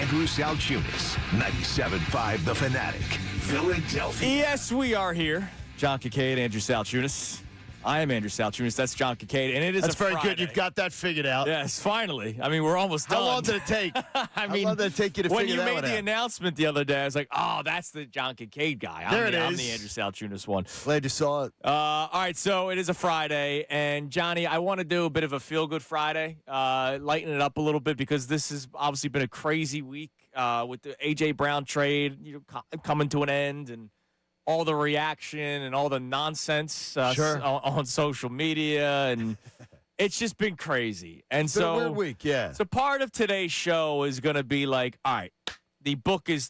Andrew Salciunas, 97.5 The Fanatic, Philadelphia. Yes, we are here. John Kincade, Andrew Salciunas. I am Andrew Salciunas. That's John Kincade, and it is That's a very Friday. good. You've got that figured out. Yes, finally. I mean, we're almost done. How long did it take? How long did it take you to figure that one out? When you made the announcement the other day, I was like, oh, that's the John Kincade guy. I'm the Andrew Salciunas one. Glad you saw it. All right, so it is a Friday, and Johnny, I want to do a bit of a feel-good Friday, lighten it up a little bit because this has obviously been a crazy week with the A.J. Brown trade coming to an end and all the reaction and all the nonsense on social media, and it's just been crazy. And it's been a weird week, yeah. So part of today's show is going to be like, all right, the book is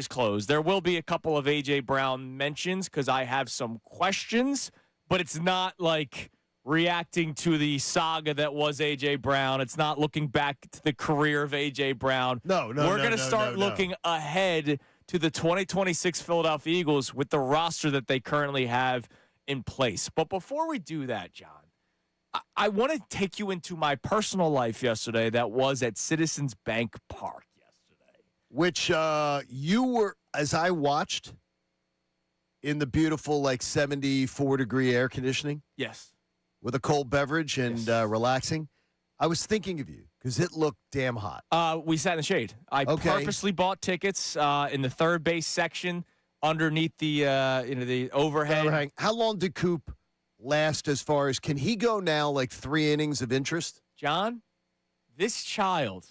closed. There will be a couple of A.J. Brown mentions because I have some questions, but it's not like reacting to the saga that was A.J. Brown. It's not looking back to the career of A.J. Brown. We're going to start looking ahead to the 2026 Philadelphia Eagles with the roster that they currently have in place. But before we do that, John, I want to take you into my personal life yesterday that was at Citizens Bank Park yesterday. Which you were, as I watched, in the beautiful, 74-degree air conditioning. Yes. With a cold beverage and relaxing. I was thinking of you because it looked damn hot. We sat in the shade. I purposely bought tickets in the third base section underneath the the overhead. How long did Coop last as far as, can he go now 3 innings of interest? John, this child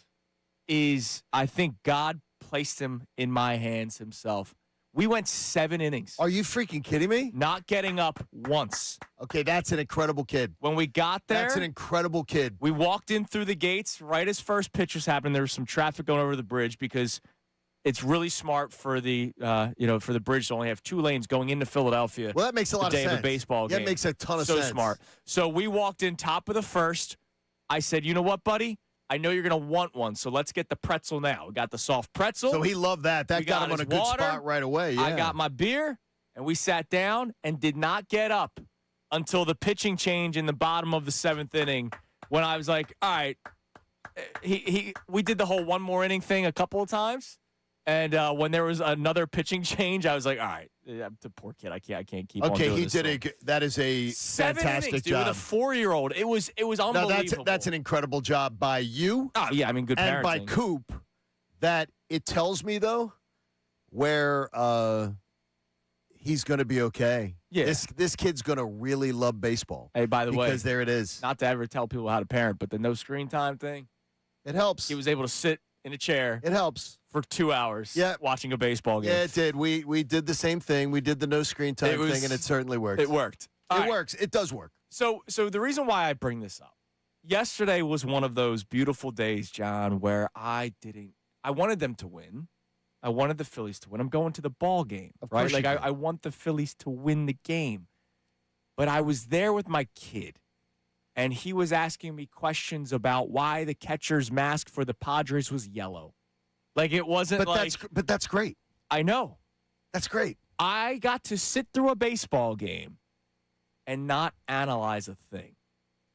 is, I think God placed him in my hands himself. We went 7 innings. Are you freaking kidding me? Not getting up once. Okay, that's an incredible kid. When we got there, that's an incredible kid. We walked in through the gates right as first pitch was happening. There was some traffic going over the bridge because it's really smart for the for the bridge to only have 2 lanes going into Philadelphia. Well, that makes a lot of sense. The day of a baseball game. That makes a ton of sense. So smart. So we walked in top of the first. I said, you know what, buddy? I know you're going to want one, so let's get the pretzel now. We got the soft pretzel. So he loved that. That got him on a good spot right away. Yeah. I got my beer, and we sat down and did not get up until the pitching change in the bottom of the 7th inning when I was like, all right, we did the whole one more inning thing a couple of times. And when there was another pitching change, I was like, all right, the poor kid, I can't keep on doing this. Okay, that is a 7 fantastic innings, dude, job. With a 4-year-old. It was unbelievable. No, that's an incredible job by you. Oh, yeah, I mean, good parenting. And by Coop, that it tells me, though, where he's going to be okay. Yeah. This kid's going to really love baseball. Hey, by the way. Because there it is. Not to ever tell people how to parent, but the no screen time thing. It helps. He was able to sit in a chair. It helps. For 2 hours watching a baseball game. Yeah, it did. We did the same thing. We did the no screen time thing, and it certainly worked. It worked. It works. It does work. So the reason why I bring this up, yesterday was one of those beautiful days, John, where I wanted them to win. I wanted the Phillies to win. I'm going to the ball game, right? Like I want the Phillies to win the game. But I was there with my kid, and he was asking me questions about why the catcher's mask for the Padres was yellow. Like it wasn't but that's great. I know. That's great. I got to sit through a baseball game and not analyze a thing.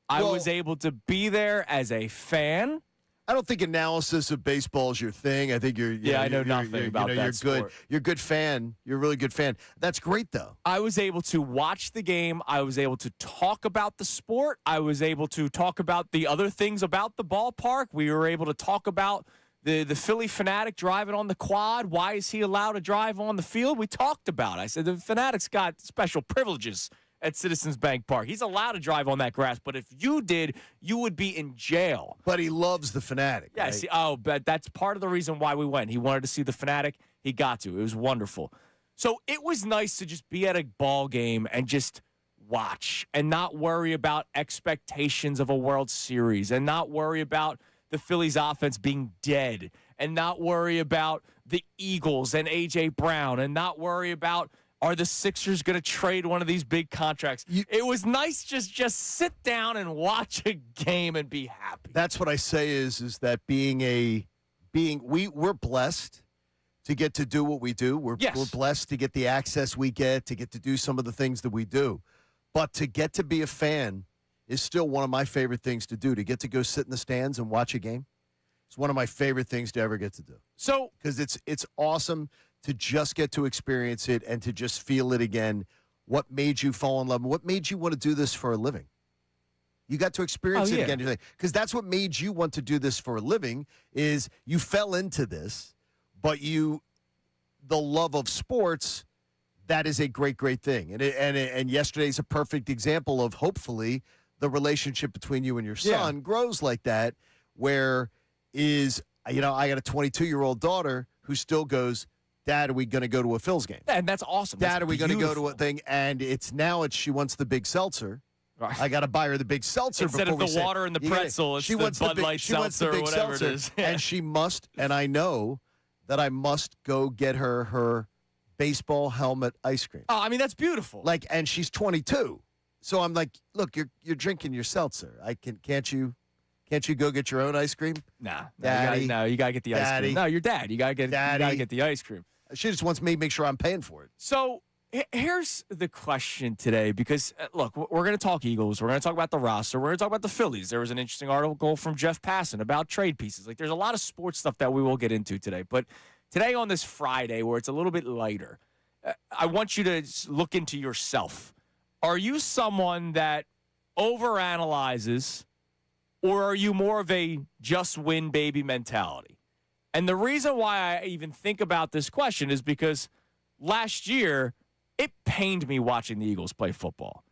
I was able to be there as a fan. I don't think analysis of baseball is your thing. I think I know nothing about that sport. You're a good fan. You're a really good fan. That's great, though. I was able to watch the game. I was able to talk about the sport. I was able to talk about the other things about the ballpark. We were able to talk about the Philly Fanatic driving on the quad. Why is he allowed to drive on the field? We talked about it. I said the Fanatic's got special privileges at Citizens Bank Park. He's allowed to drive on that grass, but if you did, you would be in jail. But he loves the Fanatic. Yeah, right? But that's part of the reason why we went. He wanted to see the Fanatic. He got to. It was wonderful. So it was nice to just be at a ball game and just watch and not worry about expectations of a World Series and not worry about the Phillies offense being dead and not worry about the Eagles and A.J. Brown and not worry about are the Sixers going to trade one of these big contracts. It was nice just sit down and watch a game and be happy. That's what I say is that we're blessed to get to do what we do. We're blessed to get the access we get, to do some of the things that we do. But to get to be a fan is still one of my favorite things to do, to get to go sit in the stands and watch a game. It's one of my favorite things to ever get to do. So, because it's awesome to just get to experience it and to just feel it again. What made you fall in love? What made you want to do this for a living? You got to experience it again. Because that's what made you want to do this for a living is you fell into this, but the love of sports, that is a great, great thing. And yesterday's a perfect example of hopefully the relationship between you and your son grows like that, where I got a 22-year-old daughter who still goes, Dad, are we going to go to a Phillies game? And that's awesome. Dad, are we going to go to a thing? And she wants the big seltzer. Right. I got to buy her the big seltzer instead of the water and the pretzel. It's the Bud Light seltzer or whatever it is. Yeah. And she must, and I know that I must go get her baseball helmet ice cream. Oh, I mean, that's beautiful. And she's 22. So I'm like, look, you're drinking your seltzer. Can't you go get your own ice cream? Nah. Daddy. You got to get the ice cream. No, you're dad. You got to get the ice cream. She just wants me to make sure I'm paying for it. So here's the question today, because, look, we're going to talk Eagles. We're going to talk about the roster. We're going to talk about the Phillies. There was an interesting article from Jeff Passan about trade pieces. There's a lot of sports stuff that we will get into today. But today on this Friday, where it's a little bit lighter, I want you to look into yourself. Are you someone that overanalyzes, or are you more of a just win, baby mentality? And the reason why I even think about this question is because last year, it pained me watching the Eagles play football.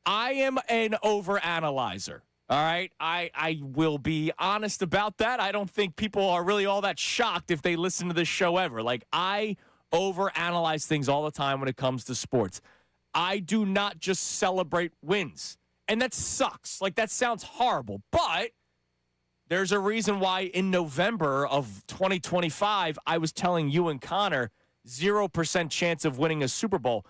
I am an overanalyzer, all right? I will be honest about that. I don't think people are really all that shocked if they listen to this show ever. I overanalyze things all the time when it comes to sports. I do not just celebrate wins. And that sucks. That sounds horrible. But there's a reason why in November of 2025, I was telling you and Connor 0% chance of winning a Super Bowl.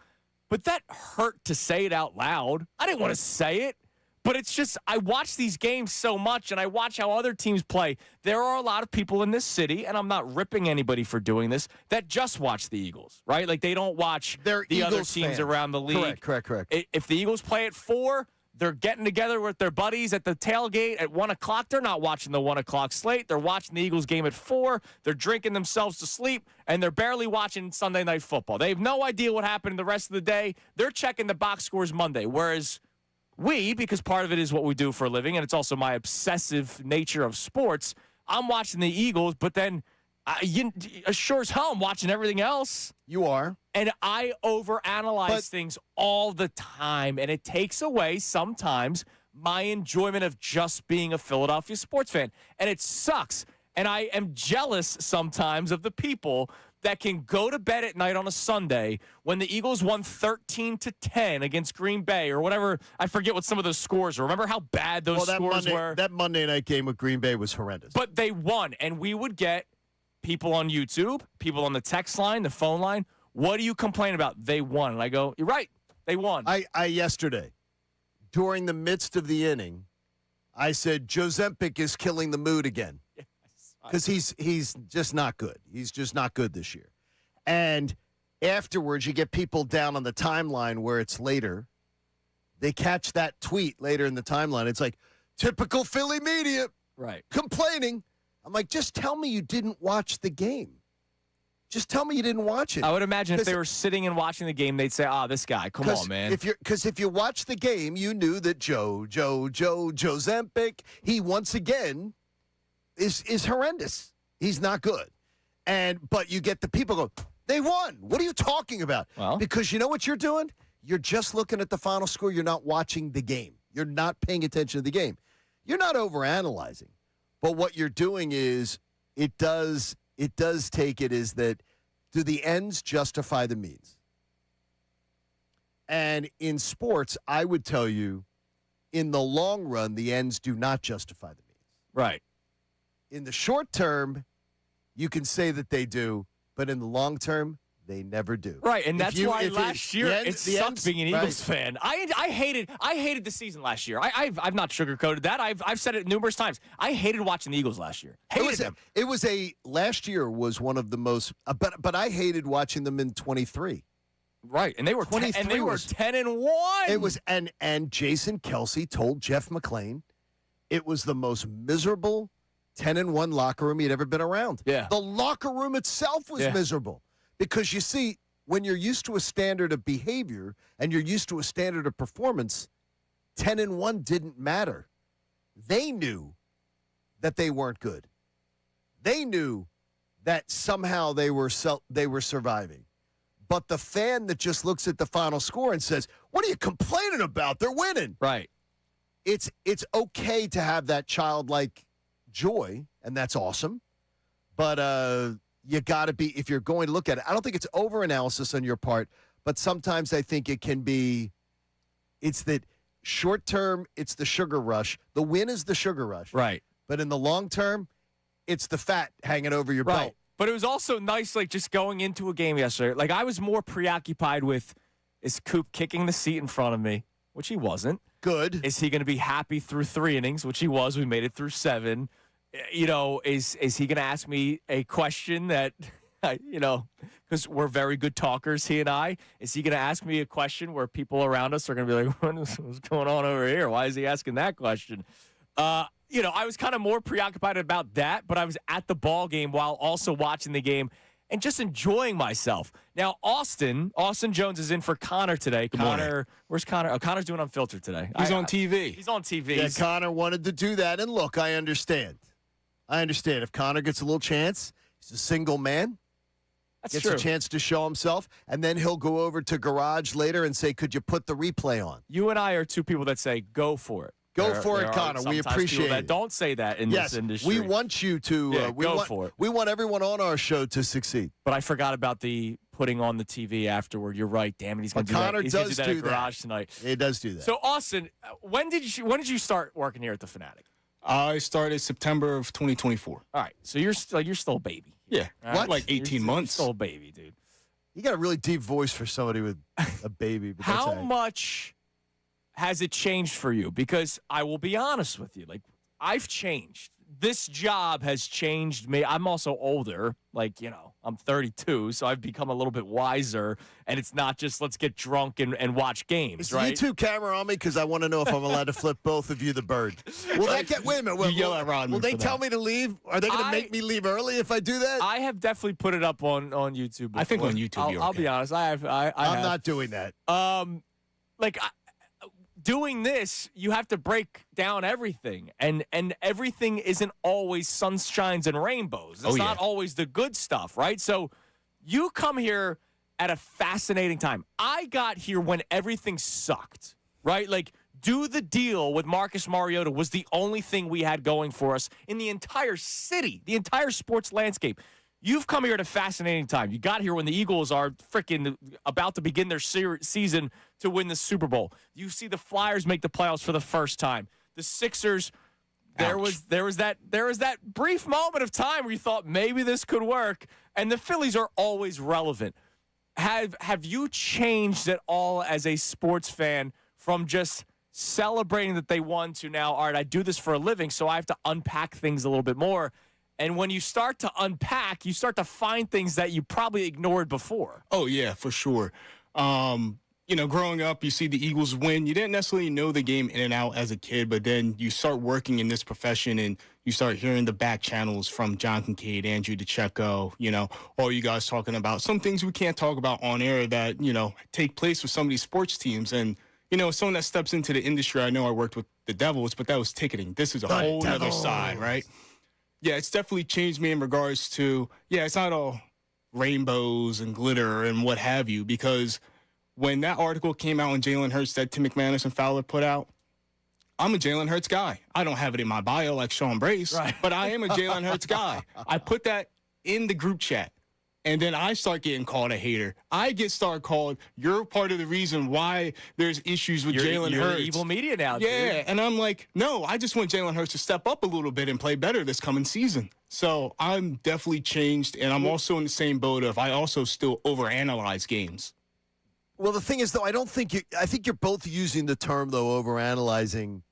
But that hurt to say it out loud. I didn't want to say it. But it's just, I watch these games so much, and I watch how other teams play. There are a lot of people in this city, and I'm not ripping anybody for doing this, that just watch the Eagles, right? They don't watch the Eagles other teams fans around the league. Correct. If the Eagles play at 4, they're getting together with their buddies at the tailgate at 1 o'clock. They're not watching the 1 o'clock slate. They're watching the Eagles game at 4. They're drinking themselves to sleep, and they're barely watching Sunday Night Football. They have no idea what happened the rest of the day. They're checking the box scores Monday, whereas we, because part of it is what we do for a living, and it's also my obsessive nature of sports, I'm watching the Eagles, but then sure as hell I'm watching everything else. You are. And I overanalyze things all the time, and it takes away sometimes my enjoyment of just being a Philadelphia sports fan. And it sucks. And I am jealous sometimes of the people that can go to bed at night on a Sunday when the Eagles won 13-10 against Green Bay or whatever. I forget what some of those scores were. Remember how bad those scores were? That Monday night game with Green Bay was horrendous. But they won, and we would get people on YouTube, people on the text line, the phone line. What do you complain about? They won. And I go, you're right. They won. I yesterday, during the midst of the inning, I said, Jozempic is killing the mood again. Because he's just not good. He's just not good this year. And afterwards, you get people down on the timeline where it's later. They catch that tweet later in the timeline. It's like, typical Philly media. Right. Complaining. I'm like, just tell me you didn't watch the game. Just tell me you didn't watch it. I would imagine if they were sitting and watching the game, they'd say, this guy, come on, man. Because if you watch the game, you knew that Jozempic, he once again is horrendous. He's not good. But you get the people go, they won. What are you talking about? Well, because you know what you're doing? You're just looking at the final score. You're not watching the game. You're not paying attention to the game. You're not overanalyzing. But what you're doing is it does take it is that do the ends justify the means? And in sports, I would tell you, in the long run, the ends do not justify the means. Right. In the short term, you can say that they do, but in the long term, they never do. Right, and that's why last year it sucked being an Eagles fan. I hated the season last year. I've not sugarcoated that. I've said it numerous times. I hated watching the Eagles last year. Last year was one of the most, but I hated watching them in 23. Right, and they were 10 and 1. It was and Jason Kelsey told Jeff McClain it was the most miserable 10-1 locker room he'd ever been around. Yeah. The locker room itself was miserable because, you see, when you're used to a standard of behavior and you're used to a standard of performance, 10-1 didn't matter. They knew that they weren't good. They knew that somehow they were surviving. But the fan that just looks at the final score and says, "What are you complaining about? They're winning." Right. It's okay to have that childlike joy, and that's awesome. But you got to be, if you're going to look at it, I don't think it's overanalysis on your part, but sometimes I think it can be, it's that short term, it's the sugar rush. The win is the sugar rush. Right. But in the long term, it's the fat hanging over your belt. But it was also nice, like, just going into a game yesterday. Like, I was more preoccupied with, is Coop kicking the seat in front of me, which he wasn't. Good. Is he going to be happy through 3 innings, which he was. We made it through 7. You know, is he going to ask me a question that, you know, because we're very good talkers, he and I. Is he going to ask me a question where people around us are going to be like, what's going on over here? Why is he asking that question? You know, I was kind of more preoccupied about that, but I was at the ball game while also watching the game and just enjoying myself. Now, Austin Jones is in for Connor today. Connor, where's Connor? Oh, Connor's doing Unfiltered today. He's on TV. He's on TV. Yeah, Connor wanted to do that. And look, I understand. If Connor gets a little chance, he's a single man. That's gets true. a chance to show himself, and then he'll go over to Garage later and say, "Could you put the replay on?" You and I are two people that say, go for it. Go for it, Connor. We appreciate that it. Don't say that in this industry. We want you to. Go for it. We want everyone on our show to succeed. But I forgot about the putting on the TV afterward. You're right. Damn it. He's going to do that. Connor He's going to does do that do at Garage tonight. He does do that. So, Austin, when did you start working here at the Fanatic? I started September of 2024. All right. So you're still a baby. Yeah. Right? Like 18 months. You're still a baby, dude. You got a really deep voice for somebody with a baby. But How that's much has it changed for you? Because I will be honest with you. Like, I've changed. This job has changed me. I'm also older. Like, you know, I'm 32, so I've become a little bit wiser. And it's not just let's get drunk and watch games, right? You two camera on me because I want to know if I'm allowed to flip both of you the bird. Will that get? Wait a minute. You yell at Rodman Will they for tell that. me to leave? Are they going to make me leave early if I do that? I have definitely put it up on YouTube before. I think on YouTube I'll be honest. I have. I'm not doing that. Doing this, you have to break down everything, and everything isn't always sunshines and rainbows. It's not always the good stuff, right? So you come here at a fascinating time. I got here when everything sucked, right? Like, do the deal with Marcus Mariota was the only thing we had going for us in the entire city, the entire sports landscape. You've come here at a fascinating time. You got here when the Eagles are freaking about to begin their season to win the Super Bowl. You see the Flyers make the playoffs for the first time. The Sixers, there was that brief moment of time where you thought maybe this could work. And the Phillies are always relevant. Have you changed at all as a sports fan from just celebrating that they won to now, all right, I do this for a living, so I have to unpack things a little bit more? And when you start to unpack, you start to find things that you probably ignored before. Oh, yeah, for sure. You know, growing up, you see the Eagles win. You didn't necessarily know the game in and out as a kid, but then you start working in this profession and you start hearing the back channels from John Kincade, Andrew DeCecco, you know, all you guys talking about some things we can't talk about on air that, you know, take place with some of these sports teams. And, you know, someone that steps into the industry, I know I worked with the Devils, but that was ticketing. This is a whole other side, right? Yeah, it's definitely changed me in regards to, it's not all rainbows and glitter and what have you, because when that article came out on Jalen Hurts that Tim McManus and Fowler put out, I'm a Jalen Hurts guy. I don't have it in my bio like Sean Brace, but I am a Jalen Hurts guy. I put that in the group chat, and then I start getting called a hater. I start called, you're part of the reason why there's issues with Jalen Hurts. You're the evil media now, dude. Yeah, and I'm like, no, I just want Jalen Hurts to step up a little bit and play better this coming season. So I'm definitely changed, and I'm also in the same boat of I also still overanalyze games. Well, the thing is, though, I think you're both using the term, though, overanalyzing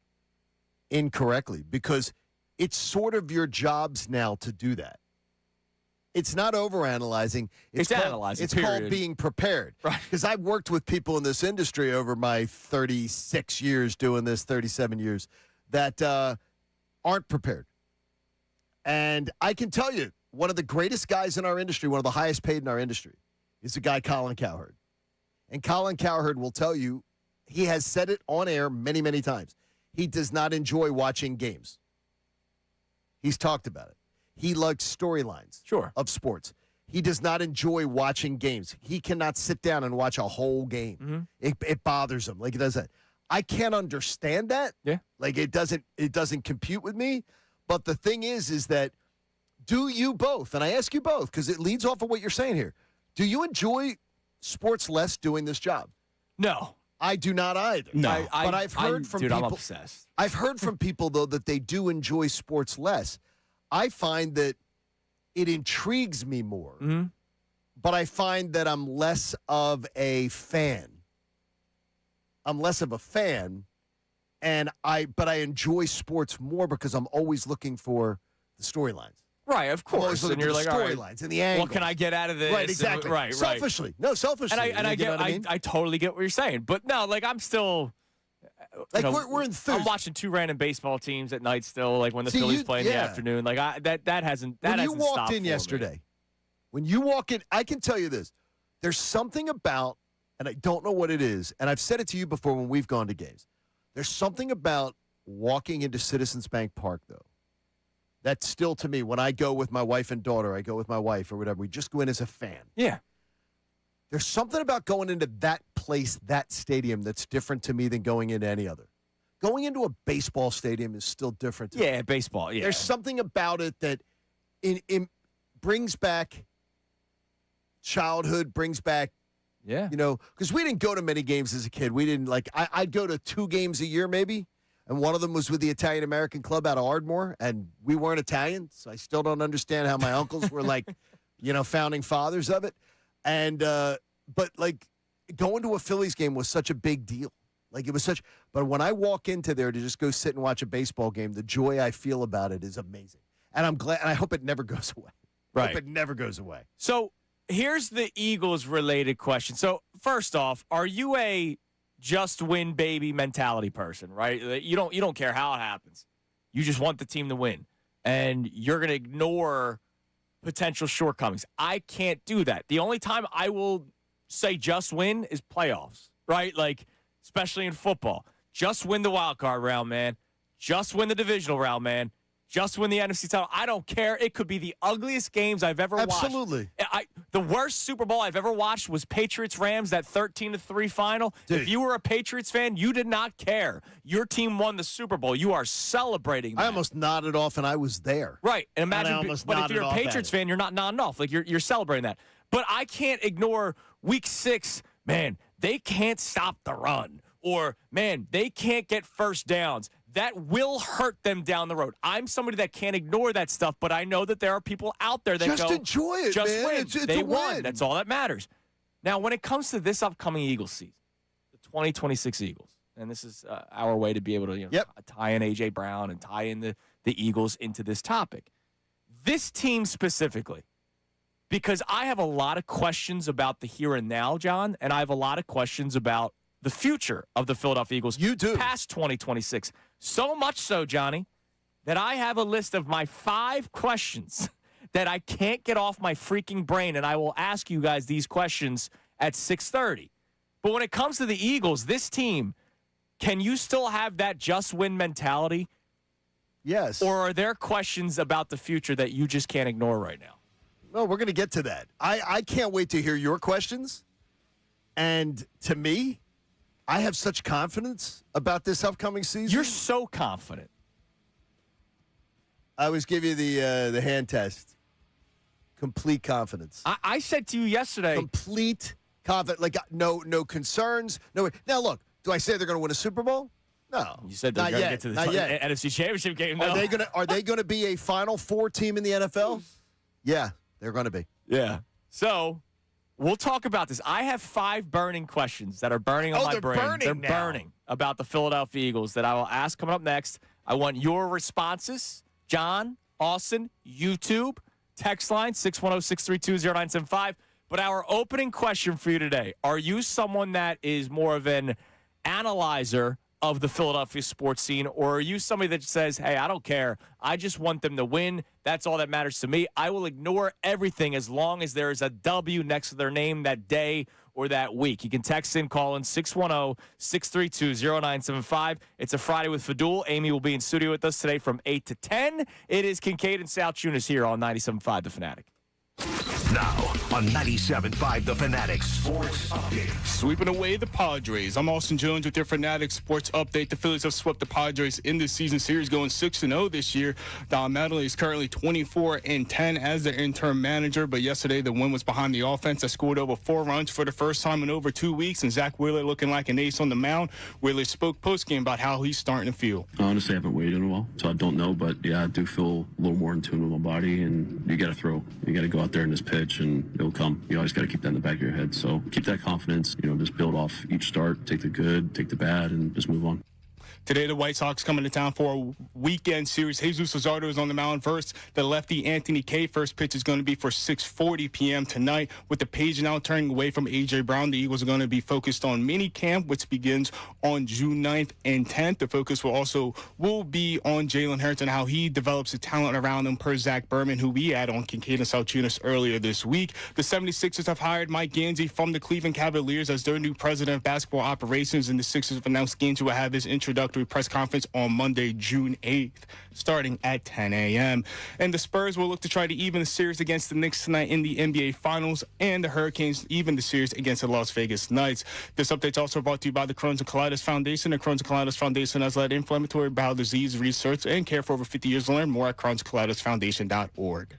incorrectly, because it's sort of your jobs now to do that. It's not overanalyzing. It's analyzing. It's called being prepared. Right. Because I've worked with people in this industry over my 36 years doing this, 37 years, that aren't prepared. And I can tell you, one of the greatest guys in our industry, one of the highest paid in our industry, is the guy Colin Cowherd. And Colin Cowherd will tell you, he has said it on air many, many times. He does not enjoy watching games. He's talked about it. He likes storylines of sports. He does not enjoy watching games. He cannot sit down and watch a whole game. It bothers him. Like, it does that. I can't understand that. Yeah. Like, it doesn't compute with me. But the thing is that, do you both, and I ask you both because it leads off of what you're saying here, do you enjoy sports less doing this job? No. I do not either. No. But I've heard from people. I'm obsessed. I've heard from people, though, that they do enjoy sports less. I find that it intrigues me more, but I find that I'm less of a fan. But I enjoy sports more because I'm always looking for the storylines. Right, of course. And you're like, storylines and the angles. What can I get out of this? Right, exactly. Right. Selfishly. No, selfishly. And I get, I totally get what you're saying. But no, like, I'm still. Like, we're enthused. I'm watching two random baseball teams at night still, like when the Phillies play in the afternoon. Like, that hasn't stopped. When you walked in yesterday, when you walk in, I can tell you this. There's something about, and I don't know what it is, and I've said it to you before when we've gone to games. There's something about walking into Citizens Bank Park, though, that's still, to me, when I go with my wife and daughter, I go with my wife or whatever, we just go in as a fan. Yeah. There's something about going into that place, that stadium, that's different to me than going into any other. Going into a baseball stadium is still different to me. Yeah, baseball, yeah. There's something about it that it brings back childhood, brings back, because we didn't go to many games as a kid. We didn't, I'd go to 2 games a year maybe, and one of them was with the Italian-American Club out of Ardmore, and we weren't Italian, so I still don't understand how my uncles were founding fathers of it. And, but going to a Phillies game was such a big deal. But when I walk into there to just go sit and watch a baseball game, the joy I feel about it is amazing. And I'm glad, and I hope it never goes away. Right. I hope it never goes away. So here's the Eagles-related question. So first off, are you a just win baby mentality person, right? You don't care how it happens. You just want the team to win. And you're going to ignore potential shortcomings. I can't do that. The only time I will say just win is playoffs, right? Like, especially in football. Just win the wild card round, man. Just win the divisional round, man. Just win the NFC title. I don't care. It could be the ugliest games I've ever watched. Absolutely. The worst Super Bowl I've ever watched was Patriots-Rams, that 13-3 final. Dude. If you were a Patriots fan, you did not care. Your team won the Super Bowl. You are celebrating that. I almost nodded off, and I was there. Right. And imagine, but if you're a off Patriots fan, you're not nodding off. Like, you're celebrating that. But I can't ignore Week 6. Man, they can't stop the run. Or, man, they can't get first downs. That will hurt them down the road. I'm somebody that can't ignore that stuff, but I know that there are people out there that just enjoy it, just man. win. It's they a won. win. That's all that matters. Now, when it comes to this upcoming Eagles season, the 2026 Eagles, and this is our way to be able to tie in A.J. Brown and tie in the Eagles into this topic. This team specifically, because I have a lot of questions about the here and now, John, and I have a lot of questions about the future of the Philadelphia Eagles. You do. Past 2026. So much so, Johnny, that I have a list of my 5 questions that I can't get off my freaking brain, and I will ask you guys these questions at 6:30. But when it comes to the Eagles, this team, can you still have that just win mentality? Yes. Or are there questions about the future that you just can't ignore right now? No, we're going to get to that. I can't wait to hear your questions. And to me, I have such confidence about this upcoming season. You're so confident. I always give you the hand test. Complete confidence. I said to you yesterday. Complete confidence. Like, no concerns. No. Now, look, do I say they're going to win a Super Bowl? No. You said they're going to get to the NFC Championship game. No. Are they going to be a Final Four team in the NFL? Yeah, they're going to be. Yeah. So we'll talk about this. I have 5 burning questions that are burning on my brain. They're burning about the Philadelphia Eagles that I will ask coming up next. I want your responses. John, Austin, YouTube, text line 610-632-0975. But our opening question for you today, are you someone that is more of an analyzer of the Philadelphia sports scene, or are you somebody that says, hey, I don't care. I just want them to win. That's all that matters to me. I will ignore everything as long as there is a W next to their name that day or that week. You can text in, call in 610-632-0975. It's a Friday with Fadul. Amy will be in studio with us today from 8 to 10. It is Kincade and Salciunas here on 97.5 The Fanatic. Now on 97.5 The Fanatic Sports Update. Sweeping away the Padres. I'm Austin Jones with your Fanatic Sports Update. The Phillies have swept the Padres in this season series, going 6-0 this year. Don Mattingly is currently 24-10 as their interim manager, but yesterday the win was behind the offense that scored over 4 runs for the first time in over 2 weeks, and Zach Wheeler looking like an ace on the mound. Wheeler spoke postgame about how he's starting to feel. Honestly, I haven't weighed in a while, so I don't know, but yeah, I do feel a little more in tune with my body, and you got to throw. You got to go out there in this pitch, and it'll come. You always got to keep that in the back of your head. So keep that confidence, just build off each start, take the good, take the bad, and just move on. Today, the White Sox coming to town for a weekend series. Jesus Luzardo is on the mound first. The lefty Anthony Kay first pitch is going to be for 6:40 p.m. tonight. With the page now turning away from A.J. Brown, the Eagles are going to be focused on mini camp, which begins on June 9th and 10th. The focus will be on Jalen Hurts and how he develops the talent around him per Zach Berman, who we had on Kincade Salciunas earlier this week. The 76ers have hired Mike Gansey from the Cleveland Cavaliers as their new president of basketball operations, and the Sixers have announced Gansey will have his introductory press conference on Monday, June 8th, starting at 10 a.m. And the Spurs will look to try to even the series against the Knicks tonight in the NBA Finals, and the Hurricanes even the series against the Las Vegas Knights. This update is also brought to you by the Crohn's and Colitis Foundation. The Crohn's and Colitis Foundation has led inflammatory bowel disease research and care for over 50 years. Learn more at crohnsandcolitisfoundation.org.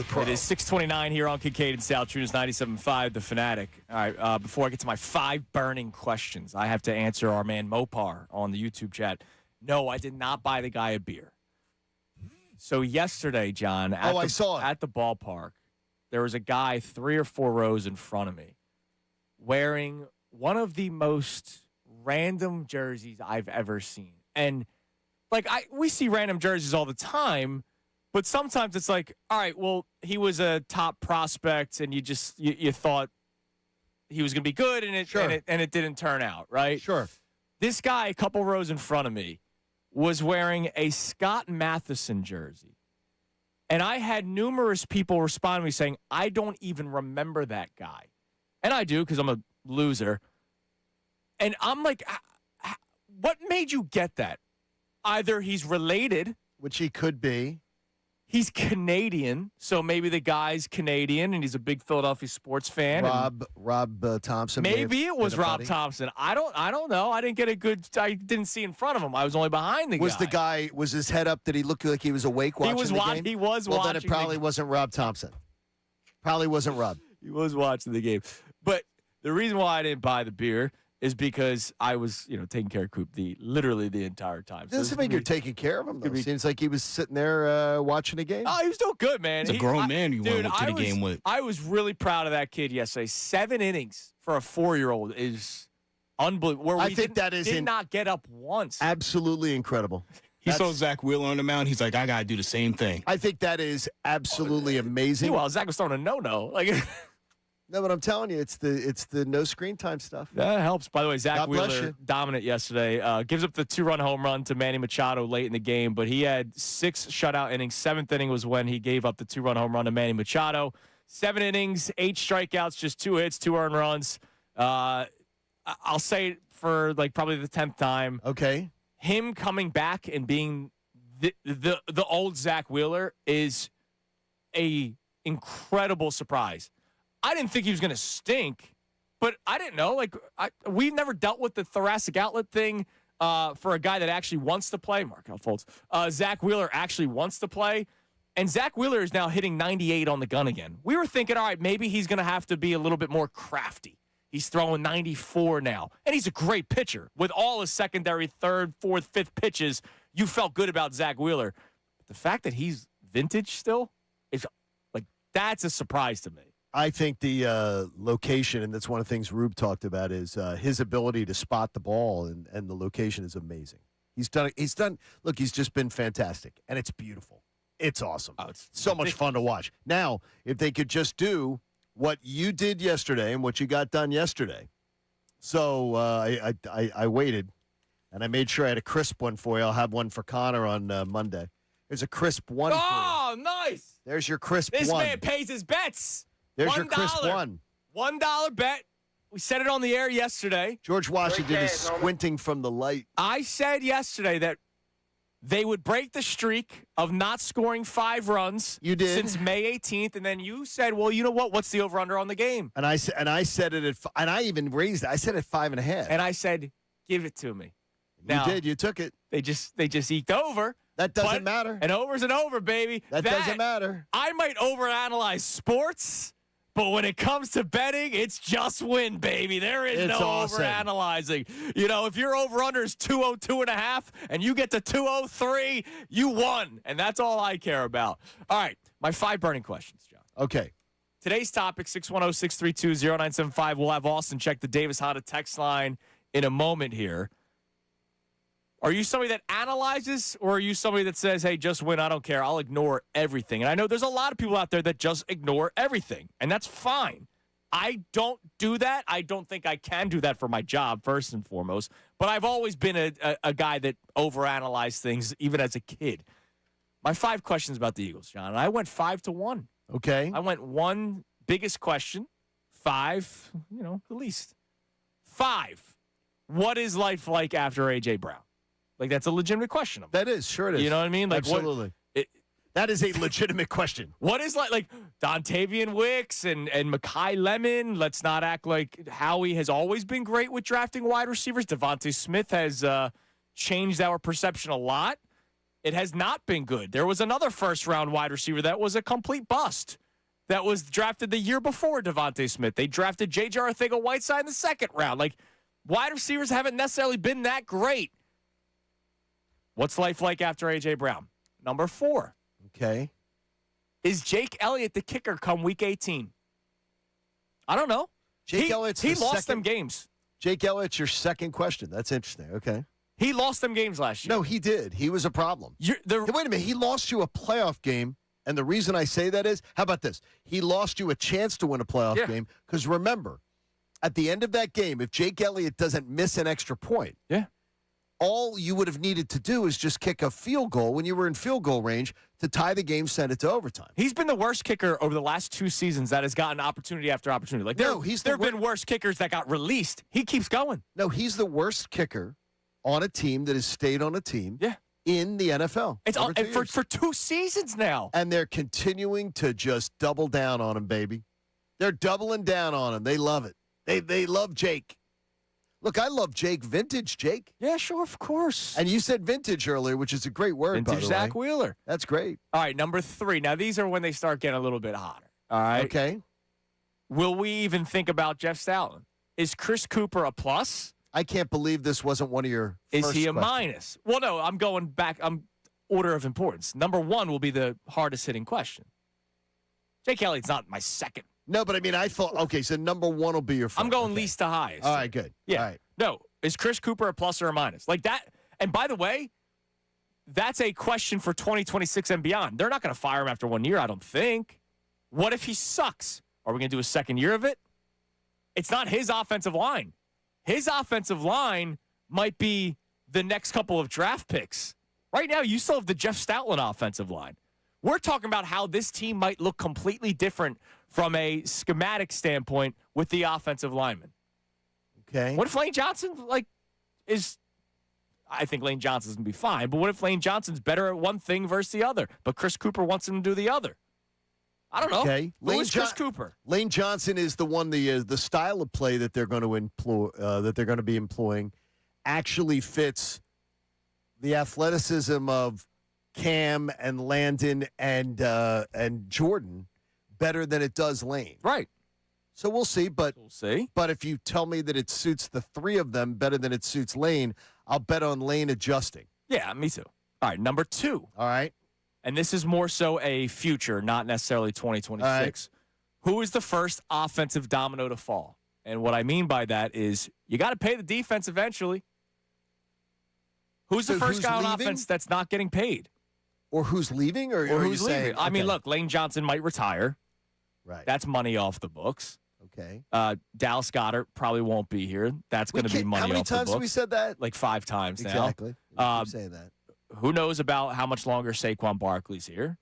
the pro. It is 6:29 here on Kincade Salciunas 97.5, The Fanatic. All right, before I get to my 5 burning questions, I have to answer our man Mopar on the YouTube chat. No, I did not buy the guy a beer. So yesterday, John, I saw it. at the ballpark, there was a guy 3 or 4 rows in front of me wearing one of the most random jerseys I've ever seen. And we see random jerseys all the time, but sometimes it's like, all right, well, he was a top prospect, and you thought he was going to be good, and it didn't turn out, right? Sure. This guy, a couple rows in front of me, was wearing a Scott Matheson jersey, and I had numerous people respond to me saying, I don't even remember that guy, and I do because I'm a loser. And I'm like, what made you get that? Either he's related, which he could be. He's Canadian, so maybe the guy's Canadian and he's a big Philadelphia sports fan. Rob Thompson. Maybe it was Rob Thompson. I don't know. I didn't see in front of him. I was only behind the guy. Was his head up? Did he look like he was awake watching the game? He was well, watching. Then it probably wasn't Rob Thompson. Probably wasn't Rob. He was watching the game. But the reason why I didn't buy the beer is because I was, taking care of Coop literally the entire time. So doesn't mean you're taking care of him, though. Seems like he was sitting there watching a game. Oh, he was doing good, man. He's a grown man you went to the game with. I was really proud of that kid yesterday. 7 innings for a 4-year-old is unbelievable. I think that did not get up once. Absolutely incredible. He saw Zach Wheeler on the mound. He's like, I got to do the same thing. I think that is absolutely amazing. Well, Zach was throwing a no-no. No, but I'm telling you, it's the no screen time stuff. That helps. By the way, Zach Wheeler, dominant yesterday, gives up the 2-run home run to Manny Machado late in the game, but he had 6 shutout innings. 7th inning was when he gave up the 2-run home run to Manny Machado. 7 innings, 8 strikeouts, just 2 hits, 2 earned runs. I'll say it for probably the 10th time. Okay. Him coming back and being the old Zach Wheeler is a incredible surprise. I didn't think he was going to stink, but I didn't know. We've never dealt with the thoracic outlet thing for a guy that actually wants to play. Markel Fultz. Zach Wheeler actually wants to play, and Zach Wheeler is now hitting 98 on the gun again. We were thinking, all right, maybe he's going to have to be a little bit more crafty. He's throwing 94 now, and he's a great pitcher. With all his secondary, 3rd, 4th, 5th pitches, you felt good about Zach Wheeler. But the fact that he's vintage still is that's a surprise to me. I think the location, and that's one of the things Rube talked about, is his ability to spot the ball, and the location is amazing. He's done. Look, he's just been fantastic, and it's beautiful. It's awesome. Oh, it's so much fun to watch. Now, if they could just do what you did yesterday and what you got done yesterday. So I waited, and I made sure I had a crisp one for you. I'll have one for Connor on Monday. There's a crisp one for you. Oh, nice. There's your crisp this one. This man pays his bets. There's your crisp one. $1 bet. We said it on the air yesterday. George Washington is squinting from the light. I said yesterday that they would break the streak of not scoring 5 runs. You did. Since May 18th, and then you said, well, you know what? What's the over-under on the game? And I said it and I even raised it. I said at 5.5. And I said, give it to me. You did. You took it. They just eked over. That doesn't matter. An over's an over, baby. That doesn't matter. I might overanalyze sports, but when it comes to betting, it's just win, baby. There is no overanalyzing. If your over-under is 202.5 and you get to 203, you won. And that's all I care about. All right, my 5 burning questions, John. Okay. Today's topic, 610-632-0975. We'll have Austin check the Davis Honda text line in a moment here. Are you somebody that analyzes, or are you somebody that says, hey, just win, I don't care, I'll ignore everything? And I know there's a lot of people out there that just ignore everything, and that's fine. I don't do that. I don't think I can do that for my job, first and foremost. But I've always been a guy that overanalyzes things, even as a kid. My 5 questions about the Eagles, John, and I went 5-1. Okay. I went 1 biggest question, 5, the least. 5, what is life like after A.J. Brown? That's a legitimate question. That is, sure it is. You know what I mean? Absolutely. That is a legitimate question. What is like Dontavian Wicks and Mekhi Lemon? Let's not act like Howie has always been great with drafting wide receivers. Devontae Smith has changed our perception a lot. It has not been good. There was another first-round wide receiver that was a complete bust that was drafted the year before Devontae Smith. They drafted J.J. Arcega-Whiteside in the second round. Like, wide receivers haven't necessarily been that great. What's life like after A.J. Brown? Number 4. Okay. Is Jake Elliott the kicker come week 18? I don't know. Jake Elliott's he the lost second- them games. Jake Elliott's your second question. That's interesting. Okay. He lost them games last year. No, he did. He was a problem. You're, Hey, wait a minute. He lost you a playoff game. And the reason I say that is, how about this? He lost you a chance to win a playoff game. Because remember, at the end of that game, if Jake Elliott doesn't miss an extra point, all you would have needed to do is just kick a field goal when you were in field goal range to tie the game, send it to overtime. He's been the worst kicker over the last 2 seasons that has gotten opportunity after opportunity. Like there have been worse kickers that got released. He keeps going. No, he's the worst kicker on a team that has stayed on a team in the NFL. It's for 2 seasons now. And they're continuing to just double down on him, baby. They're doubling down on him. They love it. They love Jake. Look, I love Jake, vintage Jake. Yeah, sure, of course. And you said vintage earlier, which is a great word, vintage by the Zach way. Wheeler. That's great. All right, number 3. Now, these are when they start getting a little bit hotter. All right? Okay. Will we even think about Jeff Stoutland? Is Chris Cooper a plus? I can't believe this wasn't one of your Is first he a questions. minus? Well, no, I'm going back. I'm order of importance. Number 1 will be the hardest hitting question. Jake Elliott's not my second. No, but I mean, I thought, okay, so number 1 will be your first. I'm going least to highest. All right, good. Yeah. All right. No, is Chris Cooper a plus or a minus? Like that. And by the way, that's a question for 2026 and beyond. They're not going to fire him after 1 year, I don't think. What if he sucks? Are we going to do a second year of it? It's not his offensive line. His offensive line might be the next couple of draft picks. Right now, you still have the Jeff Stoutland offensive line. We're talking about how this team might look completely different from a schematic standpoint with the offensive lineman. Okay. What if Lane Johnson, I think Lane Johnson's going to be fine, but what if Lane Johnson's better at one thing versus the other, but Chris Cooper wants him to do the other? I don't know. Okay. Who is Chris Cooper? Lane Johnson is the one, the style of play that they're going to employ, that they're going to be employing actually fits the athleticism of Cam and Landon and Jordan better than it does Lane. Right. So we'll see, but We'll But if you tell me that it suits the 3 of them better than it suits Lane, I'll bet on Lane adjusting. Yeah, me too. All right, number 2. All right. And this is more so a future, not necessarily 2026. Right. Who is the first offensive domino to fall? And what I mean by that is you got to pay the defense eventually. Who's the first guy on offense that's not getting paid? Or who's leaving? Or who's you leaving? saying, I mean, okay. look, Lane Johnson might retire. Right. That's money off the books. Okay. Dallas Goedert probably won't be here. That's going to be money How many off the times books. have we said that? Like 5 times now. Exactly. We keep saying that. Who knows about how much longer Saquon Barkley's here?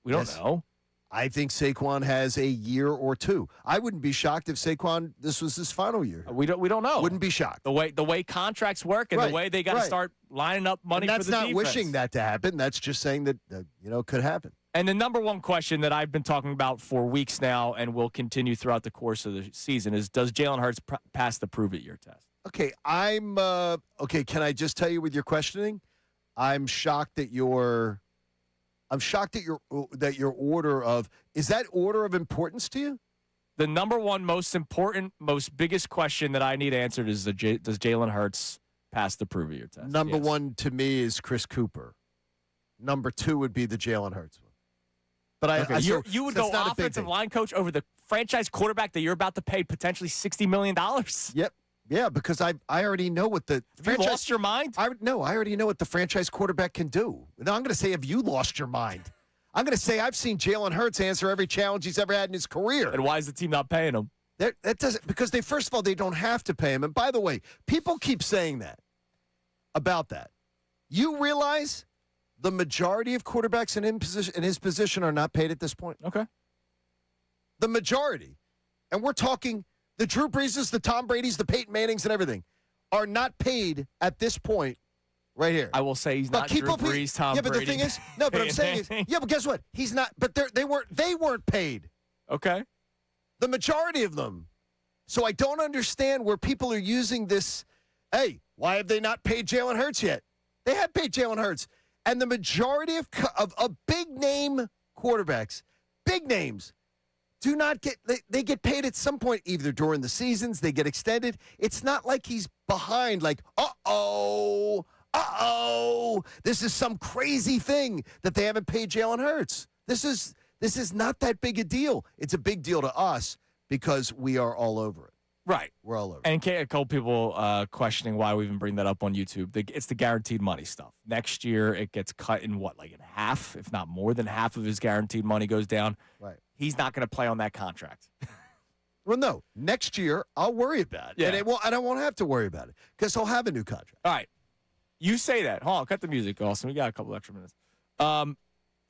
We don't know. I think Saquon has a year or 2. I wouldn't be shocked if Saquon, this was his final year. We don't know. Wouldn't be shocked. The way contracts work and the way they got to start lining up money and for that's the not defense. wishing that to happen. That's just saying that, it could happen. And the number 1 question that I've been talking about for weeks now and will continue throughout the course of the season is, does Jalen Hurts pass the prove-it-year test? Okay, can I just tell you with your questioning? I'm shocked that your order of, is that order of importance to you? The number 1 most important, most biggest question that I need answered is, does Jalen Hurts pass the prove-it-year test? Number Yes. 1 to me is Chris Cooper. Number 2 would be the Jalen Hurts one. But you would go offensive line coach over the franchise quarterback that you're about to pay potentially $60 million? Yep. Yeah, because I already know what the Have you lost your mind? I already know what the franchise quarterback can do. Now I'm going to say, have you lost your mind? I'm going to say I've seen Jalen Hurts answer every challenge he's ever had in his career. And why is the team not paying him? That doesn't, because first of all, they don't have to pay him. And by the way, people keep saying that about that. You realize the majority of quarterbacks in his position are not paid at this point. Okay. The majority. And we're talking the Drew Breeses, the Tom Brady's, the Peyton Mannings, and everything are not paid at this point right here. I will say he's not Drew Brees, Tom Brady. Yeah, but Brady. the thing is, no, but I'm saying is, yeah, but guess what? He's not, but they weren't paid. Okay. The majority of them. So I don't understand where people are using this, hey, why have they not paid Jalen Hurts yet? They have paid Jalen Hurts. And the majority of big name quarterbacks, big names, do not get they get paid at some point, either during the seasons, they get extended. It's not like he's behind, like, this is some crazy thing that they haven't paid Jalen Hurts. This is not that big a deal. It's a big deal to us because we are all over it. Right. We're all over it. And a couple people questioning why we even bring that up on YouTube. It's the guaranteed money stuff. Next year, it gets cut in in half, if not more than half of his guaranteed money goes down. Right. He's not going to play on that contract. Well, no. Next year, I'll worry about it. Yeah. And I won't have to worry about it because he'll have a new contract. All right. You say that. Hold on. Cut the music, Austin. We got a couple extra minutes.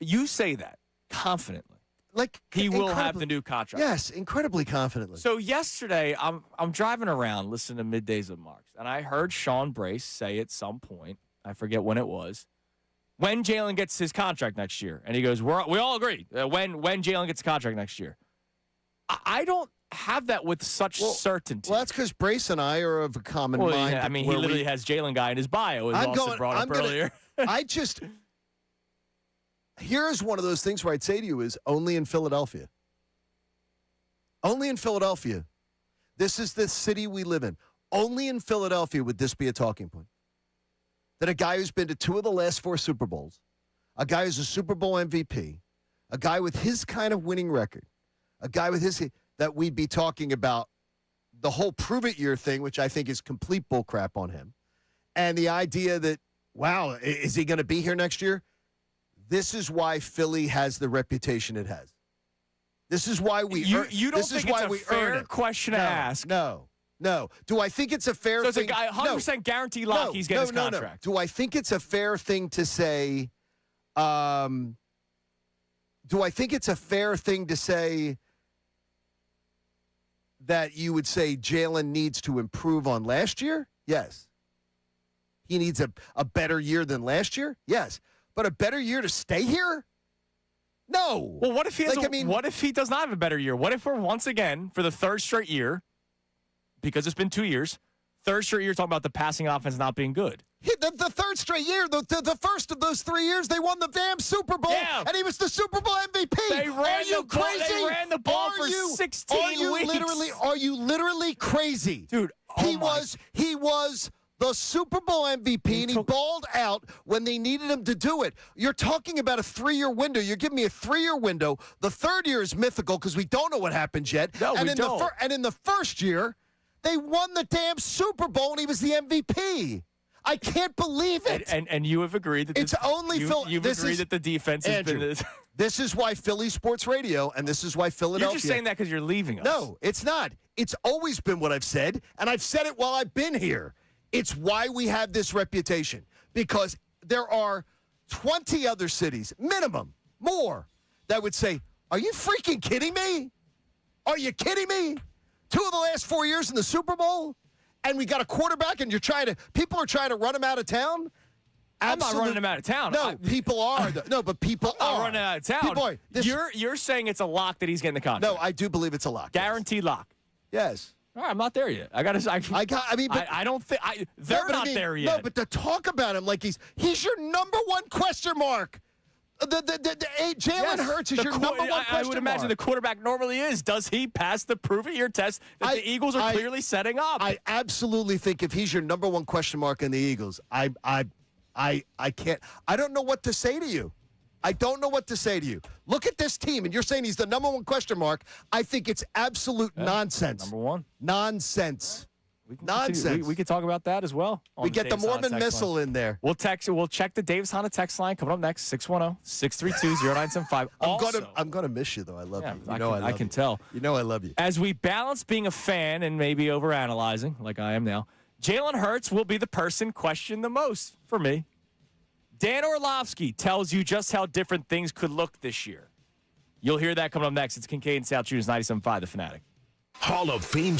You say that confidently. Like he will have the new contract. Yes, incredibly confidently. So yesterday, I'm driving around listening to Middays with Marks, and I heard Sean Brace say at some point, I forget when it was, when Jalen gets his contract next year, and he goes, we all agree when Jalen gets a contract next year. I don't have that with such certainty. Well, that's because Brace and I are of a common mind. Yeah, I mean, he literally has Jalen guy in his bio, as Austin brought up earlier. Here's one of those things where I'd say to you is only in Philadelphia. Only in Philadelphia. This is the city we live in. Only in Philadelphia would this be a talking point. That a guy who's been to 2 of the last 4 Super Bowls, a guy who's a Super Bowl MVP, a guy with his kind of winning record, a guy with that we'd be talking about the whole prove-it year thing, which I think is complete bullcrap on him, and the idea that, wow, is he going to be here next year? This is why Philly has the reputation it has. This is why we you don't think it's a fair question to ask? No. Do I think it's a fair thing? So it's a 100% guarantee lock he's getting his contract. No. Do I think it's a fair thing to say do I think it's a fair thing to say that you would say Jalen needs to improve on last year? Yes. He needs a better year than last year? Yes. But a better year to stay here? No. Well, what if he what if he does not have a better year? What if we're once again, for the third straight year, because it's been 2 years, third straight year talking about the passing offense not being good? The third straight year, the first of those 3 years, they won the damn Super Bowl, and he was the Super Bowl MVP. They ran the ball for 16 weeks. Are you literally crazy? Dude, he was the Super Bowl MVP, and he balled out when they needed him to do it. You're talking about a 3-year window. You're giving me a 3-year window. The third year is mythical because we don't know what happens yet. No, we don't. And in the first year, they won the damn Super Bowl, and he was the MVP. I can't believe it. And you have agreed that it's only Phil. You've agreed that the defense has been this. This is why Philly Sports Radio, and this is why Philadelphia. You're just saying that because you're leaving us. No, it's not. It's always been what I've said, and I've said it while I've been here. It's why we have this reputation, because there are 20 other cities, minimum, more, that would say, are you freaking kidding me? Are you kidding me? 2 of the last 4 years in the Super Bowl, and we got a quarterback, and people are trying to run him out of town? I'm not running him out of town. No, people are. No, but people are. I'm running out of town. You're saying it's a lock that he's getting the contract. No, I do believe it's a lock. Guaranteed lock. Yes. All right, I'm not there yet. I don't think they're not there yet. No, but to talk about him like he's your number one question mark. Jalen Hurts is your number one question mark. I would imagine the quarterback normally is. Does he pass the prove-it-year test that the Eagles are clearly setting up? I absolutely think if he's your number one question mark in the Eagles, I can't. I don't know what to say to you. I don't know what to say to you. Look at this team, and you're saying he's the number one question mark. I think it's absolute nonsense. Number one. Nonsense. Nonsense. We could talk about that as well. We get the Mormon missile in there. We'll check the Davis Honda text line coming up next, 610-632-0975. I'm gonna miss you, though. I love you. I can tell. You know I love you. As we balance being a fan and maybe overanalyzing, like I am now, Jalen Hurts will be the person questioned the most for me. Dan Orlovsky tells you just how different things could look this year. You'll hear that coming up next. It's Kincade Salciunas, 97.5, The Fanatic. Hall of Fame.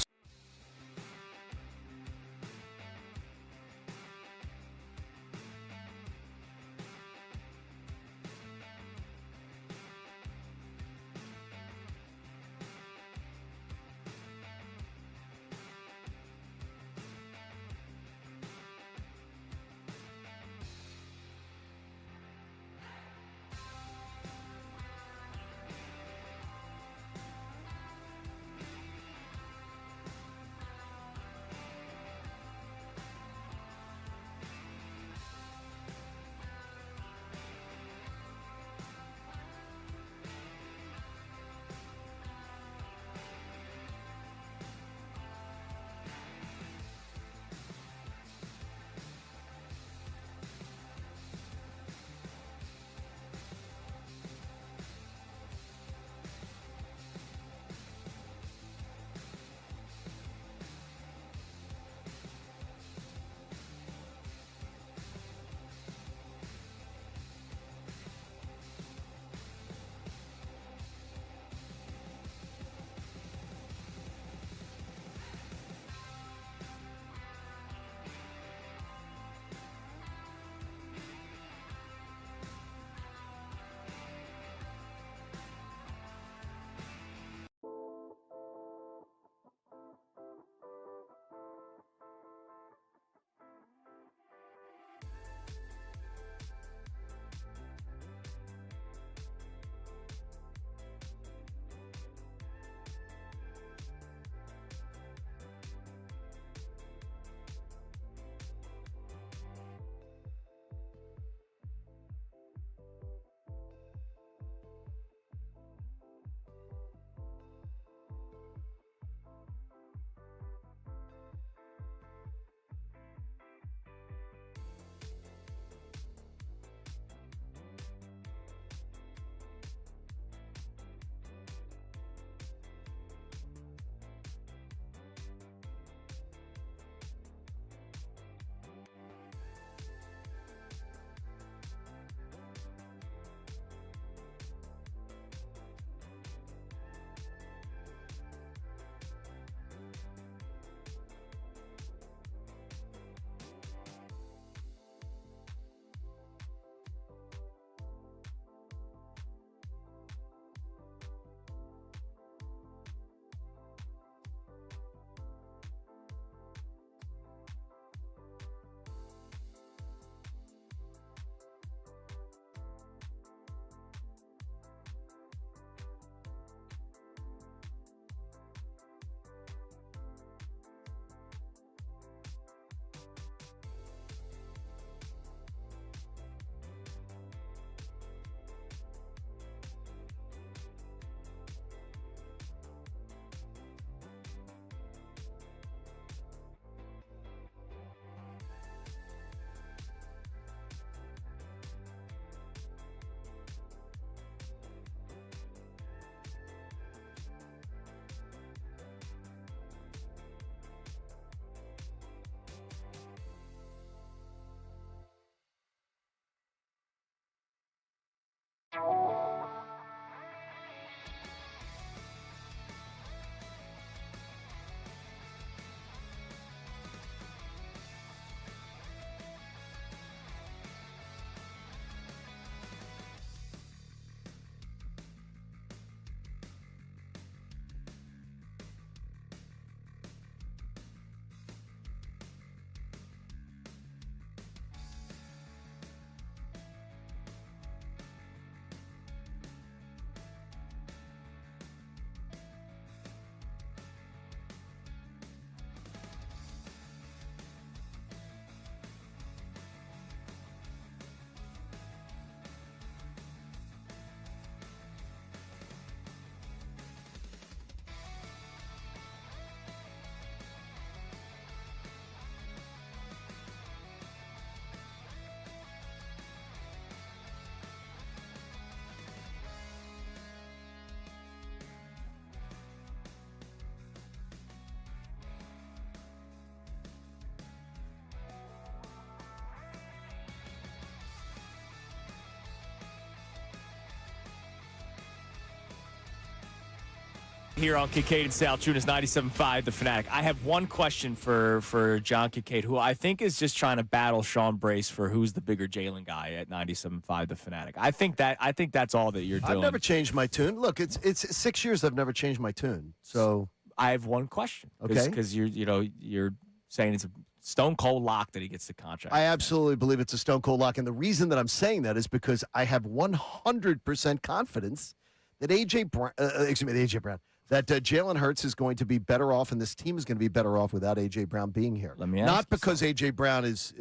Here on Kincade Salciunas 97.5 The Fanatic. I have one question for John Kincade, who I think is just trying to battle Sean Brace for who's the bigger Jalen guy at 97.5 The Fanatic. I think that's all that you're doing. I've never changed my tune. Look, it's 6 years I've never changed my tune. So I have one question. Okay. Because you're saying it's a stone cold lock that he gets the contract. I absolutely believe it's a stone cold lock. And the reason that I'm saying that is because I have 100% confidence that AJ Brown, that Jalen Hurts is going to be better off, and this team is going to be better off without A.J. Brown being here. Let me ask Not because A.J. Brown is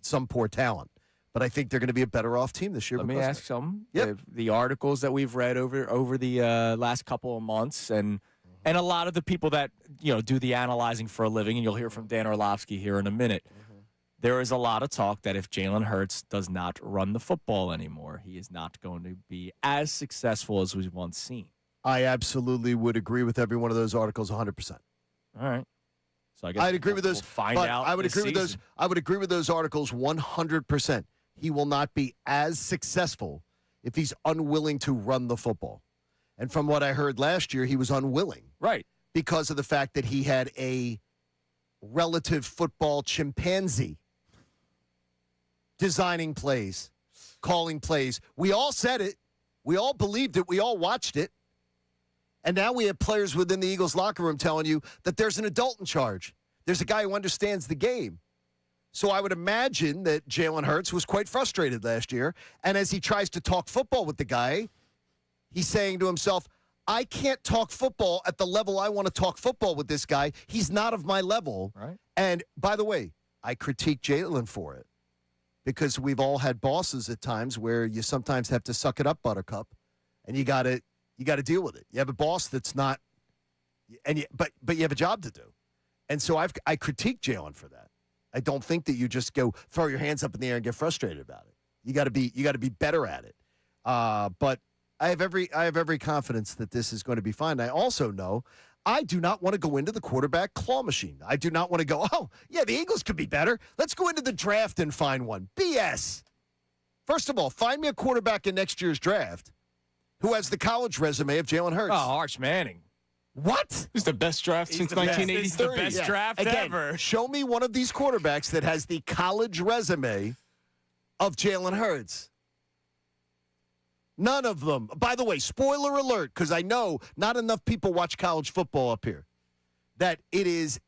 some poor talent, but I think they're going to be a better off team this year. Let me ask something. Yep. The articles that we've read over the last couple of months, and a lot of the people that do the analyzing for a living, and you'll hear from Dan Orlovsky here in a minute. There is a lot of talk that if Jalen Hurts does not run the football anymore, he is not going to be as successful as we've once seen. I absolutely would agree with every one of those articles 100%. All right. So I guess I'd agree with those. We'll find but out. I would this agree with those. season. I would agree with those articles 100%. He will not be as successful if he's unwilling to run the football. And from what I heard last year, he was unwilling. Right. Because of the fact that he had a relative football chimpanzee designing plays, calling plays. We all said it. We all believed it. We all watched it. And now we have players within the Eagles locker room telling you that there's an adult in charge. There's a guy who understands the game. So I would imagine that Jalen Hurts was quite frustrated last year. And as he tries to talk football with the guy, he's saying to himself, I can't talk football at the level I want to talk football with this guy. He's not of my level. Right. And by the way, I critique Jalen for it because we've all had bosses at times where you sometimes have to suck it up, buttercup, and you got to deal with it. You have a boss that's not, but you have a job to do, and so I critique Jalen for that. I don't think that you just go throw your hands up in the air and get frustrated about it. You got to be better at it. But I have every confidence that this is going to be fine. I also know I do not want to go into the quarterback claw machine. I do not want to go, oh yeah, the Eagles could be better. Let's go into the draft and find one. BS. First of all, find me a quarterback in next year's draft who has the college resume of Jalen Hurts. Oh, Arch Manning. What? It's the best draft since 1983. It's the best draft Again, ever. Show me one of these quarterbacks that has the college resume of Jalen Hurts. None of them. By the way, spoiler alert, because I know not enough people watch college football up here, that it is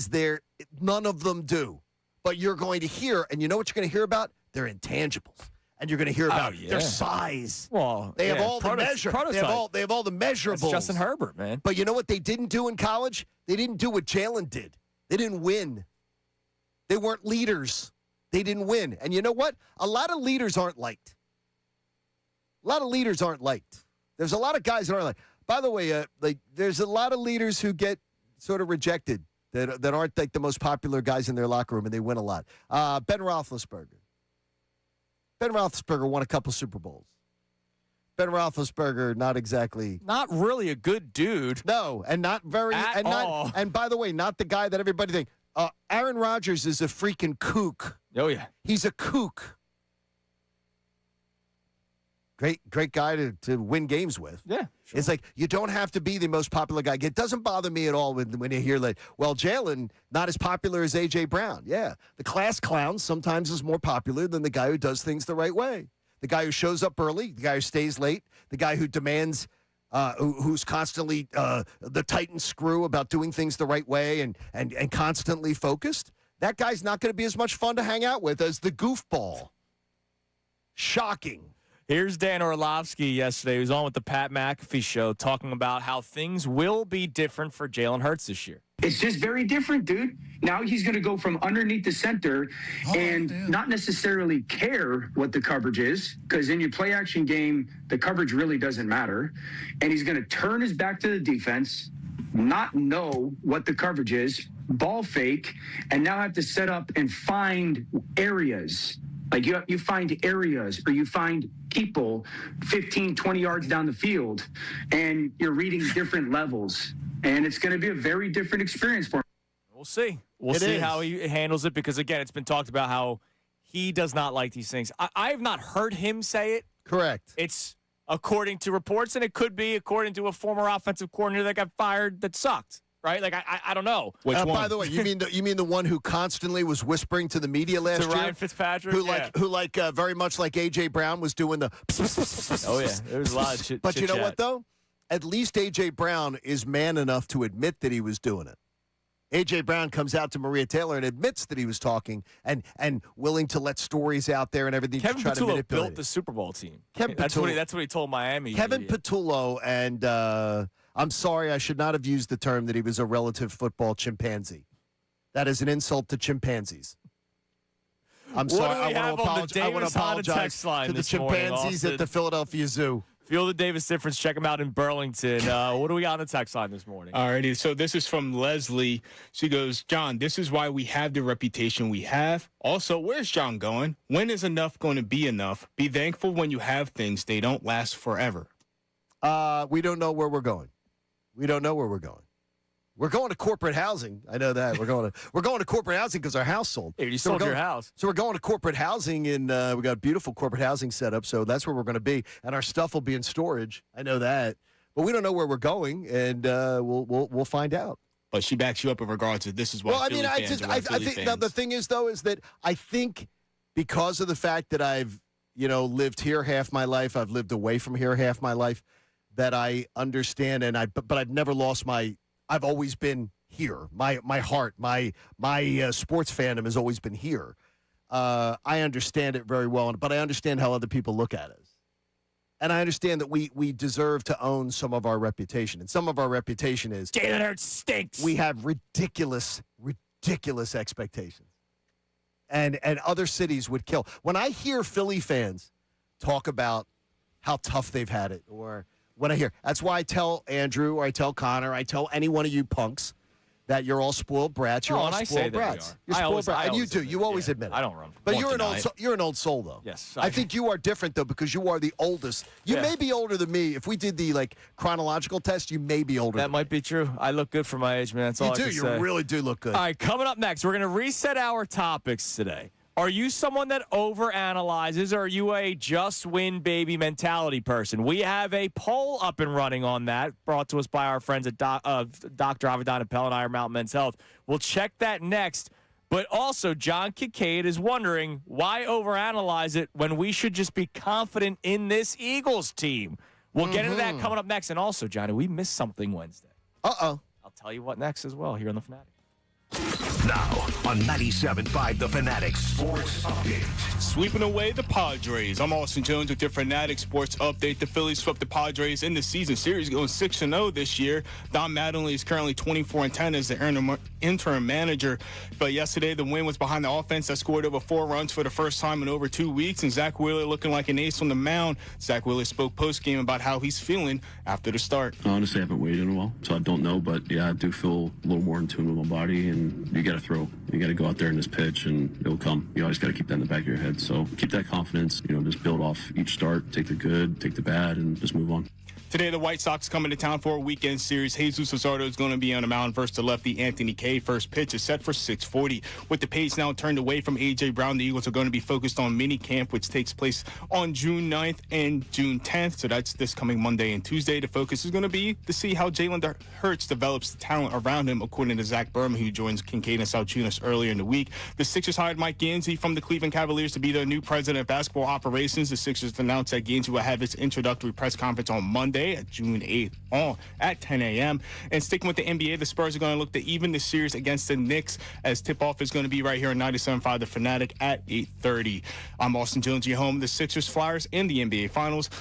there. None of them do. But you're going to hear, and you know what you're going to hear about? Their intangibles. And you're going to hear about their size. Well, they have all the measure. They have all the measurables. That's Justin Herbert, man. But you know what they didn't do in college? They didn't do what Jalen did. They didn't win. They weren't leaders. They didn't win. And you know what? A lot of leaders aren't liked. There's a lot of guys that aren't liked. By the way, there's a lot of leaders who get sort of rejected that aren't like the most popular guys in their locker room, and they win a lot. Ben Roethlisberger. Ben Roethlisberger won a couple Super Bowls. Ben Roethlisberger, not really a good dude. No, and not very at all. And by the way, not the guy that everybody thinks. Aaron Rodgers is a freaking kook. Oh yeah, he's a kook. Great guy to win games with. Yeah, sure. It's like you don't have to be the most popular guy. It doesn't bother me at all when you hear like, well, Jalen not as popular as A.J. Brown. Yeah, the class clown sometimes is more popular than the guy who does things the right way. The guy who shows up early, the guy who stays late, the guy who demands, who's constantly the tight and screw about doing things the right way and constantly focused. That guy's not going to be as much fun to hang out with as the goofball. Shocking. Here's Dan Orlovsky yesterday. He was on with the Pat McAfee show talking about how things will be different for Jalen Hurts this year. It's just very different, dude. Now he's going to go from underneath the center not necessarily care what the coverage is, because in your play action game, the coverage really doesn't matter. And he's going to turn his back to the defense, not know what the coverage is, ball fake, and now have to set up and find areas. Like you find areas or you find people 15, 20 yards down the field, and you're reading different levels. And it's going to be a very different experience for him. We'll see. We'll see how he handles it because, again, it's been talked about how he does not like these things. I have not heard him say it. Correct. It's according to reports, and it could be according to a former offensive coordinator that got fired that sucked. Right? Like, I don't know. Which one? By the way, you mean the one who constantly was whispering to the media last to year? Ryan Fitzpatrick? Who very much like A.J. Brown was doing the Oh, yeah. There was a lot of shit. But you know what, though? At least A.J. Brown is man enough to admit that he was doing it. A.J. Brown comes out to Maria Taylor and admits that he was talking and willing to let stories out there and everything Kevin to try to Patullo manipulate built the Super Bowl team. Kevin That's Patullo. what he told Miami. Kevin Patullo, and I'm sorry, I should not have used the term that he was a relative football chimpanzee. That is an insult to chimpanzees. I'm sorry. I want to apologize to the chimpanzees at the Philadelphia Zoo. Feel the Davis difference. Check them out in Burlington. What do we got on the text line this morning? Alrighty, so this is from Leslie. She goes, John, this is why we have the reputation we have. Also, where's John going? When is enough going to be enough? Be thankful when you have things. They don't last forever. We don't know where we're going. We don't know where we're going. We're going to corporate housing. I know that. We're going to corporate housing because our house sold. Hey, you sold your house. So we're going to corporate housing, and we got beautiful corporate housing set up. So that's where we're going to be, and our stuff will be in storage. I know that, but we don't know where we're going, and we'll find out. But she backs you up in regards to this is why. Well, I mean, I think now the thing is though is that I think because of the fact that I've lived here half my life, I've lived away from here half my life, that I understand, but I've never lost my. I've always been here. My heart, my sports fandom has always been here. I understand it very well, but I understand how other people look at us. And I understand that we deserve to own some of our reputation. And some of our reputation is Jalen Hurts stinks. We have ridiculous expectations. And other cities would kill. When I hear Philly fans talk about how tough they've had it, or when I hear, that's why I tell Andrew, or I tell Connor, I tell any one of you punks that you're all spoiled brats. You're all spoiled brats. You're spoiled brats. And you do. You always admit it. I don't run. But you're an old soul, though. Yes. I think you are different, though, because you are the oldest. You may be older than me. If we did the chronological test, you may be older. That might be true. I look good for my age, man. That's all I can say. You really do look good. All right, coming up next, we're going to reset our topics today. Are you someone that overanalyzes, or are you a just win baby mentality person? We have a poll up and running on that, brought to us by our friends at Dr. Avedon Appel and Iron Mountain Men's Health. We'll check that next. But also, John Kincade is wondering, why overanalyze it when we should just be confident in this Eagles team? We'll get into that coming up next. And also, Johnny, we missed something Wednesday. Uh-oh. I'll tell you what next as well here on The Fanatic. Now on 97.5 The Fanatic Sports Update. Sweeping away the Padres. I'm Austin Jones with your Fanatic Sports Update. The Phillies swept the Padres in the season series, going 6-0 this year. Don Mattingly is currently 24-10 as the interim manager. But yesterday, the win was behind the offense that scored over 4 runs for the first time in over 2 weeks. And Zach Wheeler looking like an ace on the mound. Zach Wheeler spoke post-game about how he's feeling after the start. Honestly, I haven't weighed in a while, so I don't know. But, yeah, I do feel a little more in tune with my body. And you got to throw. You got to go out there in this pitch, and it'll come. You always got to keep that in the back of your head. So keep that confidence. Just build off each start. Take the good, take the bad, and just move on. Today, the White Sox coming to town for a weekend series. Jesus Luzardo is going to be on the mound versus the lefty Anthony Kay. First pitch is set for 6:40. With the pace now turned away from A.J. Brown, the Eagles are going to be focused on mini camp, which takes place on June 9th and June 10th. So that's this coming Monday and Tuesday. The focus is going to be to see how Jalen Hurts develops the talent around him, according to Zach Berman, who joins Kincade Salciunas earlier in the week. The Sixers hired Mike Gansey from the Cleveland Cavaliers to be their new president of basketball operations. The Sixers announced that Gansey will have his introductory press conference on Monday at June 8th on at 10 a.m. And sticking with the NBA, the Spurs are going to look to even the series against the Knicks, as tip-off is going to be right here on 97.5 The Fanatic at 8:30. I'm Austin Jones, your home, the Sixers, Flyers, and the NBA Finals.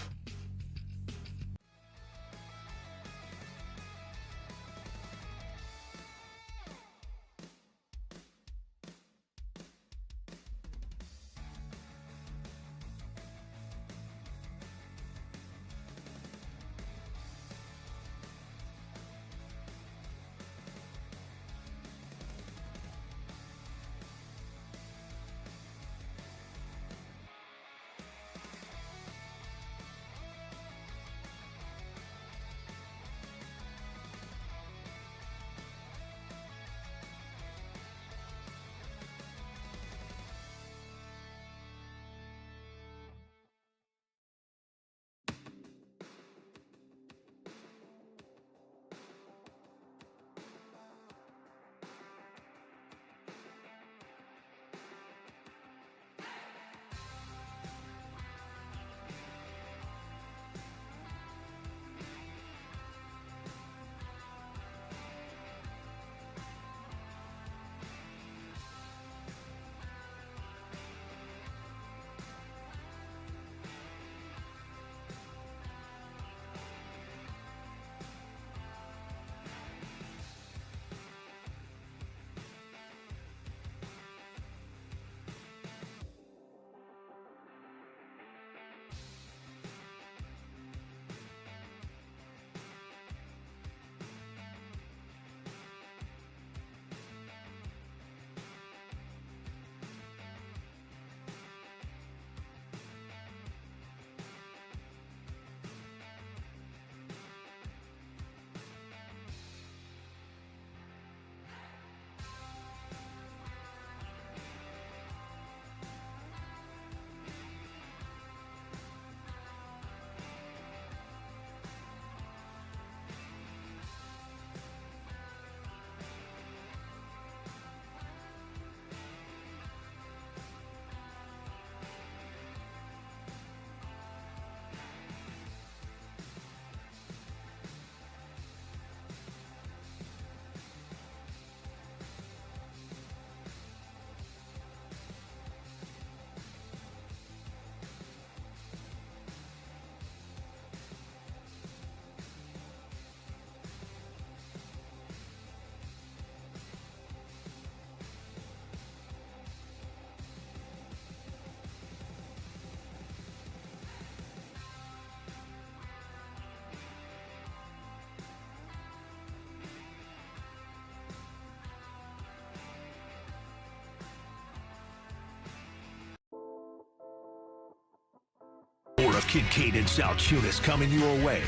Kincade Salciunas coming your way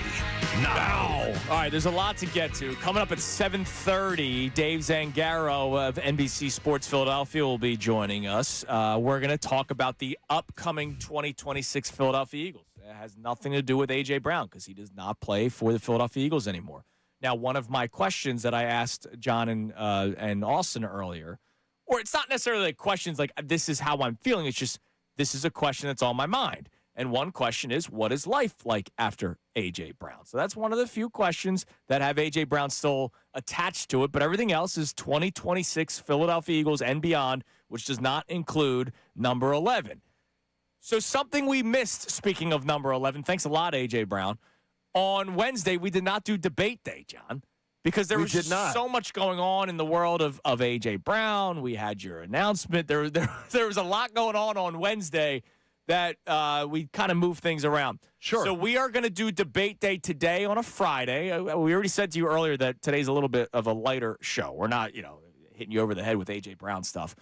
now. All right, there's a lot to get to. Coming up at 7:30, Dave Zangaro of NBC Sports Philadelphia will be joining us. We're going to talk about the upcoming 2026 Philadelphia Eagles. It has nothing to do with A.J. Brown because he does not play for the Philadelphia Eagles anymore. Now, one of my questions that I asked John and Austin earlier, or it's not necessarily like questions like this is how I'm feeling. It's just this is a question that's on my mind. And one question is, what is life like after A.J. Brown? So that's one of the few questions that have A.J. Brown still attached to it. But everything else is 2026 Philadelphia Eagles and beyond, which does not include number 11. So something we missed, speaking of number 11, thanks a lot, A.J. Brown. On Wednesday, we did not do debate day, John, because there was just so much going on in the world of A.J. Brown. We had your announcement. There was a lot going on Wednesday that we kind of move things around. Sure. So we are going to do debate day today on a Friday. We already said to you earlier that today's a little bit of a lighter show. We're not, hitting you over the head with A.J. Brown stuff.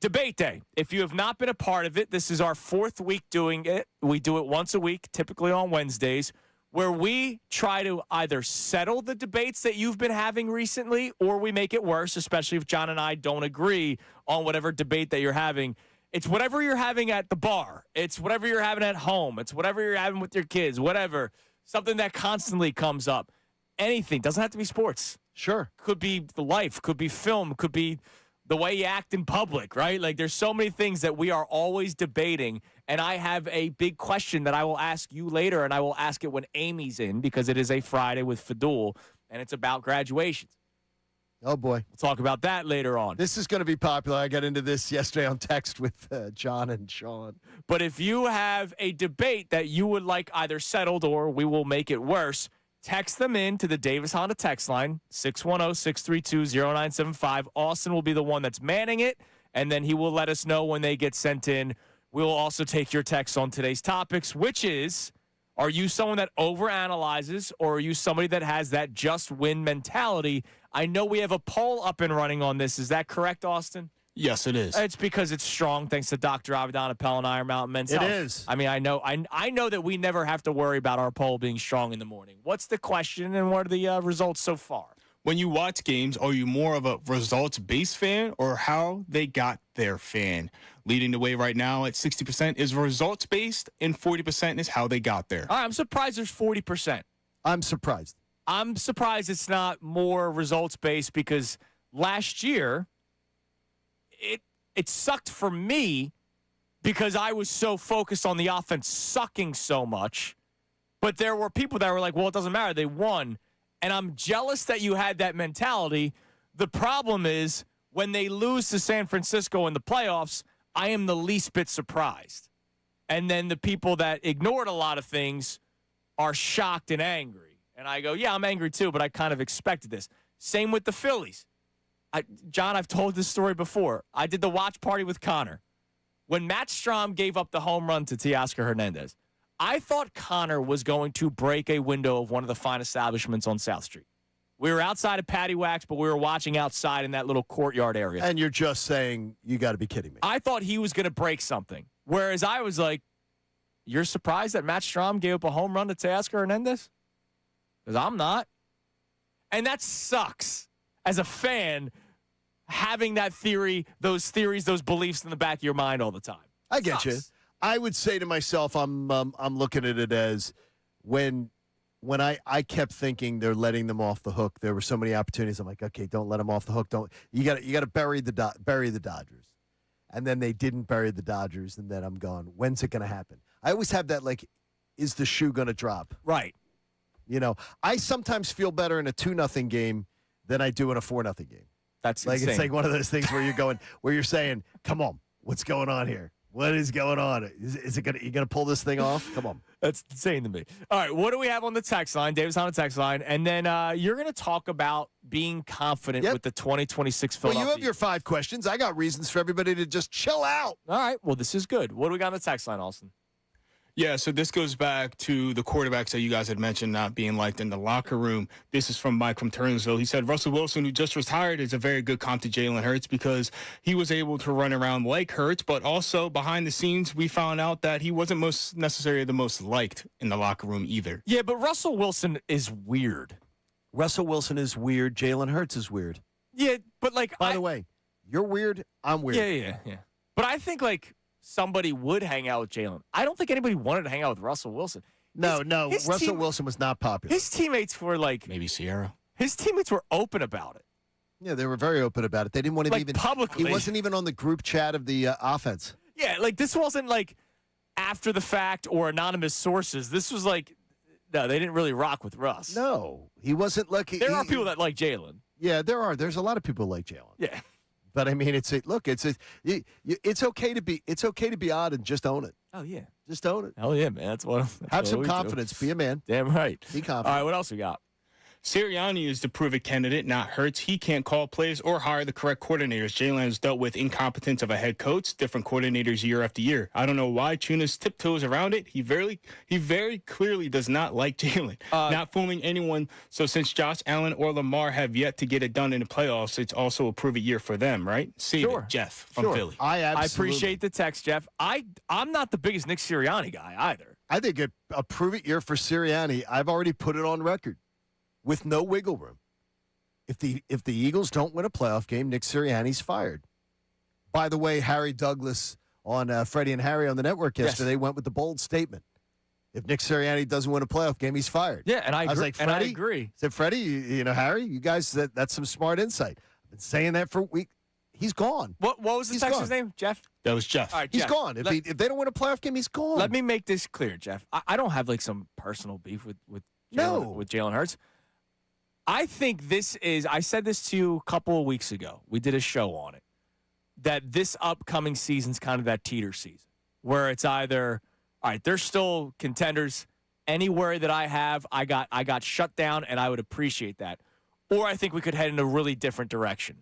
Debate day. If you have not been a part of it, this is our 4th week doing it. We do it once a week, typically on Wednesdays, where we try to either settle the debates that you've been having recently or we make it worse, especially if John and I don't agree on whatever debate that you're having. It's whatever you're having at the bar. It's whatever you're having at home. It's whatever you're having with your kids, whatever. Something that constantly comes up. Anything. Doesn't have to be sports. Sure. Could be life. Could be film. Could be the way you act in public, right? Like there's so many things that we are always debating. And I have a big question that I will ask you later, and I will ask it when Amy's in because it is a Friday with Fadul, and it's about graduations. Oh, boy. We'll talk about that later on. This is going to be popular. I got into this yesterday on text with John and Sean. But if you have a debate that you would like either settled or we will make it worse, text them in to the Davis Honda text line, 610-632-0975. Austin will be the one that's manning it, and then he will let us know when they get sent in. We will also take your texts on today's topics, which is, are you someone that overanalyzes or are you somebody that has that just win mentality? I know we have a poll up and running on this. Is that correct, Austin? Yes, it is. It's because it's strong, thanks to Dr. Avedon Appel and Iron Mountain Men's Health. It is. I mean, I know that we never have to worry about our poll being strong in the morning. What's the question and what are the results so far? When you watch games, are you more of a results-based fan or how they got their fan? Leading the way right now at 60% is results-based and 40% is how they got there. All right, I'm surprised there's 40%. I'm surprised. I'm surprised it's not more results-based because last year it sucked for me because I was so focused on the offense sucking so much. But there were people that were like, well, it doesn't matter. They won. And I'm jealous that you had that mentality. The problem is when they lose to San Francisco in the playoffs, I am the least bit surprised. And then the people that ignored a lot of things are shocked and angry. And I go, yeah, I'm angry too, but I kind of expected this. Same with the Phillies. John, I've told this story before. I did the watch party with Connor. When Matt Strahm gave up the home run to Teoscar Hernandez, I thought Connor was going to break a window of one of the fine establishments on South Street. We were outside of Patty Wax, but we were watching outside in that little courtyard area. And you're just saying, you got to be kidding me. I thought he was going to break something. Whereas I was like, you're surprised that Matt Strahm gave up a home run to Teoscar Hernandez? Because I'm not. And that sucks as a fan, having that theory, those theories, those beliefs in the back of your mind all the time. I get you. I would say to myself, I'm looking at it as when I kept thinking they're letting them off the hook. There were so many opportunities. I'm like, okay, don't let them off the hook. Don't you got to bury the Dodgers, and then they didn't bury the Dodgers, and then I'm going, when's it going to happen? I always have that like, is the shoe going to drop? Right. You know, I sometimes feel better in a 2-0 game than I do in a 4-0 game. That's like insane. It's like one of those things where you're going, where you're saying, come on, what's going on here? What is going on? Is it gonna you gonna pull this thing off? Come on. That's insane to me. All right, what do we have on the text line? Davis on the text line, and then you're gonna talk about being confident with the 2026 Philadelphia. Well, you have your 5 questions. I got reasons for everybody to just chill out. All right. Well, this is good. What do we got on the text line, Austin? Yeah, so this goes back to the quarterbacks that you guys had mentioned not being liked in the locker room. This is from Mike from Turnersville. He said Russell Wilson, who just retired, is a very good comp to Jalen Hurts because he was able to run around like Hurts, but also behind the scenes, we found out that he wasn't most necessarily the most liked in the locker room either. Yeah, but Russell Wilson is weird. Russell Wilson is weird. Jalen Hurts is weird. Yeah, but like, By the way, you're weird. I'm weird. Yeah. But I think like somebody would hang out with Jalen. I don't think anybody wanted to hang out with Russell Wilson. No. Russell Wilson was not popular. His teammates were like, Maybe Sierra. his teammates were open about it. Yeah, they were very open about it. They didn't want him Like, even publicly. He wasn't even on the group chat of the offense. Yeah, like this wasn't like after the fact or anonymous sources. This was like, no, they didn't really rock with Russ. No, he wasn't lucky. There are people that like Jalen. Yeah, there are. There's a lot of people like Jalen. Yeah. But I mean, it's okay to be odd and just own it. Oh yeah. Just own it. Hell yeah, man. That's what. Have some confidence. Be a man. Damn right. Be confident. All right, what else we got? Sirianni is the prove-it candidate, not Hurts. He can't call plays or hire the correct coordinators. Jalen has dealt with incompetence of a head coach, different coordinators year after year. I don't know why Chunas tiptoes around it. He very clearly does not like Jalen. Not fooling anyone. So since Josh Allen or Lamar have yet to get it done in the playoffs, it's also a prove-it year for them, right? Save it, Jeff from Philly. I appreciate the text, Jeff. I'm not the biggest Nick Sirianni guy either. I think a prove-it year for Sirianni. I've already put it on record. With no wiggle room. If the Eagles don't win a playoff game, Nick Sirianni's fired. By the way, Harry Douglas on Freddie and Harry on the network yesterday went with the bold statement. If Nick Sirianni doesn't win a playoff game, he's fired. Yeah, and I agree. was like, Freddie? And I agree. I said, Freddie, you know, Harry, you guys, that's some smart insight. I've been saying that for a week. He's gone. What was the texter's name? Jeff? That was Jeff. All right, He's Jeff, gone. If they don't win a playoff game, he's gone. Let me make this clear, Jeff. I don't have like some personal beef with Jalen Hurts. I think I said this to you a couple of weeks ago. We did a show on it. That this upcoming season's kind of that teeter season where it's either, all right, they're still contenders. Any worry that I have, I got shut down, and I would appreciate that. Or I think we could head in a really different direction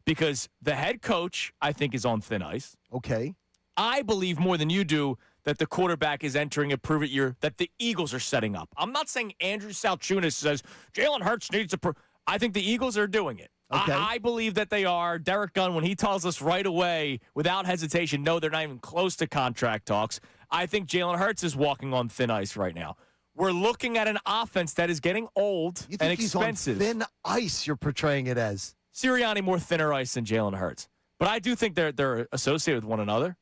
because the head coach, I think, is on thin ice. Okay. I believe more than you do that the quarterback is entering a prove-it year that the Eagles are setting up. I'm not saying Andrew Salciunas says Jalen Hurts needs to I think the Eagles are doing it. Okay. I believe that they are. Derek Gunn, when he tells us right away, without hesitation, no, they're not even close to contract talks, I think Jalen Hurts is walking on thin ice right now. We're looking at an offense that is getting old You think and expensive. He's on thin ice, you're portraying it as. Sirianni more thinner ice than Jalen Hurts. But I do think they're associated with one another.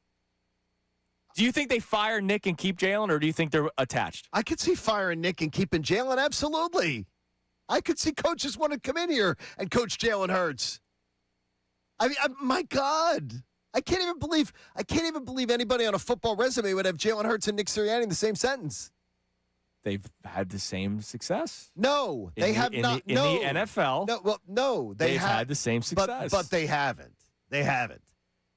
Do you think they fire Nick and keep Jalen, or do you think they're attached? I could see firing Nick and keeping Jalen. Absolutely. I could see coaches want to come in here and coach Jalen Hurts. I mean, my God. I can't even believe anybody on a football resume would have Jalen Hurts and Nick Sirianni in the same sentence. They've had the same success. No, they have not. In the NFL. No, they've had the same success. But they haven't. They haven't.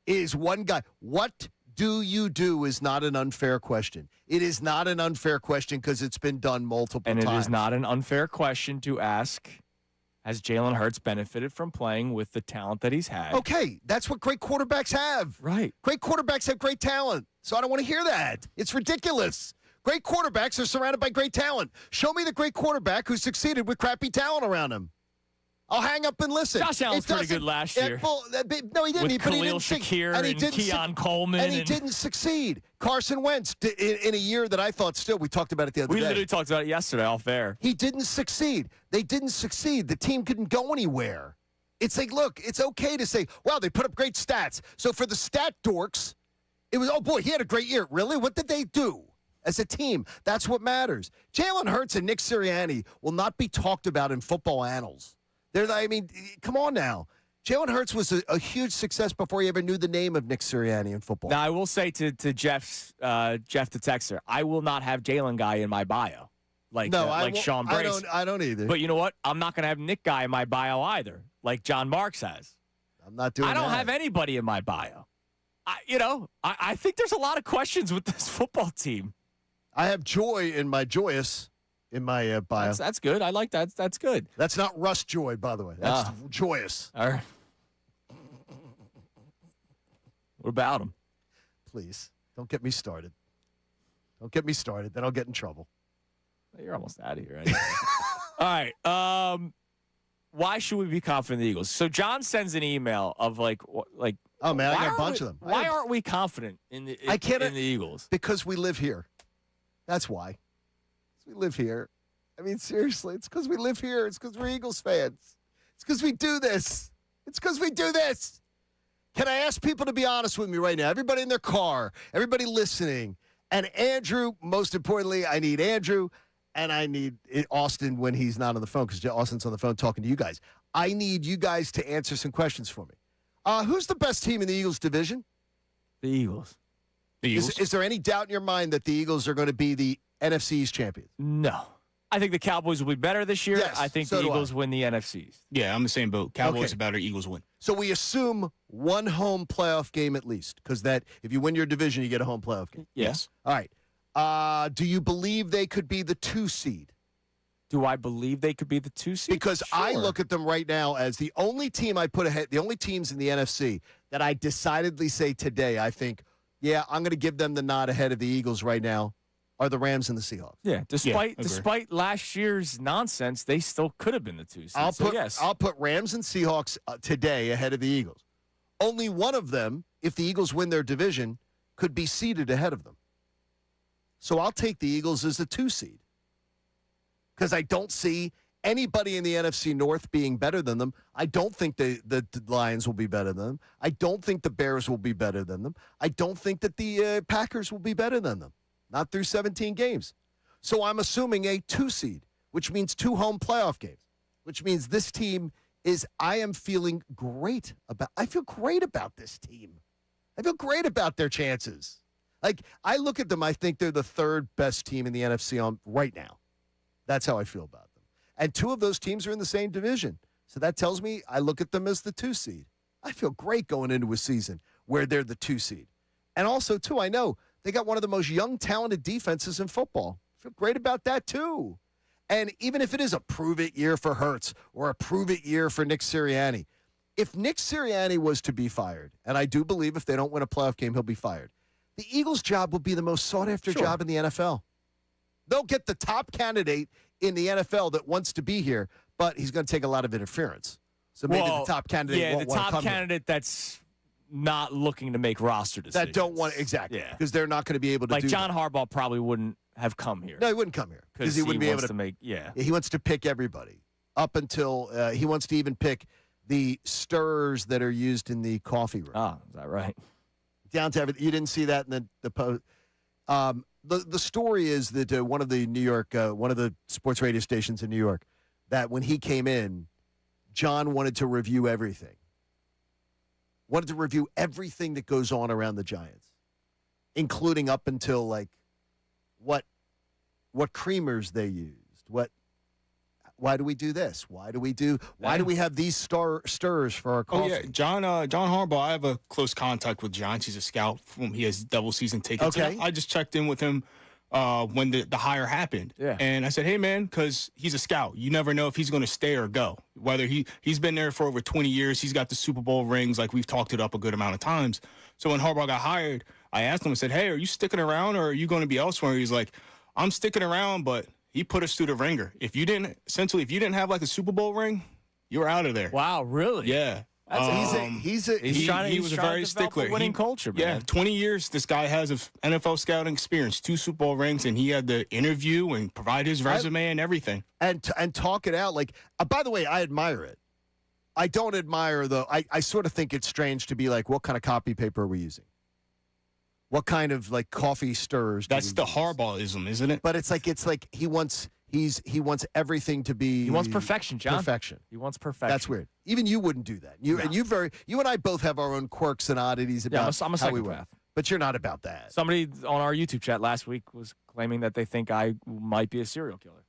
Is one guy. What do you do is not an unfair question. It is not an unfair question because it's been done multiple times. And it is not an unfair question to ask, has Jalen Hurts benefited from playing with the talent that he's had? Okay, that's what great quarterbacks have. Right. Great quarterbacks have great talent. So I don't want to hear that. It's ridiculous. Great quarterbacks are surrounded by great talent. Show me the great quarterback who succeeded with crappy talent around him. I'll hang up and listen. Josh Allen's pretty good last year. No, he didn't. With Khalil Shakir and Keon Coleman. And he didn't succeed. Carson Wentz, in a year that I thought still, we talked about it the other day. We literally talked about it yesterday, all fair. He didn't succeed. They didn't succeed. The team couldn't go anywhere. It's like, look, it's okay to say, wow, they put up great stats. So for the stat dorks, it was, oh, boy, he had a great year. Really? What did they do? As a team, that's what matters. Jalen Hurts and Nick Sirianni will not be talked about in football annals. Come on now. Jalen Hurts was a huge success before he ever knew the name of Nick Sirianni in football. Now, I will say to Jeff the texter, I will not have Jalen guy in my bio. Like Sean Brace. I don't either. But you know what? I'm not going to have Nick guy in my bio either, like John Marks has. I'm not doing that. I don't have anybody in my bio. I think there's a lot of questions with this football team. I have joy in my joyous in my bio. That's good. I like that. That's good. That's not Russ Joy, by the way. That's joyous. All right. What about him? Please, don't get me started. Don't get me started. Then I'll get in trouble. You're almost out of here anyway. All right. Why should we be confident in the Eagles? So John sends an email of oh man, I got a bunch of them. Why aren't we confident in the Eagles? Because we live here. That's why. We live here. I mean, seriously, it's because we live here. It's because we're Eagles fans. It's because we do this. It's because we do this. Can I ask people to be honest with me right now? Everybody in their car, everybody listening, and Andrew, most importantly, I need Andrew, and I need Austin when he's not on the phone because Austin's on the phone talking to you guys. I need you guys to answer some questions for me. Who's the best team in the Eagles division? The Eagles. Is there any doubt in your mind that the Eagles are going to be the NFC's champions? No. I think the Cowboys will be better this year. Yes, I think the Eagles win the NFCs. Yeah, I'm the same boat. Cowboys are better, Eagles win. So we assume one home playoff game at least, because that if you win your division, you get a home playoff game. Yes. All right. Do you believe they could be the 2 seed? Do I believe they could be the 2 seed? Because sure. I look at them right now as the only team I put ahead, the only teams in the NFC that I decidedly say today, I think, yeah, I'm going to give them the nod ahead of the Eagles right now, are the Rams and the Seahawks. Yeah, despite last year's nonsense, they still could have been the 2 seed. I'll put Rams and Seahawks today ahead of the Eagles. Only one of them, if the Eagles win their division, could be seeded ahead of them. So I'll take the Eagles as the 2 seed because I don't see anybody in the NFC North being better than them. I don't think the Lions will be better than them. I don't think the Bears will be better than them. I don't think that the Packers will be better than them. Not through 17 games. So I'm assuming a 2 seed, which means 2 home playoff games, which means this team I feel great about this team. I feel great about their chances. Like, I look at them, I think they're the 3rd best team in the NFC on right now. That's how I feel about them. And 2 of those teams are in the same division. So that tells me I look at them as the 2 seed. I feel great going into a season where they're the 2 seed. And also, too, I know they got one of the most young, talented defenses in football. I feel great about that, too. And even if it is a prove-it year for Hurts or a prove-it year for Nick Sirianni, if Nick Sirianni was to be fired, and I do believe if they don't win a playoff game, he'll be fired, the Eagles' job will be the most sought-after job in the NFL. They'll get the top candidate in the NFL that wants to be here, but he's going to take a lot of interference. So maybe the top candidate won't want to come here. Yeah, the top candidate that's not looking to make roster decisions. That don't want exactly because they're not going to be able to do John Harbaugh probably wouldn't have come here. No, he wouldn't come here because he wouldn't be able to make. He wants to pick everybody up until he wants to even pick the stirrers that are used in the coffee room. Oh, is that right? Down to everything. You didn't see that in the post. The story is that one of the sports radio stations in New York, that when he came in, John wanted to review everything. Wanted to review everything that goes on around the Giants, including up until like what creamers they used. Why do we do this? Why do we have these stirs for our coffee? Oh yeah, John Harbaugh. I have a close contact with John. He's a scout. He has double season tickets. Okay. I just checked in with him when the hire happened. Yeah. And I said, hey man, because he's a scout. You never know if he's going to stay or go. Whether he's been there for over 20 years. He's got the Super Bowl rings. Like, we've talked it up a good amount of times. So when Harbaugh got hired, I asked him, I said, hey, are you sticking around or are you going to be elsewhere? He's like, I'm sticking around, but he put us through the ringer. If you didn't have like a Super Bowl ring, you were out of there. Wow, really? Yeah. He was a very stickler. Winning culture, man. Yeah, 20 years this guy has of NFL scouting experience, 2 Super Bowl rings, and he had to interview and provide his resume and everything. And talk it out. Like, by the way, I admire it. I don't admire, though. I sort of think it's strange to be like, what kind of copy paper are we using? What kind of like coffee stirs? That's the Harbaughism, isn't it? But it's like he wants everything to be. He wants perfection, John. Perfection. He wants perfection. That's weird. Even you wouldn't do that. You and I both have our own quirks and oddities about I'm a how we psychopath. work. But you're not about that. Somebody on our YouTube chat last week was claiming that they think I might be a serial killer.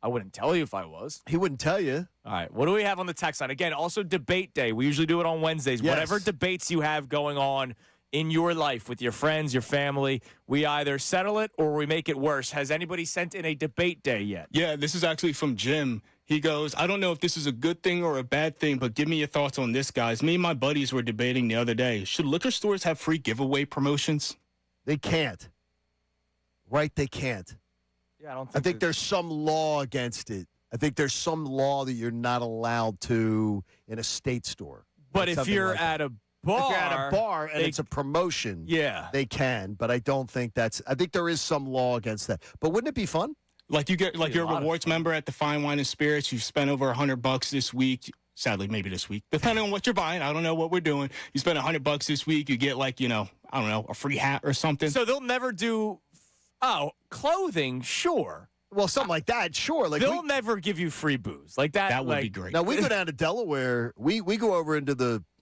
I wouldn't tell you if I was. He wouldn't tell you. All right. What do we have on the text line? Again, also debate day. We usually do it on Wednesdays. Yes. Whatever debates you have going on in your life with your friends, your family, we either settle it or we make it worse. Has anybody sent in a debate day yet? Yeah, this is actually from Jim. He goes, I don't know if this is a good thing or a bad thing, but give me your thoughts on this, guys. Me and my buddies were debating the other day. Should liquor stores have free giveaway promotions? They can't. Right? They can't. Yeah, I don't I think think there's some law against it. I think there's some law that you're not allowed to in a state store. But if you're at a bar. If you're at a bar and it's a promotion, yeah, they can. But I don't think I think there is some law against that. But wouldn't it be fun? Like you're a rewards member at the Fine Wine and Spirits. You've spent over $100 this week. Sadly, maybe this week, depending on what you're buying. I don't know what we're doing. You spend $100 this week, you get a free hat or something. So they'll never do clothing, sure. Well, something like that, sure. Like they'll never give you free booze like that. That would be great. Now we go down to Delaware. We go over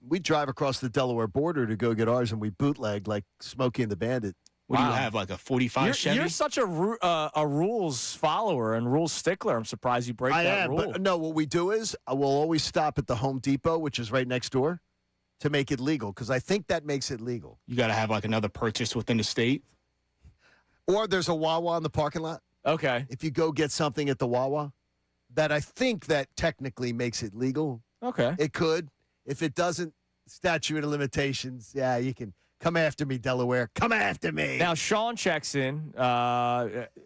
we drive across the Delaware border to go get ours, and we bootleg like Smokey and the Bandit. What do you have, like a 45 Chevy? You're such a rules follower and rules stickler. I'm surprised you break that rule. But no, what we do is we'll always stop at the Home Depot, which is right next door, to make it legal, because I think that makes it legal. You got to have like another purchase within the state? Or there's a Wawa in the parking lot. Okay. If you go get something at the Wawa, that I think that technically makes it legal. Okay. It could. If it doesn't, statute of limitations, yeah, you can come after me, Delaware. Come after me. Now, Sean checks in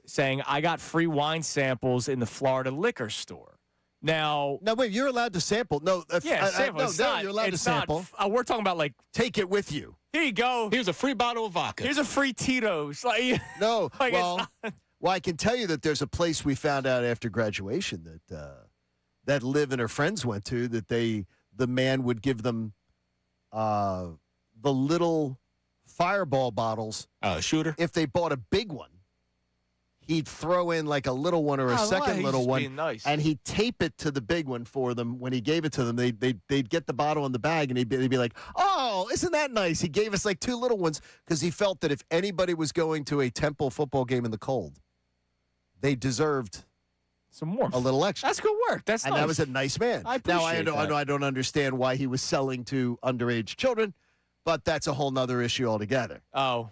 saying, I got free wine samples in the Florida liquor store. Now, wait, you're allowed to sample. No, sample. You're allowed to sample. We're talking about like, take it with you. Here you go. Here's a free bottle of vodka. Here's a free Tito's. No, like well, I can tell you that there's a place we found out after graduation that Liv and her friends went to, that the man would give them the little Fireball bottles. Shooter. If they bought a big one, he'd throw in like a little one or a second little one, nice. and he'd tape it to the big one for them. When he gave it to them, they'd get the bottle in the bag, and they'd be like, "Oh, isn't that nice?" He gave us like 2 little ones because he felt that if anybody was going to a Temple football game in the cold, they deserved some warmth, a little extra. That's good work. That's and nice. That was a nice man. I appreciate that. I don't understand why he was selling to underage children, but that's a whole nother issue altogether. Oh.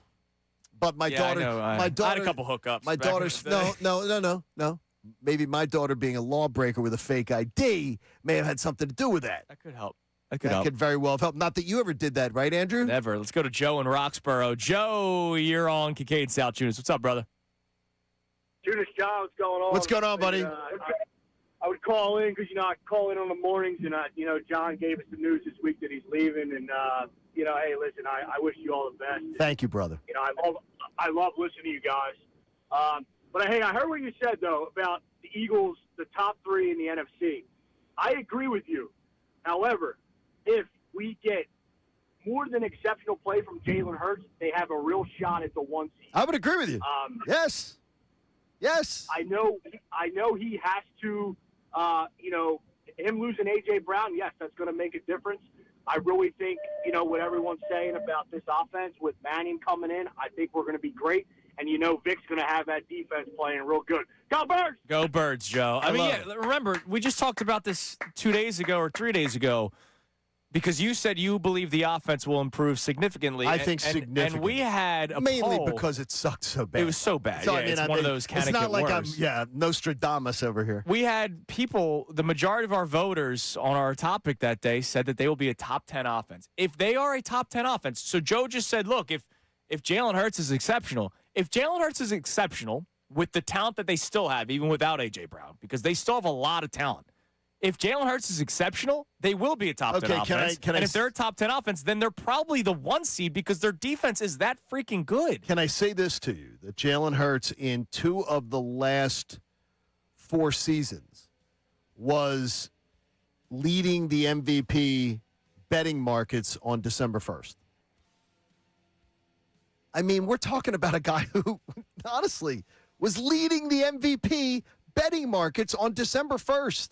But my daughter, I had a couple hookups. My daughter's no. Maybe my daughter being a lawbreaker with a fake ID may have had something to do with that. That could help. That could very well have helped. Not that you ever did that, right, Andrew? Never. Let's go to Joe in Roxborough. Joe, you're on Kincade Salciunas. What's up, brother? Judas John, what's going on? What's going on, buddy? I would call in because, I call in on the mornings, and, John gave us the news this week that he's leaving, and, hey, listen, I wish you all the best. Thank you, brother. I love listening to you guys. But, hey, I heard what you said, though, about the Eagles, the top 3 in the NFC. I agree with you. However, if we get more than exceptional play from Jalen Hurts, they have a real shot at the 1 seed. I would agree with you. Yes. I know he has to, him losing A.J. Brown, yes, that's going to make a difference. I really think, what everyone's saying about this offense with Manning coming in, I think we're going to be great. And, Vic's going to have that defense playing real good. Go Birds! Go Birds, Joe. Remember, we just talked about this 2 days ago or 3 days ago because you said you believe the offense will improve significantly. I think significantly. And we had a mainly poll. Because it sucked so bad. It was so bad. So, it's one of those kind of It's not like worse. I'm Nostradamus over here. We had people, the majority of our voters on our topic that day said that they will be a top 10 offense. If they are a top 10 offense, so Joe just said, look, if Jalen Hurts is exceptional, with the talent that they still have, even without A.J. Brown, because they still have a lot of talent. If Jalen Hurts is exceptional, they will be a top 10 offense. And if they're a top 10 offense, then they're probably the 1 seed because their defense is that freaking good. Can I say this to you, that Jalen Hurts in 2 of the last 4 seasons was leading the MVP betting markets on December 1st? I mean, we're talking about a guy who, honestly, was leading the MVP betting markets on December 1st.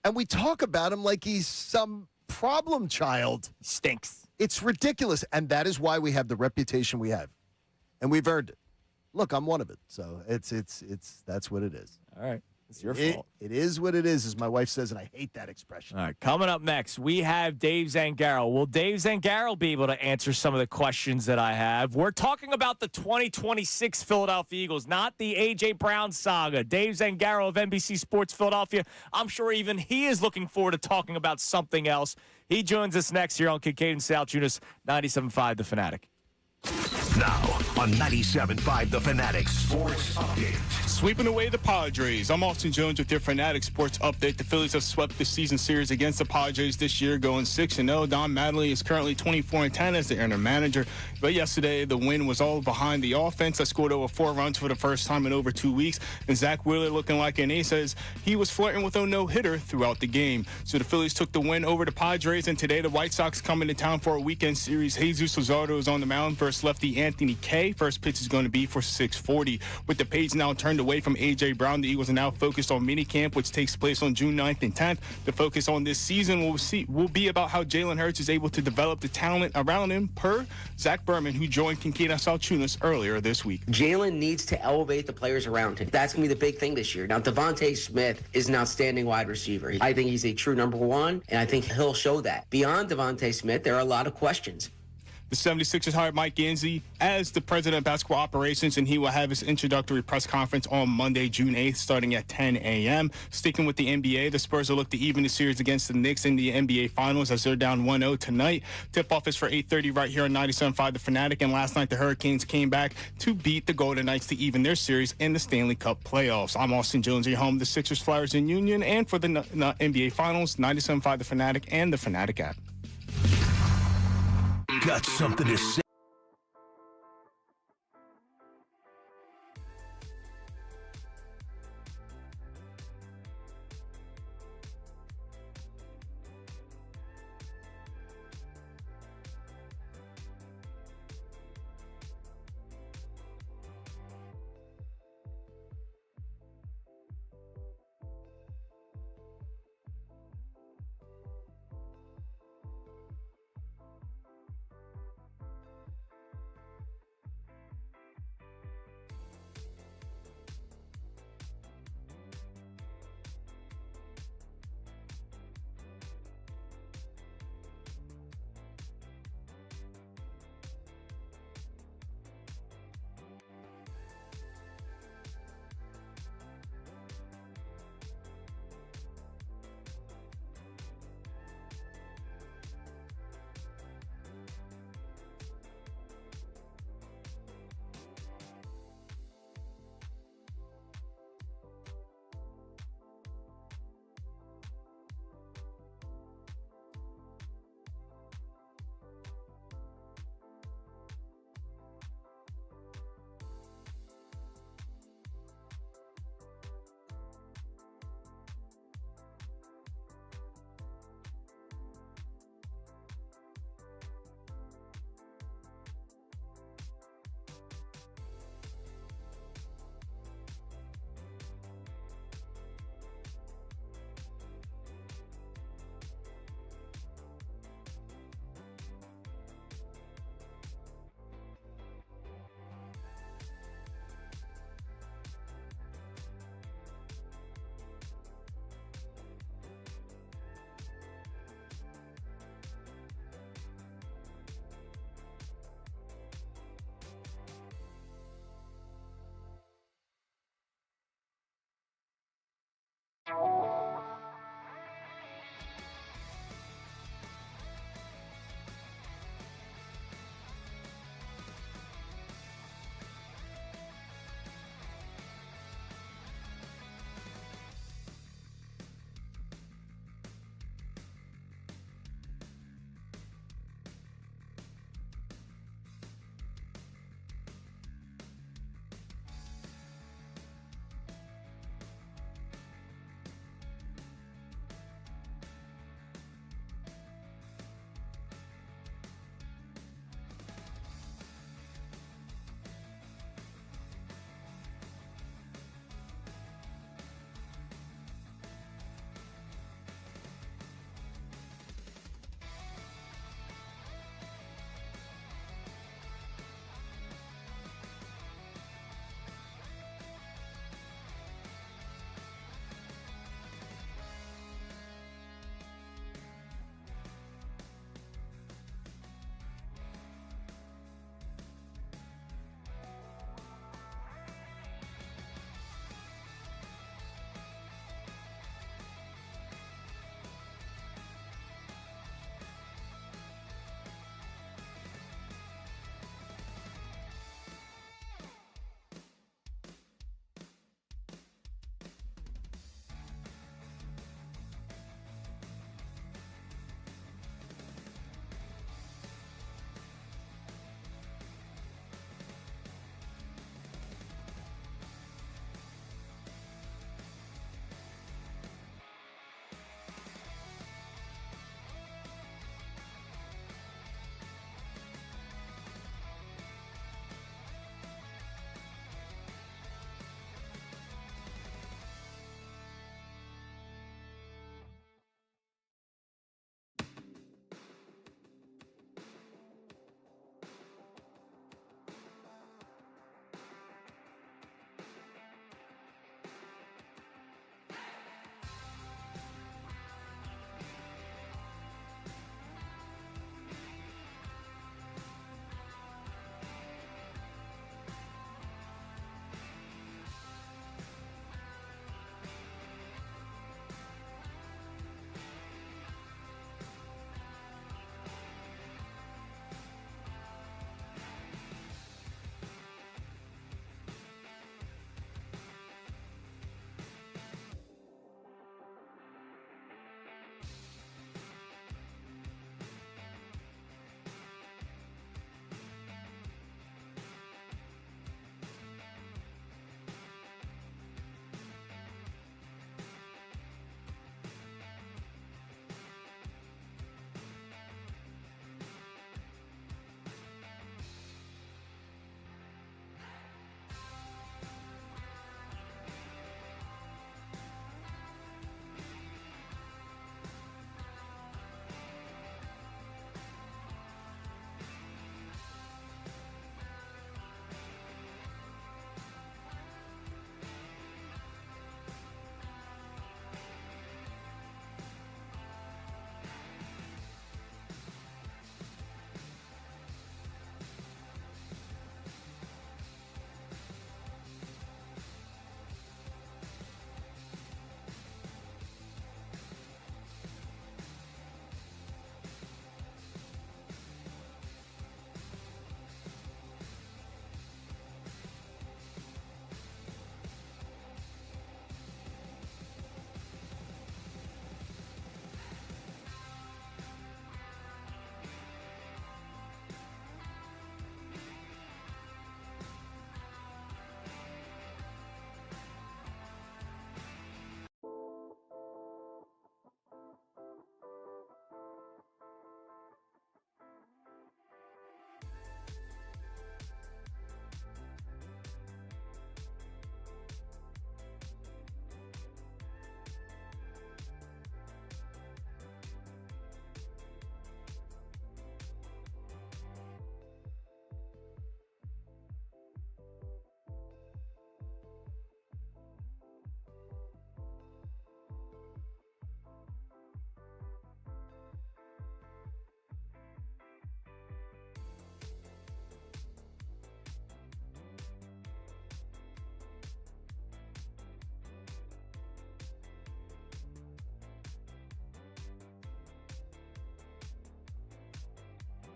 And we talk about him like he's some problem child. Stinks. It's ridiculous. And that is why we have the reputation we have. And we've earned it. Look, I'm one of it. So that's what it is. All right. It's your fault. It is what it is, as my wife says, and I hate that expression. All right, coming up next, we have Dave Zangaro. Will Dave Zangaro be able to answer some of the questions that I have? We're talking about the 2026 Philadelphia Eagles, not the A.J. Brown saga. Dave Zangaro of NBC Sports Philadelphia, I'm sure even he is looking forward to talking about something else. He joins us next here on Kincade Salciunas, 97.5 The Fanatic. Now on 97.5 The Fanatic Sports Update. Sweeping away the Padres. I'm Austin Jones with your Fanatic Sports Update. The Phillies have swept the season series against the Padres this year, going 6-0. Don Mattingly is currently 24-10 as the interim manager. But yesterday, the win was all behind the offense that scored over 4 runs for the first time in over 2 weeks. And Zach Wheeler looking like an ace as he was flirting with a no-hitter throughout the game. So the Phillies took the win over the Padres, and today the White Sox come into town for a weekend series. Jesus Luzardo is on the mound versus lefty Anthony Kay. First pitch is going to be for 6:40. With the page now turned away from A.J. Brown, the Eagles are now focused on minicamp, which takes place on June 9th and 10th. The focus on this season will be about how Jalen Hurts is able to develop the talent around him, per Zach Berman, who joined Kincade Salciunas earlier this week. Jalen needs to elevate the players around him. That's going to be the big thing this year. Now, Devontae Smith is an outstanding wide receiver. I think he's a true number one, and I think he'll show that. Beyond Devontae Smith, there are a lot of questions. The 76ers hired Mike Gansey as the president of basketball operations, and he will have his introductory press conference on Monday, June 8th, starting at 10 a.m. Sticking with the NBA, the Spurs will look to even the series against the Knicks in the NBA Finals as they're down 1-0 tonight. Tip-off is for 8:30 right here on 97.5 The Fanatic, and last night the Hurricanes came back to beat the Golden Knights to even their series in the Stanley Cup playoffs. I'm Austin Jones, your home of the Sixers, Flyers, and Union, and for the NBA Finals, 97.5 The Fanatic and the Fanatic app. Got something to say?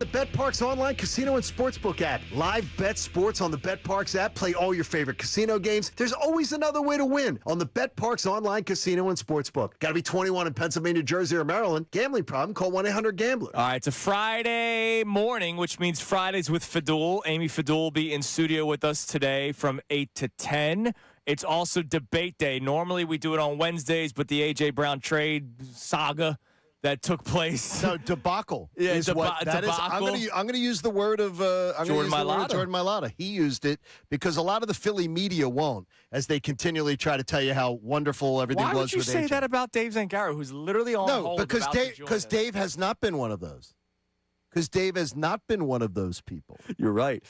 BetParks online casino and sportsbook app. Live bet sports on the BetParks app. Play all your favorite casino games. There's always another way to win on the BetParks online casino and sportsbook. Got to be 21 in Pennsylvania, Jersey, or Maryland. Gambling problem? Call 1-800-GAMBLER. All right, it's a Friday morning, which means Fridays with Fadul. Amy Fadul will be in studio with us today from 8 to 10. It's also debate day. Normally we do it on Wednesdays, but the A.J. Brown trade saga that took place. No, debacle. Yeah, is what that is. debacle. I'm going to use the word of Jordan Mailata. He used it because a lot of the Philly media won't, as they continually try to tell you how wonderful everything was. Why would you with say AJ. that about Dave Zangaro, who's literally on hold? No, because Dave has not been one of those. Because Dave has not been one of those people. You're right.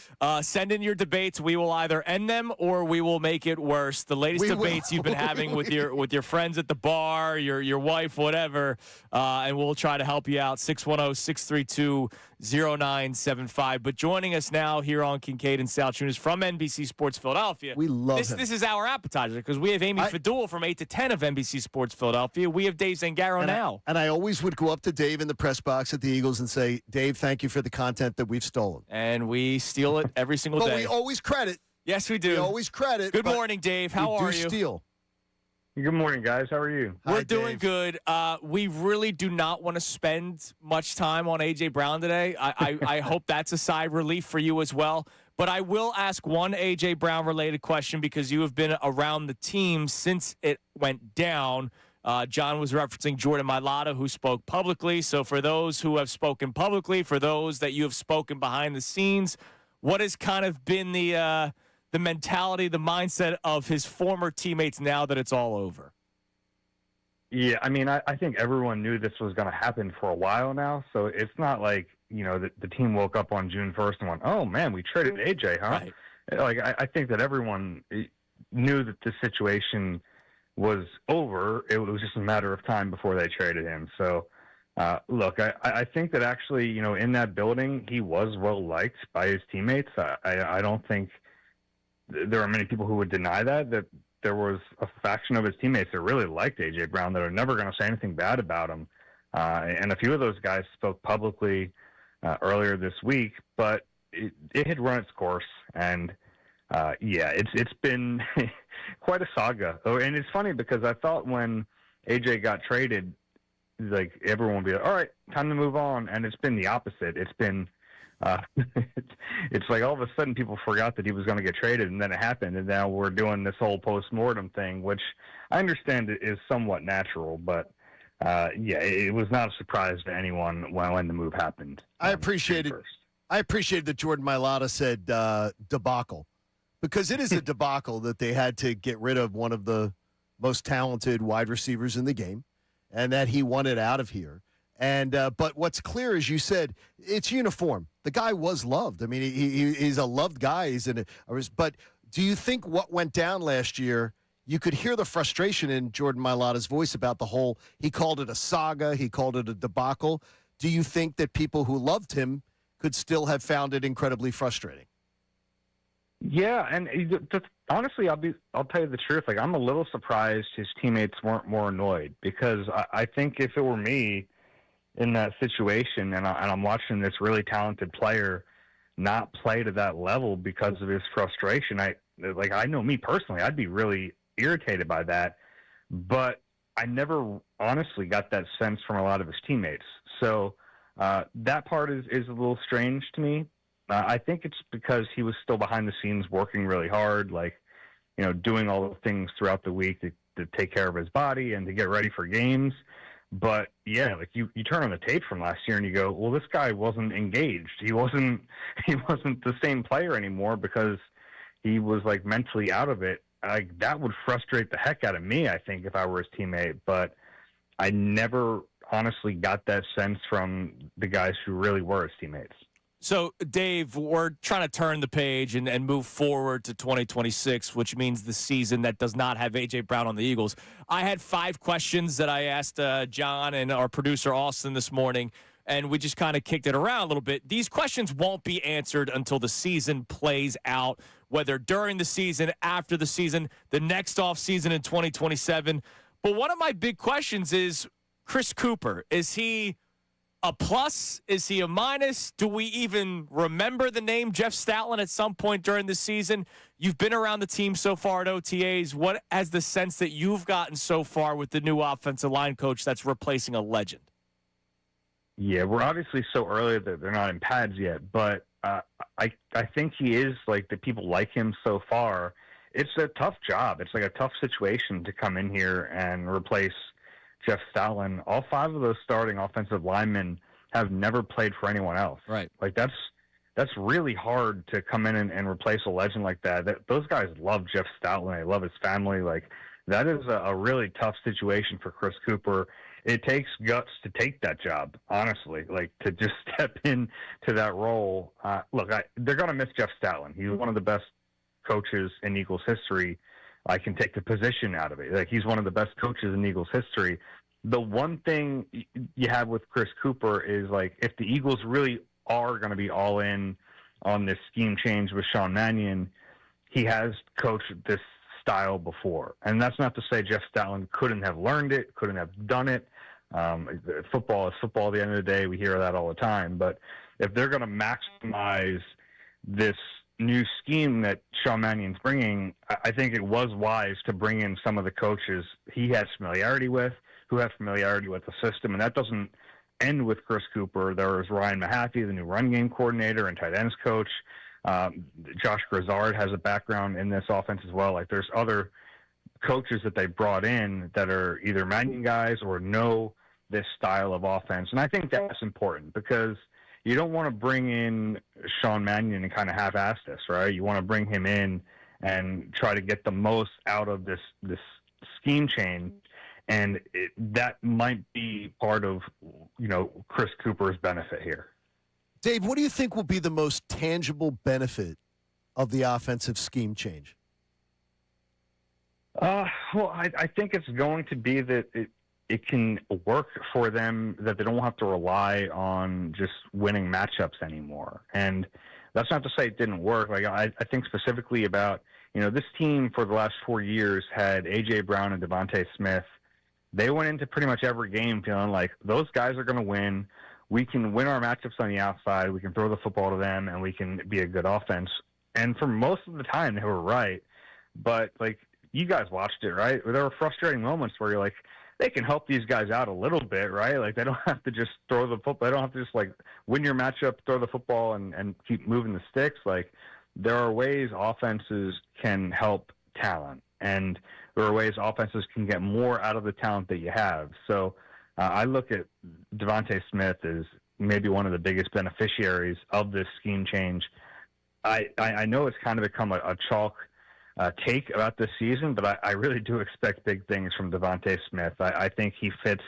Send in your debates. We will either end them or we will make it worse. The latest debates you've been having with your friends at the bar, your wife, whatever, and we'll try to help you out. 610-632-0975. But joining us now here on Kincade and Salciunas from NBC Sports Philadelphia. We love him. This is our appetizer because we have Amy Fadul from 8 to 10 of NBC Sports Philadelphia. We have Dave Zangaro now. And I always would go up to Dave in the press box at the Eagles and say, Dave, thank you for the content that we've stolen. And we steal it every single day. But we always credit. Yes, we do. We always credit. Good morning, Dave. How are you? We do steal. Good morning, guys. How are you? We're Hi, doing Dave. good. We really do not want to spend much time on A.J. Brown today. I hope that's a sigh of relief for you as well. But I will ask one A.J. Brown-related question because you have been around the team since it went down. John was referencing Jordan Mailata, who spoke publicly. So for those who have spoken publicly, for those that you have spoken behind the scenes, what has kind of been the mentality, the mindset of his former teammates now that it's all over? Yeah, I mean, I think everyone knew this was going to happen for a while now. So it's not like, the team woke up on June 1st and went, oh, man, we traded AJ, huh? Right. Like, I think that everyone knew that the situation was over. It was just a matter of time before they traded him. So, look, I think that actually, in that building, he was well liked by his teammates. I don't think there are many people who would deny that there was a faction of his teammates that really liked A.J. Brown that are never going to say anything bad about him. And a few of those guys spoke publicly earlier this week, but it had run its course. And, it's been quite a saga. Oh, and it's funny because I thought when AJ got traded, like everyone would be like, all right, time to move on. And it's been the opposite. It's been, it's like all of a sudden people forgot that he was going to get traded and then it happened. And now we're doing this whole post-mortem thing, which I understand is somewhat natural, but it was not a surprise to anyone when the move happened. I appreciated that Jordan Mailata said debacle. Because it is a debacle that they had to get rid of one of the most talented wide receivers in the game and that he wanted out of here. And but what's clear, as you said, it's uniform. The guy was loved. I mean, he's a loved guy. But do you think what went down last year, you could hear the frustration in Jordan Mailata's voice about the whole, he called it a saga, he called it a debacle. Do you think that people who loved him could still have found it incredibly frustrating? Yeah, and honestly, I'll tell you the truth. Like, I'm a little surprised his teammates weren't more annoyed because I think if it were me in that situation and I'm watching this really talented player not play to that level because of his frustration, I know me personally, I'd be really irritated by that. But I never honestly got that sense from a lot of his teammates. So that part is a little strange to me. I think it's because he was still behind the scenes working really hard, doing all the things throughout the week to take care of his body and to get ready for games. But yeah, like you turn on the tape from last year and you go, well, this guy wasn't engaged. He wasn't the same player anymore because he was like mentally out of it. That would frustrate the heck out of me, I think, if I were his teammate. But I never honestly got that sense from the guys who really were his teammates. So, Dave, we're trying to turn the page and move forward to 2026, which means the season that does not have A.J. Brown on the Eagles. I had 5 questions that I asked John and our producer Austin this morning, and we just kind of kicked it around a little bit. These questions won't be answered until the season plays out, whether during the season, after the season, the next offseason in 2027. But one of my big questions is Chris Cooper. Is he a plus? Is he a minus? Do we even remember the name Jeff Stoutland at some point during the season? You've been around the team so far at OTAs. What has the sense that you've gotten so far with the new offensive line coach that's replacing a legend? Yeah, we're obviously so early that they're not in pads yet, but I think he is, like, the people like him so far. It's a tough job. It's like a tough situation to come in here and replace Jeff Stoutland. All 5 of those starting offensive linemen have never played for anyone else. Right. Like, that's really hard to come in and replace a legend like that. Those guys love Jeff Stoutland. They love his family. Like, that is a really tough situation for Chris Cooper. It takes guts to take that job, honestly, like, to just step into that role. Look, they're going to miss Jeff Stoutland. He's one of the best coaches in Eagles history. I can take the position out of it. Like, he's one of the best coaches in Eagles history. The one thing you have with Chris Cooper is, like, if the Eagles really are going to be all in on this scheme change with Sean Mannion, he has coached this style before. And that's not to say Jeff Stoutland couldn't have learned it, couldn't have done it. Football is football at the end of the day. We hear that all the time. But if they're going to maximize this new scheme that Sean Mannion's bringing, I think it was wise to bring in some of the coaches he has familiarity with, who have familiarity with the system. And that doesn't end with Chris Cooper. There is Ryan Mahaffey, the new run game coordinator and tight ends coach. Josh Grizzard has a background in this offense as well. Like, there's other coaches that they brought in that are either Mannion guys or know this style of offense. And I think that's important because you don't want to bring in Sean Mannion and kind of half-ass this, right? You want to bring him in and try to get the most out of this scheme change. And that might be part of, Chris Cooper's benefit here. Dave, what do you think will be the most tangible benefit of the offensive scheme change? Well, I think it's going to be that it can work for them, that they don't have to rely on just winning matchups anymore. And that's not to say it didn't work. Like, I think specifically about, this team for the last 4 years had A.J. Brown and Devontae Smith. They went into pretty much every game feeling like those guys are going to win. We can win our matchups on the outside. We can throw the football to them, and we can be a good offense. And for most of the time, they were right. But, like, you guys watched it, right? There were frustrating moments where you're like, they can help these guys out a little bit, right? Like, they don't have to just throw the football. They don't have to just, like, win your matchup, throw the football, and keep moving the sticks. Like, there are ways offenses can help talent, and there are ways offenses can get more out of the talent that you have. So I look at Devontae Smith as maybe one of the biggest beneficiaries of this scheme change. I know it's kind of become a chalk take about this season, but I really do expect big things from Devontae Smith. I think he fits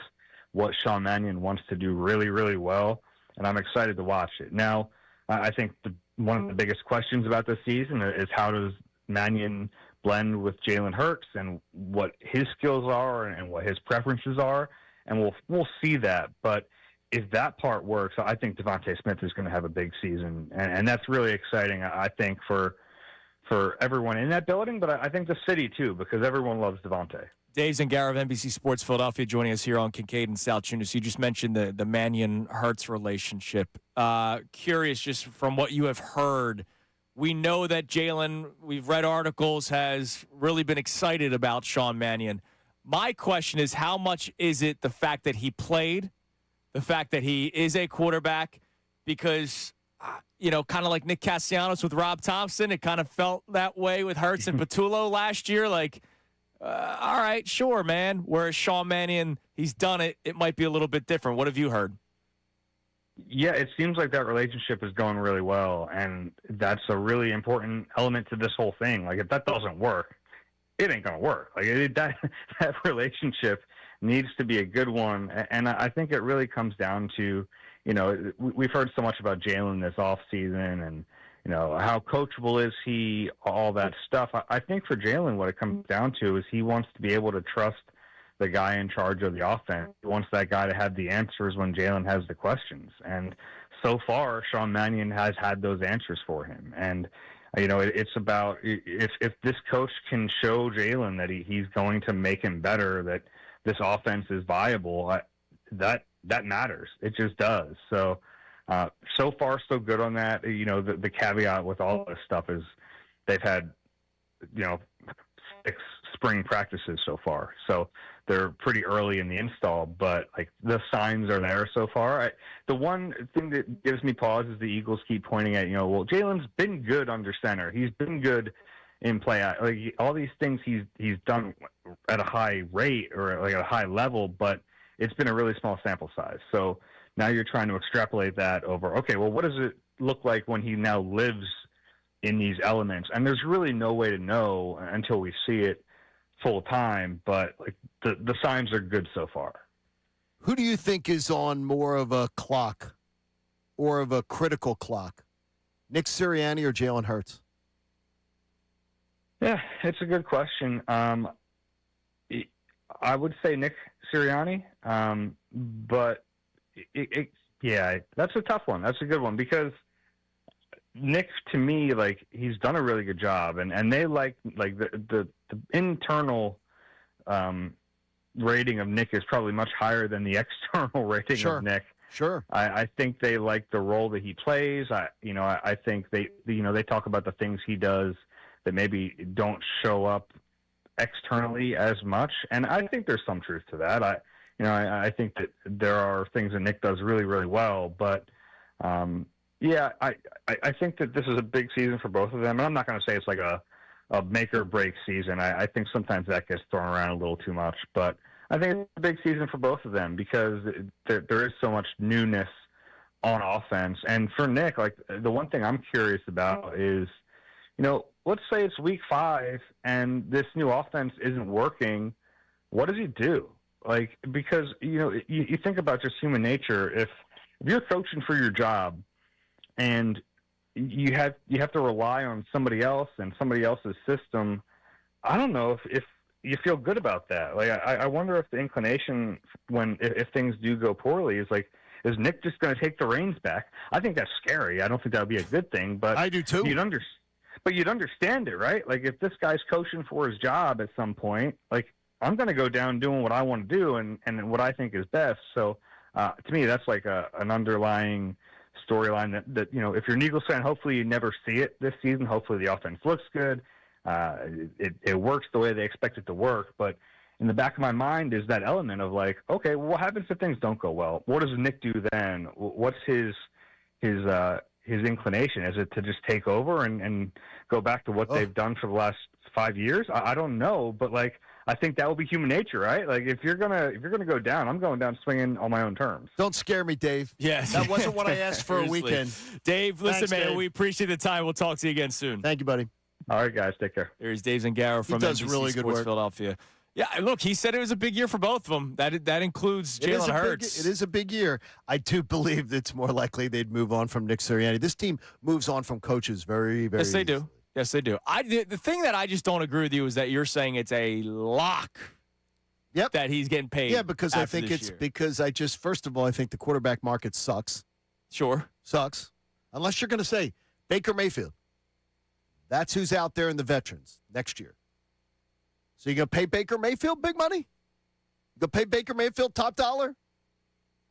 what Sean Mannion wants to do really, really well, and I'm excited to watch it. Now, I think one of the biggest questions about this season is how does Mannion blend with Jalen Hurts and what his skills are and what his preferences are, and we'll see that. But if that part works, I think Devontae Smith is going to have a big season, and that's really exciting, I think, for everyone in that building, but I think the city too, because everyone loves Devontae. Dave Zangara of NBC Sports Philadelphia joining us here on Kincade and Salciunas. You just mentioned the Mannion-Hurts relationship. Curious, just from what you have heard, we know that Jalen, we've read articles, has really been excited about Sean Mannion. My question is, how much is it the fact that he played, the fact that he is a quarterback? Because, kind of like Nick Castellanos with Rob Thompson, it kind of felt that way with Hurts and Patullo last year. Like, all right, sure, man. Whereas Sean Mannion, he's done it. It might be a little bit different. What have you heard? Yeah, it seems like that relationship is going really well, and that's a really important element to this whole thing. Like, if that doesn't work, it ain't going to work. Like, that relationship needs to be a good one, and I think it really comes down to, we've heard so much about Jalen this offseason and, how coachable is he, all that stuff. I think for Jalen, what it comes down to is he wants to be able to trust the guy in charge of the offense. He wants that guy to have the answers when Jalen has the questions. And so far, Sean Mannion has had those answers for him. And, it's about if this coach can show Jalen that he's going to make him better, that this offense is viable, that that matters. It just does. So, so far, so good on that. You know, the caveat with all this stuff is they've had, 6 spring practices so far. So they're pretty early in the install, but like the signs are there so far. The one thing that gives me pause is the Eagles keep pointing at, well, Jalen's been good under center. He's been good in play. Like all these things he's done at a high rate or like at a high level, but it's been a really small sample size. So now you're trying to extrapolate that over, okay, well, what does it look like when he now lives in these elements? And there's really no way to know until we see it full time, but like the signs are good so far. Who do you think is on more of a clock or of a critical clock? Nick Sirianni or Jalen Hurts? Yeah, it's a good question. I would say Nick Sirianni, but that's a tough one. That's a good one because Nick, to me, like he's done a really good job, and they like the internal rating of Nick is probably much higher than the external rating of Nick. Sure. I think they like the role that he plays. I think they talk about the things he does that maybe don't show up externally as much, and I think there's some truth to that. I think that there are things that Nick does really, really well, but I think that this is a big season for both of them, and I'm not going to say it's like a make or break season. I think sometimes that gets thrown around a little too much, but I think it's a big season for both of them because there is so much newness on offense. And for Nick, like the one thing I'm curious about is, let's say it's week 5 and this new offense isn't working. What does he do? Like, because, you think about just human nature. If you're coaching for your job and you have to rely on somebody else and somebody else's system, I don't know if you feel good about that. Like, I wonder if the inclination if things do go poorly is like, is Nick just going to take the reins back? I think that's scary. I don't think that would be a good thing, but I do too. You'd understand it, right? Like if this guy's coaching for his job at some point, like I'm going to go down doing what I want to do and what I think is best. So to me, that's like an underlying storyline that if you're an Eagles fan, hopefully you never see it this season. Hopefully the offense looks good. It works the way they expect it to work. But in the back of my mind is that element of like, okay, well, what happens if things don't go well? What does Nick do then? What's his inclination? Is it to just take over and go back to what they've done for the last 5 years? I don't know, but like I think that will be human nature, right? Like if you're gonna go down, I'm going down swinging on my own terms. Don't scare me, Dave. Yes, that wasn't what I asked for a weekend. Dave, listen, Thanks, man, Dave. We appreciate the time. We'll talk to you again soon. Thank you, buddy. All right, guys, take care. There's Dave Zangaro from does NBC really good Sports work. Philadelphia. Yeah, look, he said it was a big year for both of them. That includes Jalen Hurts. It is a big year. I do believe it's more likely they'd move on from Nick Sirianni. This team moves on from coaches very, very Yes, they easily. do. Yes, they do. The thing that I just don't agree with you is that you're saying it's a lock. Yep. That he's getting paid. Yeah, because I think this year. because first of all, I think the quarterback market sucks. Sure. Sucks. Unless you're going to say Baker Mayfield. That's who's out there in the veterans next year. So you're going to pay Baker Mayfield big money? You going to pay Baker Mayfield top dollar?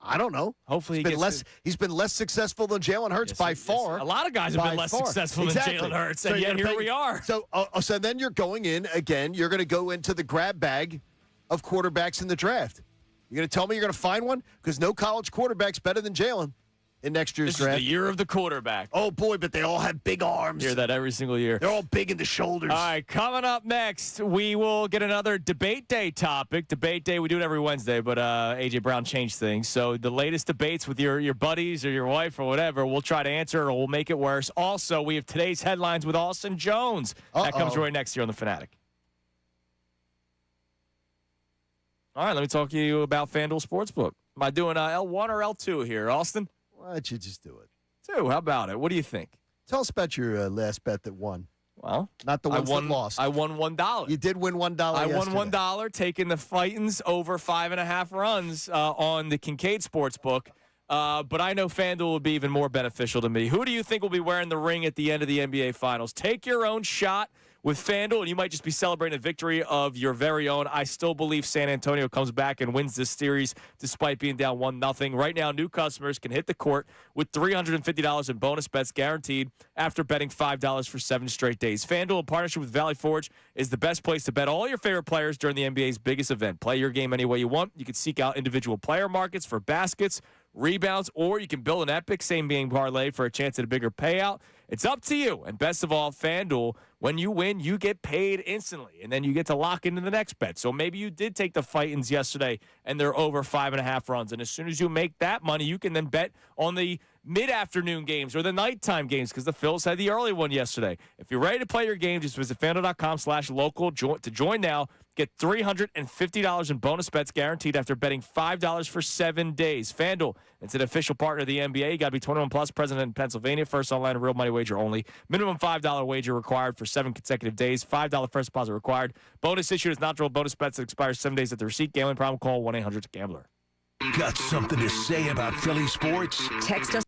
I don't know. Hopefully he's been less successful than Jalen Hurts by far. A lot of guys have been less successful than Jalen Hurts, and yet here we are. So then you're going in again. You're going to go into the grab bag of quarterbacks in the draft. You're going to tell me you're going to find one? Because no college quarterback's better than Jalen in next year's draft. This is the year of the quarterback. Oh, boy, but they all have big arms. Hear that every single year. They're all big in the shoulders. All right, coming up next, we will get another debate day topic. Debate day, we do it every Wednesday, but A.J. Brown changed things. So the latest debates with your buddies or your wife or whatever, we'll try to answer or we'll make it worse. Also, we have today's headlines with Austin Jones. That comes right next year on The Fanatic. All right, let me talk to you about FanDuel Sportsbook. Am I doing L1 or L2 here, Austin? Why don't you just do it? 2. How about it? What do you think? Tell us about your last bet that won. Well, not the ones that lost. I won $1. You did win $1. I yesterday. won $1, taking the Fightins over 5.5 runs on the Kincade Sportsbook. But I know FanDuel will be even more beneficial to me. Who do you think will be wearing the ring at the end of the NBA Finals? Take your own shot with FanDuel, and you might just be celebrating a victory of your very own. I still believe San Antonio comes back and wins this series despite being down 1-0. Right now, new customers can hit the court with $350 in bonus bets guaranteed after betting $5 for 7 straight days. FanDuel, in partnership with Valley Forge, is the best place to bet all your favorite players during the NBA's biggest event. Play your game any way you want. You can seek out individual player markets for baskets, rebounds, or you can build an epic same-game parlay for a chance at a bigger payout. It's up to you. And best of all, FanDuel, when you win, you get paid instantly, and then you get to lock into the next bet. So maybe you did take the Titans yesterday, and they're over 5.5 runs. And as soon as you make that money, you can then bet on the mid-afternoon games or the nighttime games because the Phillies had the early one yesterday. If you're ready to play your game, just visit FanDuel.com/local to join now. Get $350 in bonus bets guaranteed after betting $5 for 7 days. FanDuel, it's an official partner of the NBA. You got to be 21 plus, present in Pennsylvania. First online real money wager only. Minimum $5 wager required for 7 consecutive days. $5 first deposit required. Bonus issued as not-drawn bonus bets that expires 7 days at the receipt. Gambling problem? Call 1-800-GAMBLER. Got something to say about Philly sports? Text us.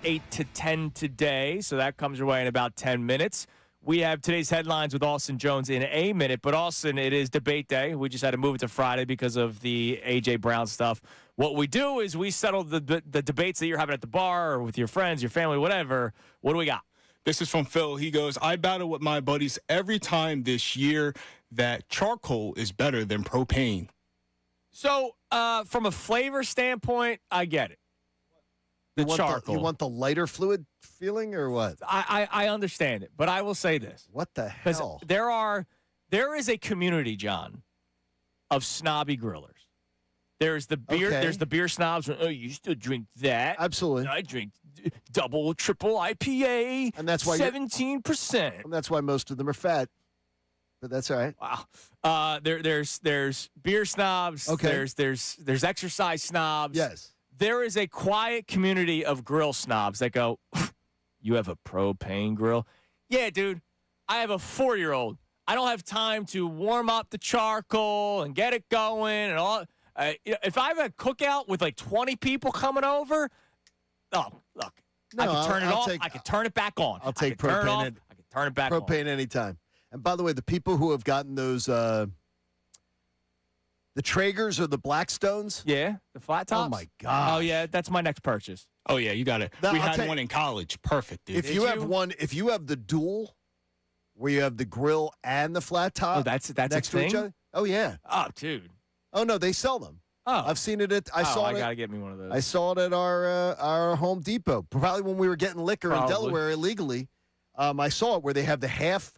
8 to 10 today, so that comes your way in about 10 minutes. We have today's headlines with Austin Jones in a minute, but Austin, it is debate day. We just had to move it to Friday because of the A.J. Brown stuff. What we do is we settle the debates that you're having at the bar or with your friends, your family, whatever. What do we got? This is from Phil. He goes, I battle with my buddies every time this year that charcoal is better than propane. So, from a flavor standpoint, I get it. The charcoal. You want the lighter fluid feeling or what? I understand it, but I will say this. What the hell? There is a community, John, of snobby grillers. There's the beer. Okay. There's the beer snobs. Oh, you still drink that? Absolutely. I drink double, triple IPA, and that's why 17%. And that's why most of them are fat. But that's all right. Wow. There's beer snobs. Okay. There's exercise snobs. Yes. There is a quiet community of grill snobs that go, you have a propane grill? Yeah, dude. I have a 4-year-old. I don't have time to warm up the charcoal and get it going and all. If I have a cookout with like 20 people coming over, I can turn it off. I can turn it back on. I'll take propane. I can turn it back on. Propane anytime. And by the way, the people who have gotten those, the Traegers or the Blackstones. Yeah, the flat tops. Oh, my God. Oh, yeah, that's my next purchase. Oh, yeah, you got it. We had one in college. Perfect, dude. If you have the dual where you have the grill and the flat top. Oh, that's next a to thing? each other. Oh, yeah. Oh, dude. Oh, no, they sell them. Oh. I've seen it at, I got to get me one of those. I saw it at our Home Depot. Probably when we were getting liquor in Delaware illegally. I saw it where they have the half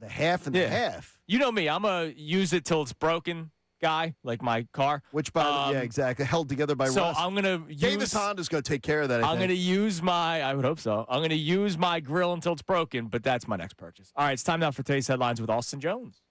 and the half. You know me. I'm a use it till it's broken guy, like my car. Which, yeah, exactly. Held together by so rust. I'm going to use... Davis Honda's going to take care of that, I'm going to use I would hope so. I'm going to use my grill until it's broken, but that's my next purchase. All right, it's time now for today's headlines with Austin Jones.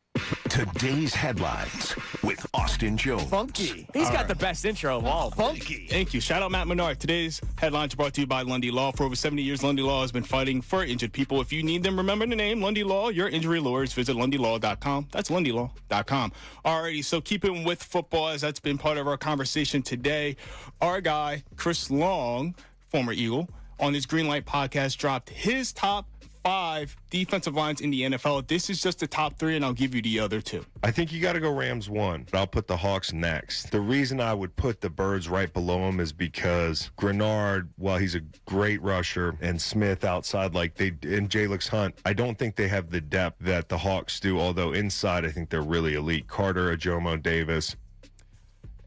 Today's headlines with Austin Jones. Funky. He's got the best intro of all. Funky. Thank you. Shout out Matt Menard. Today's headlines are brought to you by Lundy Law. For over 70 years, Lundy Law has been fighting for injured people. If you need them, remember the name, Lundy Law, your injury lawyers. Visit LundyLaw.com. That's LundyLaw.com. Alrighty, so keeping with football, as that's been part of our conversation today, our guy, Chris Long, former Eagle, on his Greenlight podcast, dropped his top 5 defensive lines in the NFL. This is just the top 3, and I'll give you the other 2. I think you got to go Rams 1, but I'll put the Hawks next. The reason I would put the Birds right below him is because Grenard, while he's a great rusher, and Smith outside and Jalix Hunt, I don't think they have the depth that the Hawks do, although inside I think they're really elite. Carter, Ajomo, Davis.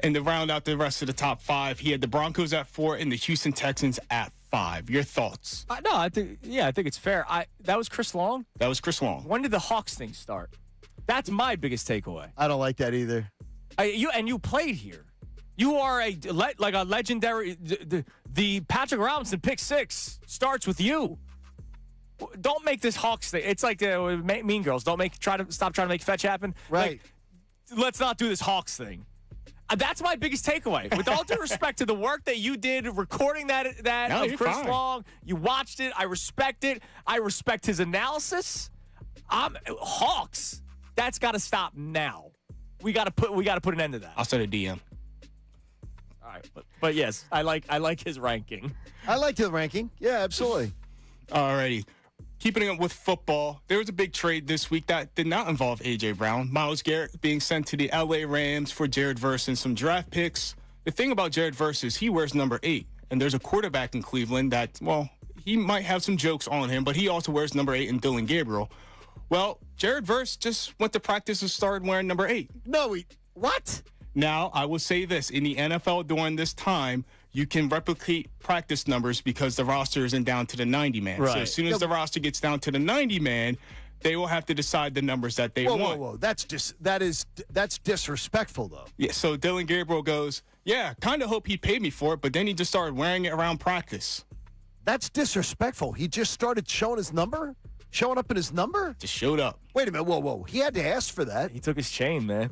And to round out the rest of the top 5, he had the Broncos at 4 and the Houston Texans at 5. Your thoughts? No, I think it's fair. That was Chris Long? That was Chris Long. When did the Hawks thing start? That's my biggest takeaway. I don't like that either. You played here. You are a legendary. The Patrick Robinson pick 6 starts with you. Don't make this Hawks thing. It's like the Mean Girls. Stop trying to make fetch happen. Right. Let's not do this Hawks thing. That's my biggest takeaway. With all due respect to the work that you did recording that of Chris Long, you watched it. I respect it. I respect his analysis. Hawks. That's got to stop now. We got to put an end to that. I'll send a DM. All right, but yes, I like his ranking. I like the ranking. Yeah, absolutely. All righty. Keeping up with football, there was a big trade this week that did not involve A.J. Brown. Myles Garrett being sent to the L.A. Rams for Jared Verse and some draft picks. The thing about Jared Verse is he wears number 8, and there's a quarterback in Cleveland that, he might have some jokes on him, but he also wears number 8 in Dylan Gabriel. Well, Jared Verse just went to practice and started wearing number 8. No, what? Now, I will say this. In the NFL during this time, you can replicate practice numbers because the roster isn't down to the 90-man. Right. So as soon as the roster gets down to the 90-man, they will have to decide the numbers that they want. Whoa. That's disrespectful, though. Yeah, so Dylan Gabriel goes, yeah, kind of hope he paid me for it, but then he just started wearing it around practice. That's disrespectful. He just started showing up in his number? Just showed up. Wait a minute. Whoa. He had to ask for that. He took his chain, man.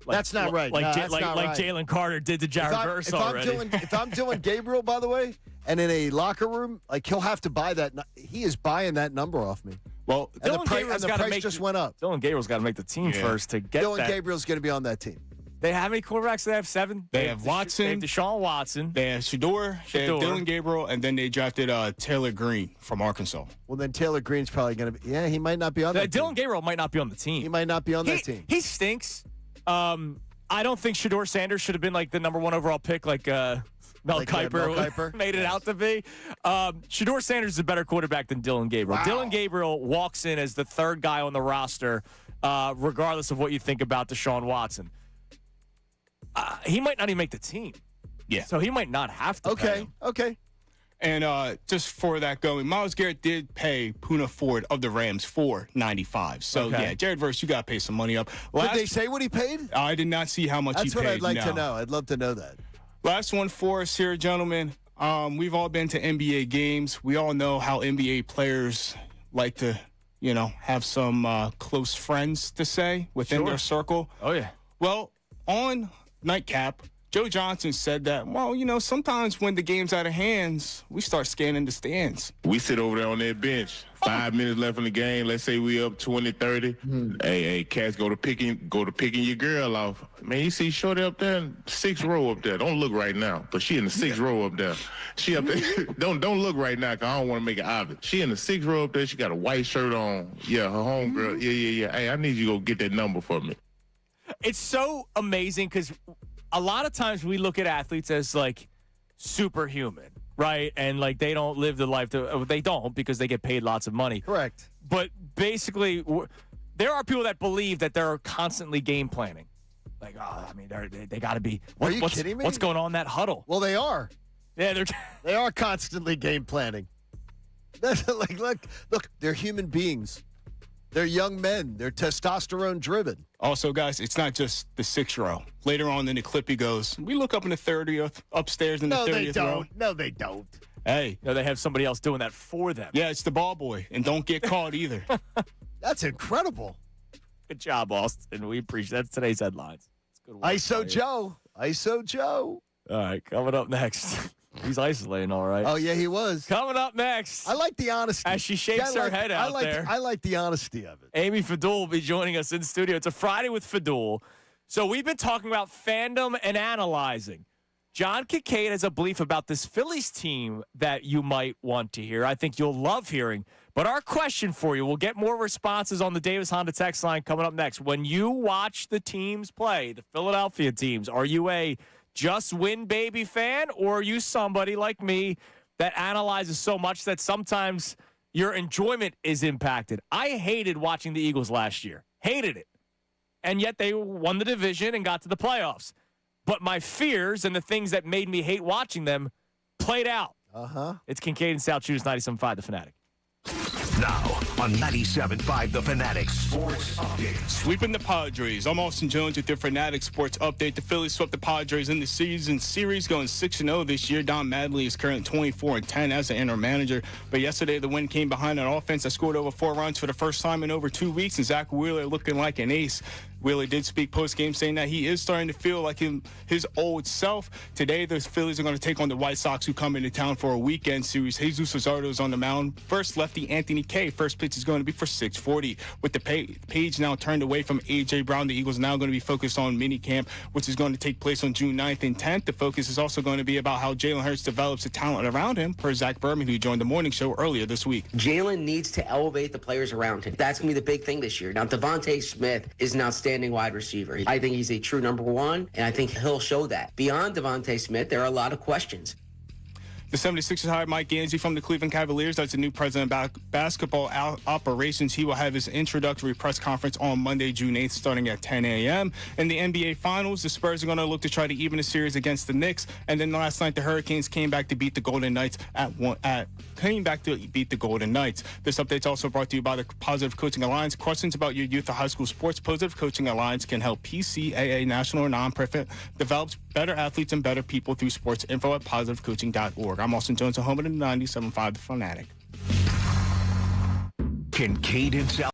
That's not right. Like that's not right. Jalen Carter did to Jared Verse already. If I'm Dylan Gabriel, by the way, and in a locker room, he'll have to buy that. He is buying that number off me. Well, and the price just went up. Dylan Gabriel's got to make the team first to get Dylan Gabriel's going to be on that team. They have how many quarterbacks? They have 7. They have Watson. They have Deshaun Watson. They have Shador. They have Dylan Gabriel, and then they drafted Taylor Green from Arkansas. Well, then Taylor Green's probably going to be. Yeah, he might not be on that Dylan team. Gabriel might not be on the team. He might not be on that team. He stinks. I don't think Shador Sanders should have been like the number 1 overall pick, like Mel Kiper made it out to be. Shador Sanders is a better quarterback than Dylan Gabriel. Wow. Dylan Gabriel walks in as the 3rd guy on the roster, regardless of what you think about Deshaun Watson. He might not even make the team. Yeah. So he might not have to pay him. Okay. And just for that going, Myles Garrett did pay Poona Ford of the Rams $4.95. So, yeah, Jared Verse, you got to pay some money up. Did they say what he paid? I did not see how much he paid. That's what I'd like to know. I'd love to know that. Last one for us here, gentlemen. We've all been to NBA games. We all know how NBA players like to, have some close friends to say within their circle. Oh, yeah. Well, on Nightcap, Joe Johnson said that, sometimes when the game's out of hands, we start scanning the stands. We sit over there on that bench. 5 minutes left in the game. Let's say we up 20-30. Hey, cats go to picking your girl off. Man, you see Shorty up there, 6th row up there. Don't look right now, but she in the 6th row up there. She up there. don't look right now, cause I don't want to make it obvious. She in the 6th row up there. She got a white shirt on. Yeah, her homegirl. Yeah. Hey, I need you to go get that number for me. It's so amazing because a lot of times we look at athletes as like superhuman, right? And like they don't live the life they don't because they get paid lots of money. Correct. But basically, there are people that believe that they're constantly game planning. Like, they got to be. Are you kidding me? What's going on in that huddle? Well, they are. Yeah, they are constantly game planning. Look, they're human beings. They're young men. They're testosterone driven. Also, guys, it's not just the 6th row. Later on in the clip, he goes, we look up in the 30th, upstairs in the 30th row. No, they don't. Hey. No, they have somebody else doing that for them. Yeah, it's the ball boy. And don't get caught either. That's incredible. Good job, Austin. We appreciate that's today's headlines. Good work, ISO Joe. ISO Joe. All right, coming up next. He's isolating, all right. Oh, yeah, he was. Coming up next. I like the honesty. As she shakes her head out there. I like the honesty of it. Amy Fadul will be joining us in studio. It's a Friday with Fadul. So we've been talking about fandom and analyzing. John Kincade has a belief about this Phillies team that you might want to hear. I think you'll love hearing. But our question for you, we'll get more responses on the Davis Honda text line coming up next. When you watch the teams play, the Philadelphia teams, are you a just win baby fan, or are you somebody like me that analyzes so much that sometimes your enjoyment is impacted? I hated watching the Eagles last year. Hated it. And yet they won the division and got to the playoffs. But my fears and the things that made me hate watching them played out. It's Kincade Salciunas, 97.5 The Fanatic. Now on 97.5 The Fanatic Sports Update. Sweeping the Padres. I'm Austin Jones with your Fanatic Sports Update. The Phillies swept the Padres in the season series, going 6-0 this year. Don Madley is currently 24-10 as the interim manager. But yesterday, the win came behind an offense that scored over 4 runs for the first time in over 2 weeks, and Zach Wheeler looking like an ace. Wheeler did speak post-game saying that he is starting to feel like his old self. Today, the Phillies are going to take on the White Sox, who come into town for a weekend series. Jesus Luzardo is on the mound. First, lefty Anthony Kay. First pitch is going to be for 6:40. With the page now turned away from A.J. Brown, the Eagles are now going to be focused on minicamp, which is going to take place on June 9th and 10th. The focus is also going to be about how Jalen Hurts develops the talent around him, per Zach Berman, who joined the morning show earlier this week. Jalen needs to elevate the players around him. That's going to be the big thing this year. Now, Devontae Smith is an outstanding wide receiver. I think he's a true number 1, and I think he'll show that. Beyond Devontae Smith, there are a lot of questions. The 76ers hired Mike Gansey from the Cleveland Cavaliers as the new president of basketball operations. He will have his introductory press conference on Monday, June 8th, starting at 10 a.m. In the NBA Finals, the Spurs are going to look to try to even a series against the Knicks. And then last night, the Hurricanes came back to beat the Golden Knights This update's also brought to you by the Positive Coaching Alliance. Questions about your youth or high school sports? Positive Coaching Alliance can help PCAA national or nonprofit develop better athletes and better people through sports. Info at positivecoaching.org. I'm Austin Jones, home of the 97.5 The Fanatic. Kincade and Sal.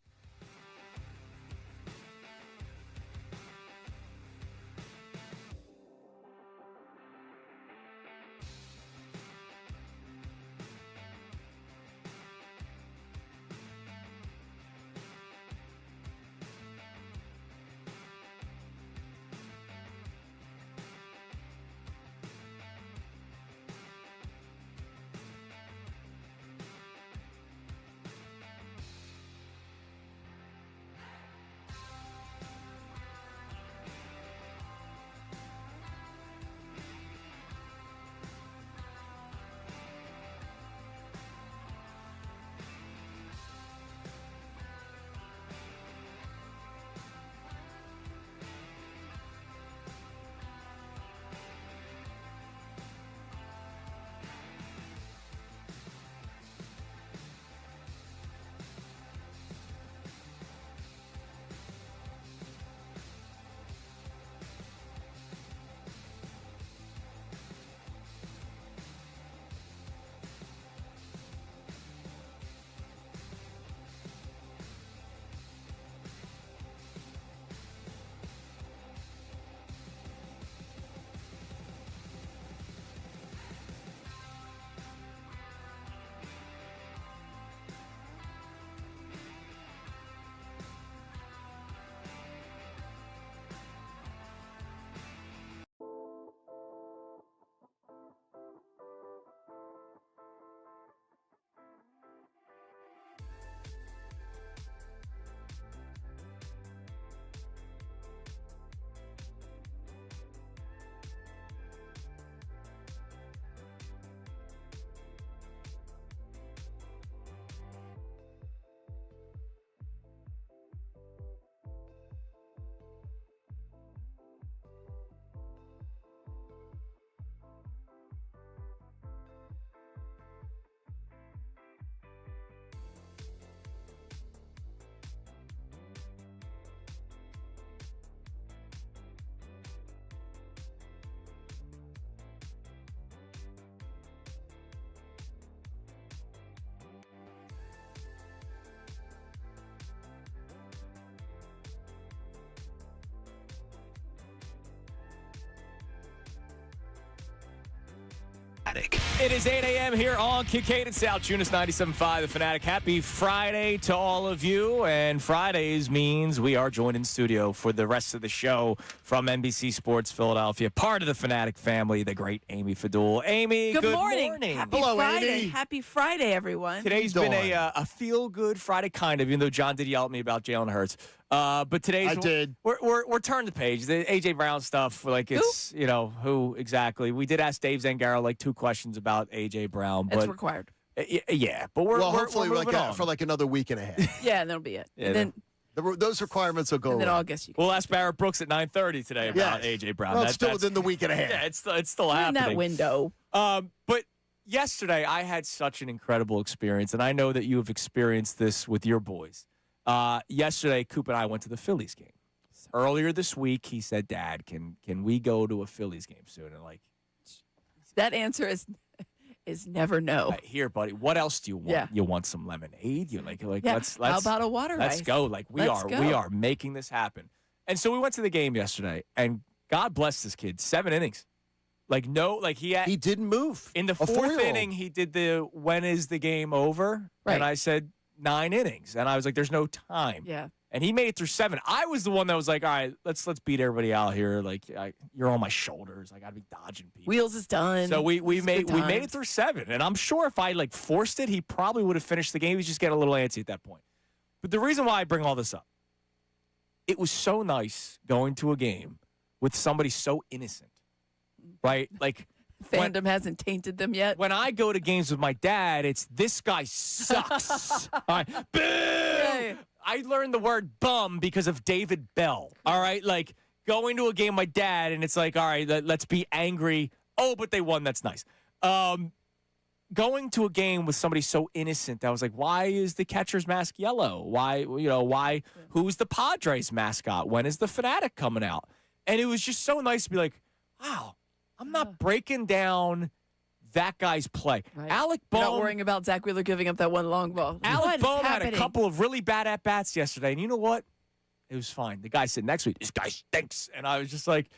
It is 8 a.m. here on Kincade Salciunas 97.5 The Fanatic. Happy Friday to all of you. And Fridays means we are joined in studio for the rest of the show from NBC Sports Philadelphia. Part of the Fanatic family, the great Amy Fadul. Amy, good morning. Happy Hello, Friday. Amy. Happy Friday, everyone. Today's been a feel-good Friday, kind of, even though John did yell at me about Jalen Hurts. But today's I did. We're turning the page. The AJ Brown stuff, like it's who exactly. We did ask Dave Zangaro like 2 questions about AJ Brown, but It's required. Yeah, but we're hopefully we're moving on. for like another week and a half. Yeah, and that'll be it. Yeah, and then Those requirements will go and then away. August. We'll ask Barrett Brooks at 9:30 today about AJ Brown. Well, it's still within the week and a half. Yeah, it's still in happening. that window. But yesterday I had such an incredible experience, and I know that you have experienced this with your boys. Yesterday, Coop and I went to the Phillies game. Earlier this week, he said, "Dad, can we go to a Phillies game soon?" And That answer is never no. Here, buddy. What else do you want? Yeah. You want some lemonade? You like Yeah. let's How about a water Let's ice? go. Like we Let's go. are making this happen. And so we went to the game yesterday, and God bless this kid. 7 innings. He didn't move. in the A 4th 4-year-old. inning. He did the when is the game over? Right. And I said 9 innings, and I was like, "There's no time." Yeah. And he made it through 7. I was the one that was like, "All right, let's beat everybody out here. Like you're on my shoulders. I got to be dodging people." Wheels is done. So we It's made good it times. through 7, and I'm sure if I forced it, he probably would have finished the game. He was just getting a little antsy at that point. But the reason why I bring all this up, it was so nice going to a game with somebody so innocent, right? Like Fandom hasn't tainted them yet. when I go to games with my dad, it's this guy sucks. All right, boo! Yeah. I learned the word bum because of David Bell. All right, like going to a game with my dad, and it's like, all right, let's be angry. Oh, but they won. That's nice. Going to a game with somebody so innocent, I was like, why is the catcher's mask yellow? Why? Who's the Padres mascot? When is the Fanatic coming out? And it was just so nice to be like, wow, I'm not breaking down that guy's play. Right. Alec You're not Bohm. worrying about Zach Wheeler giving up that one long ball. Alec What is Bohm had a happening? couple of really bad at-bats yesterday, and you know what? It was fine. The guy sitting next to me, this guy stinks. And I was just like,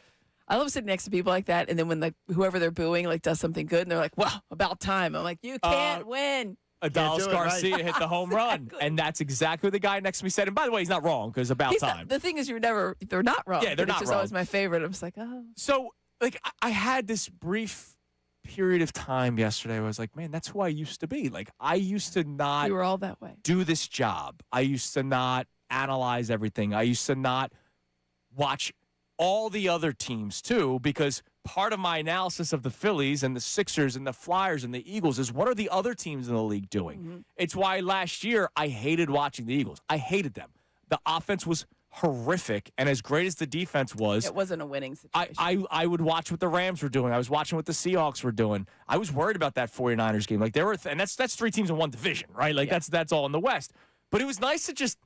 I love sitting next to people like that, and then when whoever they're booing does something good, and they're like, "Well, about time." I'm like, "You can't win." Adalis do it, right? Garcia hit the home run. Exactly. And that's exactly what the guy next to me said. And by the way, he's not wrong because about He's time. not, the thing is, they're not wrong. Yeah, they're but not It's just wrong. always my favorite. I'm just like, oh. So, I had this brief period of time yesterday where I was like, man, that's who I used to be. Like, I used to not We were all that way. do this job. I used to not analyze everything. I used to not watch all the other teams too, because part of my analysis of the Phillies and the Sixers and the Flyers and the Eagles is what are the other teams in the league doing? Mm-hmm. It's why last year I hated watching the Eagles. I hated them. The offense was horrific, and as great as the defense was, It wasn't a winning situation. I would watch what the Rams were doing. I was watching what the Seahawks were doing. I was worried about that 49ers game. Like there were, and that's 3 teams in one division, right? Like that's all in the West. But it was nice to just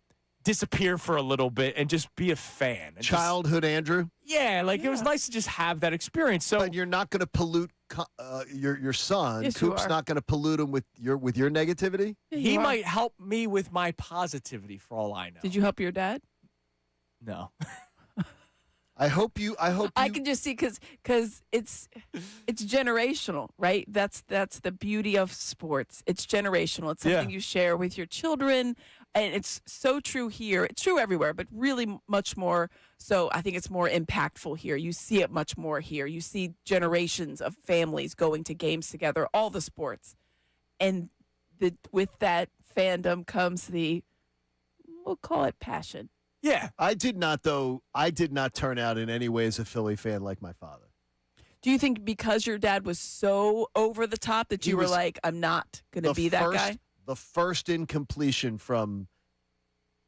disappear for a little bit and just be a fan. And Childhood Andrew. it was nice to just have that experience. So But you're not going to pollute your son. Yes, you Coop's are. not going to pollute him with your negativity. Yeah, he you are. might help me with my positivity for all I know. Did you help your dad? No. I hope you. I can just see because it's generational, right? That's the beauty of sports. It's generational. It's something you share with your children, and it's so true here. It's true everywhere, but really much more. So I think it's more impactful here. You see it much more here. You see generations of families going to games together, all the sports, and with that fandom comes we'll call it passion. Yeah. I did not, though. I did not turn out in any way as a Philly fan like my father. Do you think because your dad was so over the top that you were like, I'm not going to be that guy? The first incompletion from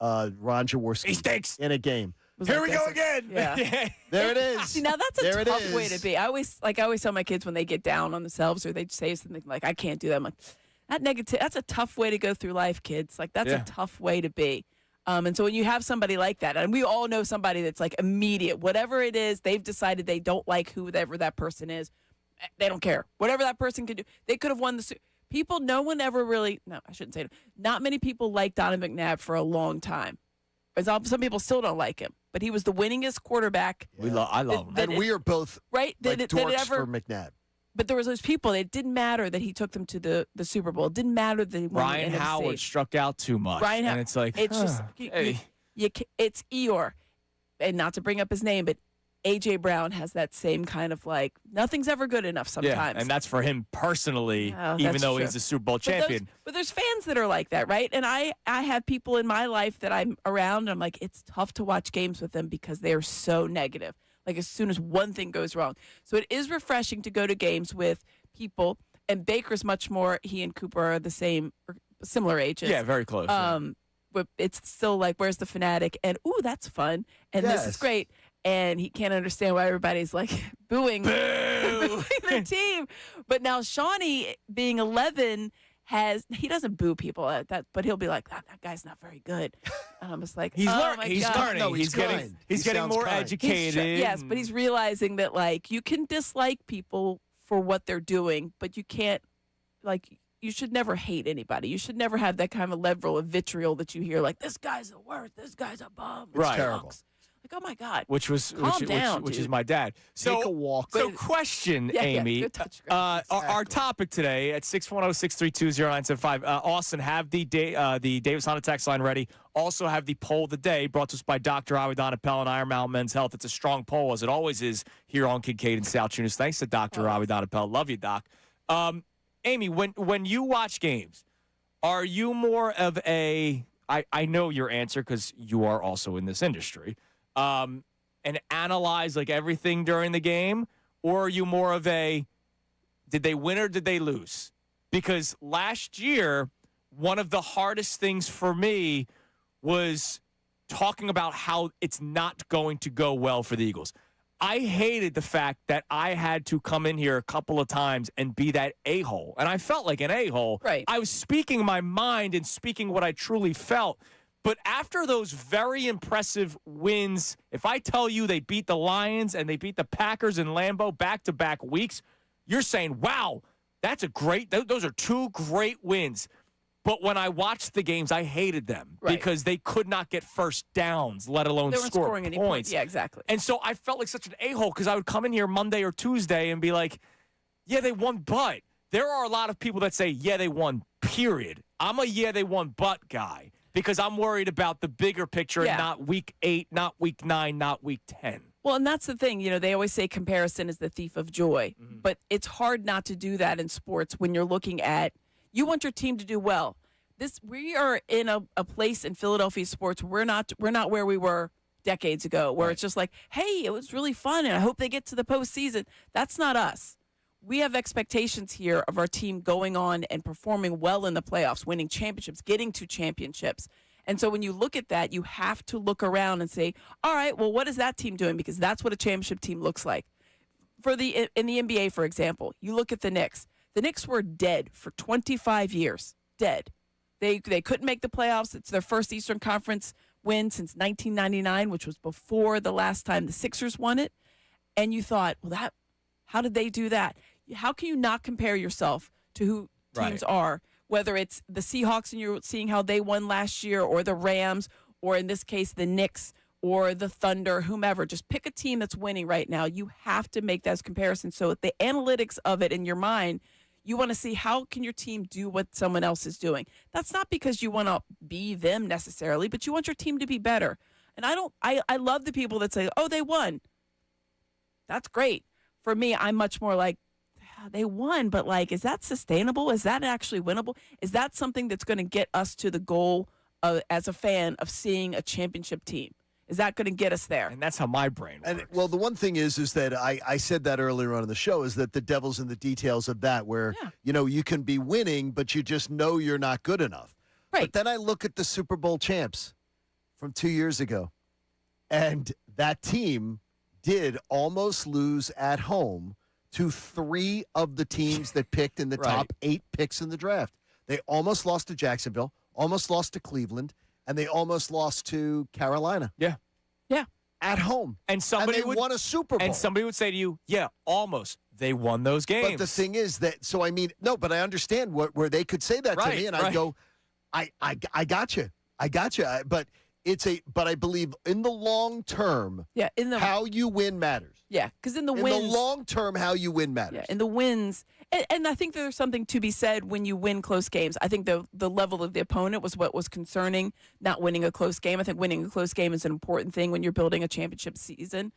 Ron Jaworski. He stinks. In a game. Here we go again. Yeah. There it is. See, now that's There a it tough way is. to be. I always tell my kids when they get down on themselves or they say something like, I can't do that. I'm like, that's a tough way to go through life, kids. Like, that's a tough way to be. And so when you have somebody like that, and we all know somebody that's like immediate, whatever it is, they've decided they don't like whoever that person is. They don't care. Whatever that person can do. They could have won the people. No one ever really, no, I shouldn't say it. Not many people liked Donovan McNabb for a long time. Some people still don't like him, but he was the winningest quarterback. I love him. And we are both right. like Did it dorks ever, for McNabb. But there was those people. It didn't matter that he took them to the Super Bowl. It didn't matter that he won Ryan the NFC. Howard struck out too much. And it's like, it's just hey. it's Eeyore, and not to bring up his name, but A.J. Brown has that same kind of like nothing's ever good enough sometimes. Yeah, and that's for him personally, even though he's a Super Bowl champion. But there's fans that are like that, right? And I have people in my life that I'm around, and I'm like, it's tough to watch games with them because they are so negative. Like as soon as one thing goes wrong. So it is refreshing to go to games with people, and Baker's much more, he and Cooper are the same, or similar ages. Yeah, very close. But it's still like, where's the Fanatic? And, ooh, that's fun. And this is great. And he can't understand why everybody's like booing the team. But now Shawnee, being 11, he doesn't boo people at that, but he'll be like, that guy's not very good. And I'm just like, he's learning. No, he's getting more educated. Yes, but he's realizing that like you can dislike people for what they're doing, but you can't like. You should never hate anybody. You should never have that kind of level of vitriol that you hear, like, this guy's the worst, this guy's a bum. It's terrible. Like, oh, my God. Which is my dad. So, take a walk. So question, Amy. Go touch our topic today at 610-632-0975. Austin, have the Davis Honda text line ready. Also have the poll of the day brought to us by Dr. Avidan Appel and Iron Mountain Men's Health. It's a strong poll, as it always is here on Kincade and Salciunas. Thanks to Dr. Avidan Appel. Love you, Doc. Amy, when you watch games, are you more of I know your answer because you are also in this industry, and analyze like everything during the game, or are you more of did they win or did they lose? Because last year, one of the hardest things for me was talking about how it's not going to go well for the Eagles. I hated the fact that I had to come in here a couple of times and be that a-hole. And I felt like an a-hole. Right. I was speaking my mind and speaking what I truly felt. But after those very impressive wins, if I tell you they beat the Lions and they beat the Packers in Lambeau back-to-back weeks, you're saying, wow, those are two great wins. But when I watched the games, I hated them because they could not get first downs, let alone score any points. Yeah, exactly. And so I felt like such an a-hole because I would come in here Monday or Tuesday and be like, yeah, they won, but. There are a lot of people that say, yeah, they won, period. I'm a yeah, they won, but guy because I'm worried about the bigger picture and not week 8, not week 9, not week 10. Well, and that's the thing. You know, they always say comparison is the thief of joy. Mm-hmm. But it's hard not to do that in sports when you're looking at you want your team to do well. We are in a place in Philadelphia sports. We're not where we were decades ago, where it's just like, hey, it was really fun, and I hope they get to the postseason. That's not us. We have expectations here of our team going on and performing well in the playoffs, winning championships, getting to championships. And so when you look at that, you have to look around and say, all right, well, what is that team doing? Because that's what a championship team looks like. In the NBA, for example, you look at the Knicks. The Knicks were dead for 25 years. Dead. They couldn't make the playoffs. It's their first Eastern Conference win since 1999, which was before the last time the Sixers won it. And you thought, well, how did they do that? How can you not compare yourself to who teams are, whether it's the Seahawks and you're seeing how they won last year, or the Rams, or in this case, the Knicks, or the Thunder, whomever. Just pick a team that's winning right now. You have to make those comparisons. So the analytics of it in your mind, you want to see how can your team do what someone else is doing. That's not because you want to be them necessarily, but you want your team to be better. And I love the people that say, oh, they won. That's great. For me, I'm much more like, they won, but like, is that sustainable? Is that actually winnable? Is that something that's going to get us to the goal as a fan of seeing a championship team? Is that going to get us there? And that's how my brain works. And, well, the one thing is that I said that earlier on in the show, is that the devil's in the details of that, where, you can be winning, but you just know you're not good enough. Right. But then I look at the Super Bowl champs from 2 years ago, and that team did almost lose at home to 3 of the teams that picked in the top 8 picks in the draft. They almost lost to Jacksonville, almost lost to Cleveland, and they almost lost to Carolina. Yeah. Yeah. At home. And somebody won a Super Bowl. And somebody would say to you, yeah, almost. They won those games. But the thing is that, but I understand where they could say that to me, and I go, I got you. I got you. But But I believe in the long term, how you win matters. Yeah, because in the long term, how you win matters. Yeah, in the wins, and I think there's something to be said when you win close games. I think the level of the opponent was what was concerning, not winning a close game. I think winning a close game is an important thing when you're building a championship season.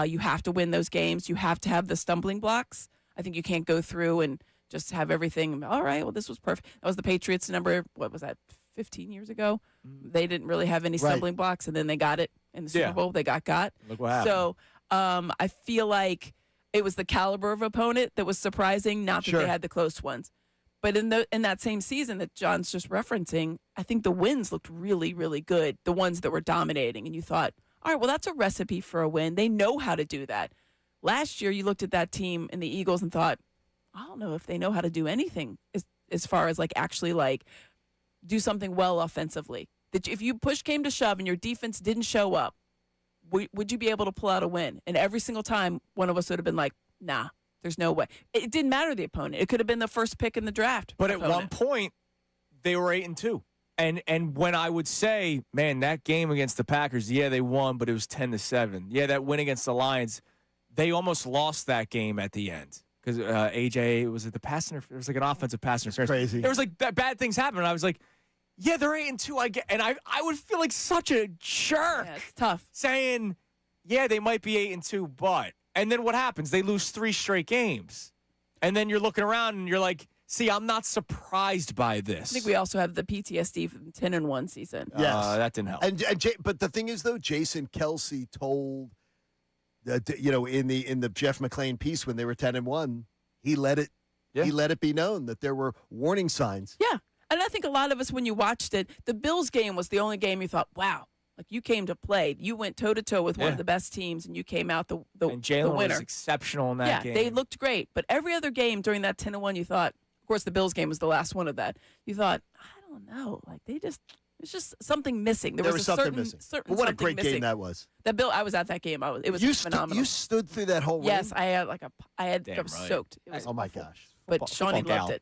You have to win those games. You have to have the stumbling blocks. I think you can't go through and just have everything. All right, well, this was perfect. That was the Patriots number. What was that? 15 years ago, they didn't really have any stumbling blocks, and then they got it in the Super Bowl. They got. Look what happened. So I feel like it was the caliber of opponent that was surprising, not that they had the close ones. But in that same season that John's just referencing, I think the wins looked really, really good, the ones that were dominating. And you thought, all right, well, that's a recipe for a win. They know how to do that. Last year, you looked at that team and the Eagles and thought, I don't know if they know how to do anything as far as actually do something well offensively. That if you push came to shove and your defense didn't show up, would you be able to pull out a win? And every single time, one of us would have been like, nah, there's no way. It didn't matter the opponent. It could have been the first pick in the draft. But at one point, they were 8-2. And when I would say, man, that game against the Packers, they won, but it was 10-7. Yeah, that win against the Lions, they almost lost that game at the end. Because AJ, was it the pass interference? It was like an offensive pass interference. Crazy. There was bad things happened. And I was like, yeah, they're 8-2. I would feel like such a jerk. Yeah, it's tough. Saying, yeah, they might be 8-2, but. And then what happens? They lose 3 straight games. And then you're looking around and you're like, see, I'm not surprised by this. I think we also have the PTSD from 10-1 season. Yes. That didn't help. But the thing is, though, Jason Kelsey told, in the Jeff McClain piece when they were 10-1, he let it be known that there were warning signs. Yeah. And I think a lot of us, when you watched it, the Bills game was the only game you thought, wow, you came to play. You went toe-to-toe with one of the best teams, and you came out the and Jalen winner. was exceptional in that game. Yeah, they looked great. But every other game during that 10-1, you thought, of course, the Bills game was the last one of that. You thought, I don't know. It's just something missing. There was something missing. Certain what a great missing. game that was. I was at that game. It was phenomenal. You stood through that whole room? Yes, I was soaked. It was oh, my gosh. But Shawnee loved it.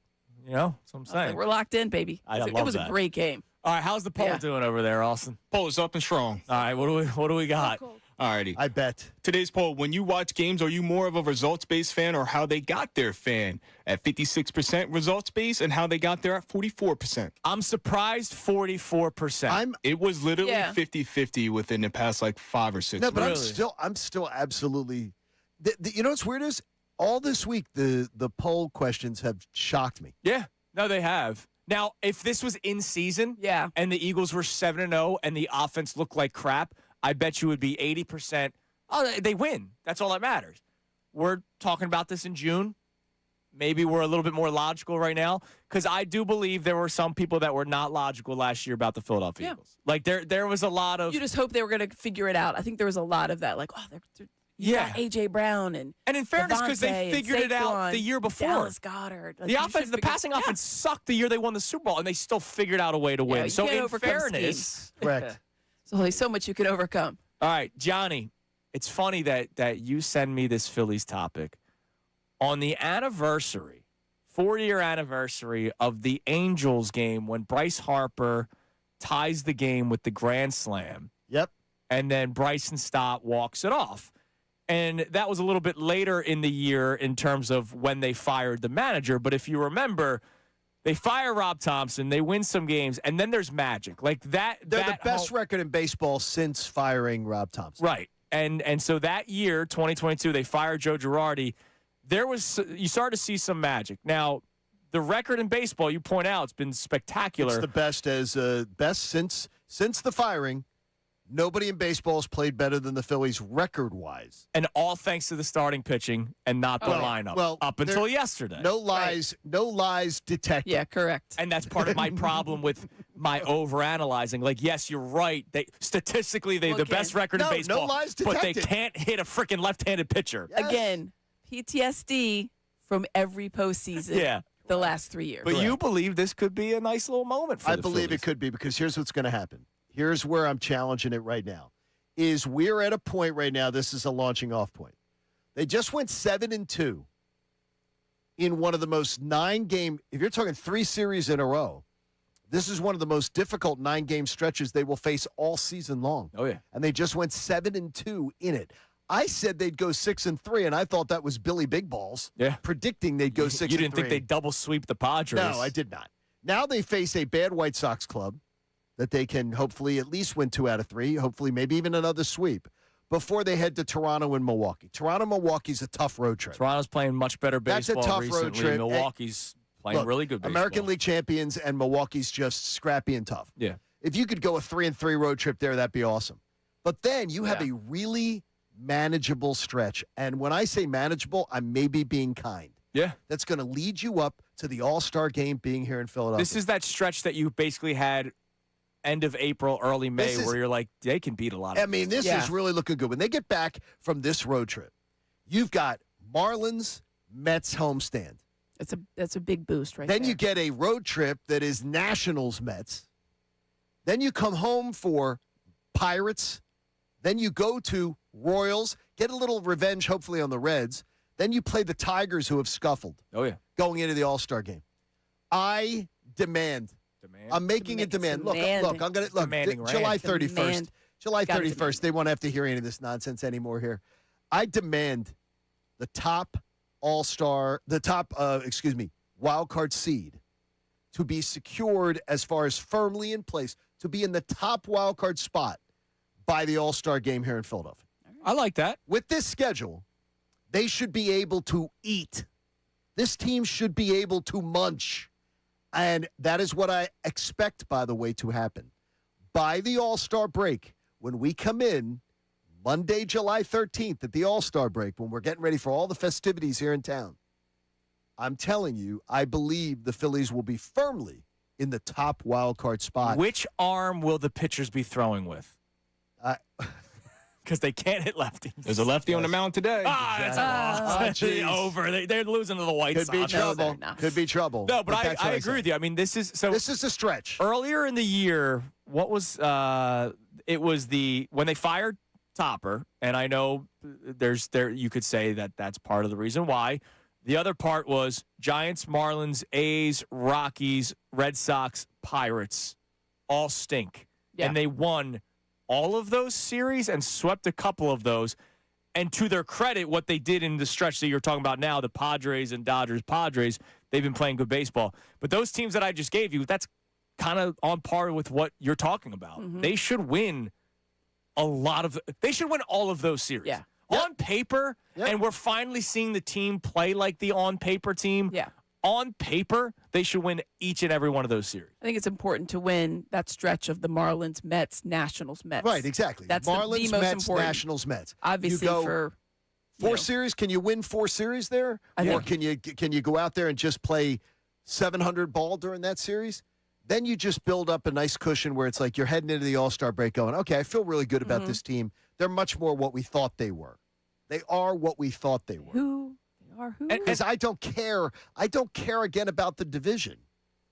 That's what I'm saying. We're locked in, baby. It was a great game. All right, how's the poll doing over there, Austin? Poll is up and strong. All right, what do we got? All righty. I bet. Today's poll, when you watch games, are you more of a results-based fan or how they got there fan? At 56% results-based and how they got there at 44%. I'm surprised 44%. It was literally 50-50 within the past 5 or 6 No, but months. I'm still absolutely you know what's weird is all this week the poll questions have shocked me. Yeah. No, they have. Now, if this was in season and the Eagles were 7-0 and the offense looked like crap, I bet you would be 80%. Oh, they win. That's all that matters. We're talking about this in June. Maybe we're a little bit more logical right now because I do believe there were some people that were not logical last year about the Philadelphia Eagles. There was a lot of. You just hope they were going to figure it out. I think there was a lot of that. You got AJ Brown and in fairness, because they figured it out the year before. Dallas Goedert. The passing offense sucked the year they won the Super Bowl, and they still figured out a way to win. So in fairness, correct. There's only so much you can overcome. All right, Johnny, it's funny that you send me this Phillies topic on the 4-year anniversary of the Angels game when Bryce Harper ties the game with the grand slam. Yep. And then Bryson Stott walks it off. And that was a little bit later in the year in terms of when they fired the manager. But if you remember, they fire Rob Thompson, they win some games, and then there's magic. They're the best record in baseball since firing Rob Thompson. Right. And so that year, 2022, they fired Joe Girardi. You started to see some magic. Now, the record in baseball, you point out, it's been spectacular. It's the best since the firing. Nobody in baseball has played better than the Phillies record-wise. And all thanks to the starting pitching and not the lineup. Well, up until yesterday. No lies detected. Yeah, correct. And that's part of my problem with my overanalyzing. Yes, you're right. Statistically, they're the best record in baseball. No lies but detected. they can't hit a freaking left-handed pitcher. Yes. Again, PTSD from every postseason the last 3 years. But you believe this could be a nice little moment for the believe Phillies. it could be because here's what's going to happen. Here's where I'm challenging it right now. We're at a point right now, this is a launching off point. They just went 7-2 in one of the most 9-game, if you're talking 3 series in a row, This is one of the most difficult 9-game stretches they will face all season long. Oh, yeah. And they just went 7-2 in it. I said they'd go 6-3, and I thought that was Billy Big Balls. Yeah. Predicting they'd go 6-3. You didn't think they'd double sweep the Padres? No, I did not. Now they face a bad White Sox club that they can hopefully at least win 2 out of 3, hopefully maybe even another sweep, before they head to Toronto and Milwaukee. Toronto-Milwaukee's a tough road trip. Toronto's playing much better baseball That's a tough recently. road trip. Milwaukee's playing really good baseball. American League champions and Milwaukee's just scrappy and tough. Yeah. If you could go a 3-3 road trip there, that'd be awesome. But then you have a really manageable stretch. And when I say manageable, I'm maybe being kind. Yeah. That's going to lead you up to the All-Star game being here in Philadelphia. This is that stretch that you basically had end of April, early May, where you're like, they can beat a lot of this is really looking good. When they get back from this road trip, you've got Marlins, Mets homestand. That's a big boost right Then there. you get a road trip that is Nationals, Mets. Then you come home for Pirates. Then you go to Royals, get a little revenge, hopefully, on the Reds. Then you play the Tigers, who have scuffled. Oh, yeah. Going into the All-Star game. I demand. I'm making a demand. Look, I'm going to look. July 31st. July 31st. They won't have to hear any of this nonsense anymore here. I demand the top wild card seed to be secured as far as firmly in place to be in the top wild card spot by the All-Star game here in Philadelphia. I like that. With this schedule, they should be able to eat. This team should be able to munch. And that is what I expect, by the way, to happen. By the All-Star break, when we come in Monday, July 13th at the All-Star break, when we're getting ready for all the festivities here in town, I'm telling you, I believe the Phillies will be firmly in the top wild card spot. Which arm will the pitchers be throwing with? Because they can't hit lefties. There's a lefty on the mound today. That's a loss. Over. They're losing to the White Sox. Could be trouble. Could be trouble. No, but I agree with you. I mean, this is a stretch. Earlier in the year, what was it was when they fired Topper, and I know you could say that's part of the reason why. The other part was Giants, Marlins, A's, Rockies, Red Sox, Pirates all stink. Yeah. And they won all of those series and swept a couple of those. And to their credit, what they did in the stretch that you're talking about now, the Padres and Dodgers, they've been playing good baseball. But those teams that I just gave you, that's kind of on par with what you're talking about. Mm-hmm. They should win they should win all of those series. Yeah. On paper, and we're finally seeing the team play like the on-paper team. Yeah. On paper, they should win each and every one of those series. I think it's important to win that stretch of the Marlins, Mets, Nationals, Mets. Right, exactly. That's Marlins, the most Mets, important. Nationals, Mets. Obviously, for four series, can you win 4 series there? Or can you go out there and just play 700 ball during that series? Then you just build up a nice cushion where it's like you're heading into the All-Star break going, okay, I feel really good about this team. They're much more what we thought they were. They are what we thought they were. Who? They are who? Because I don't care. I don't care again about the division.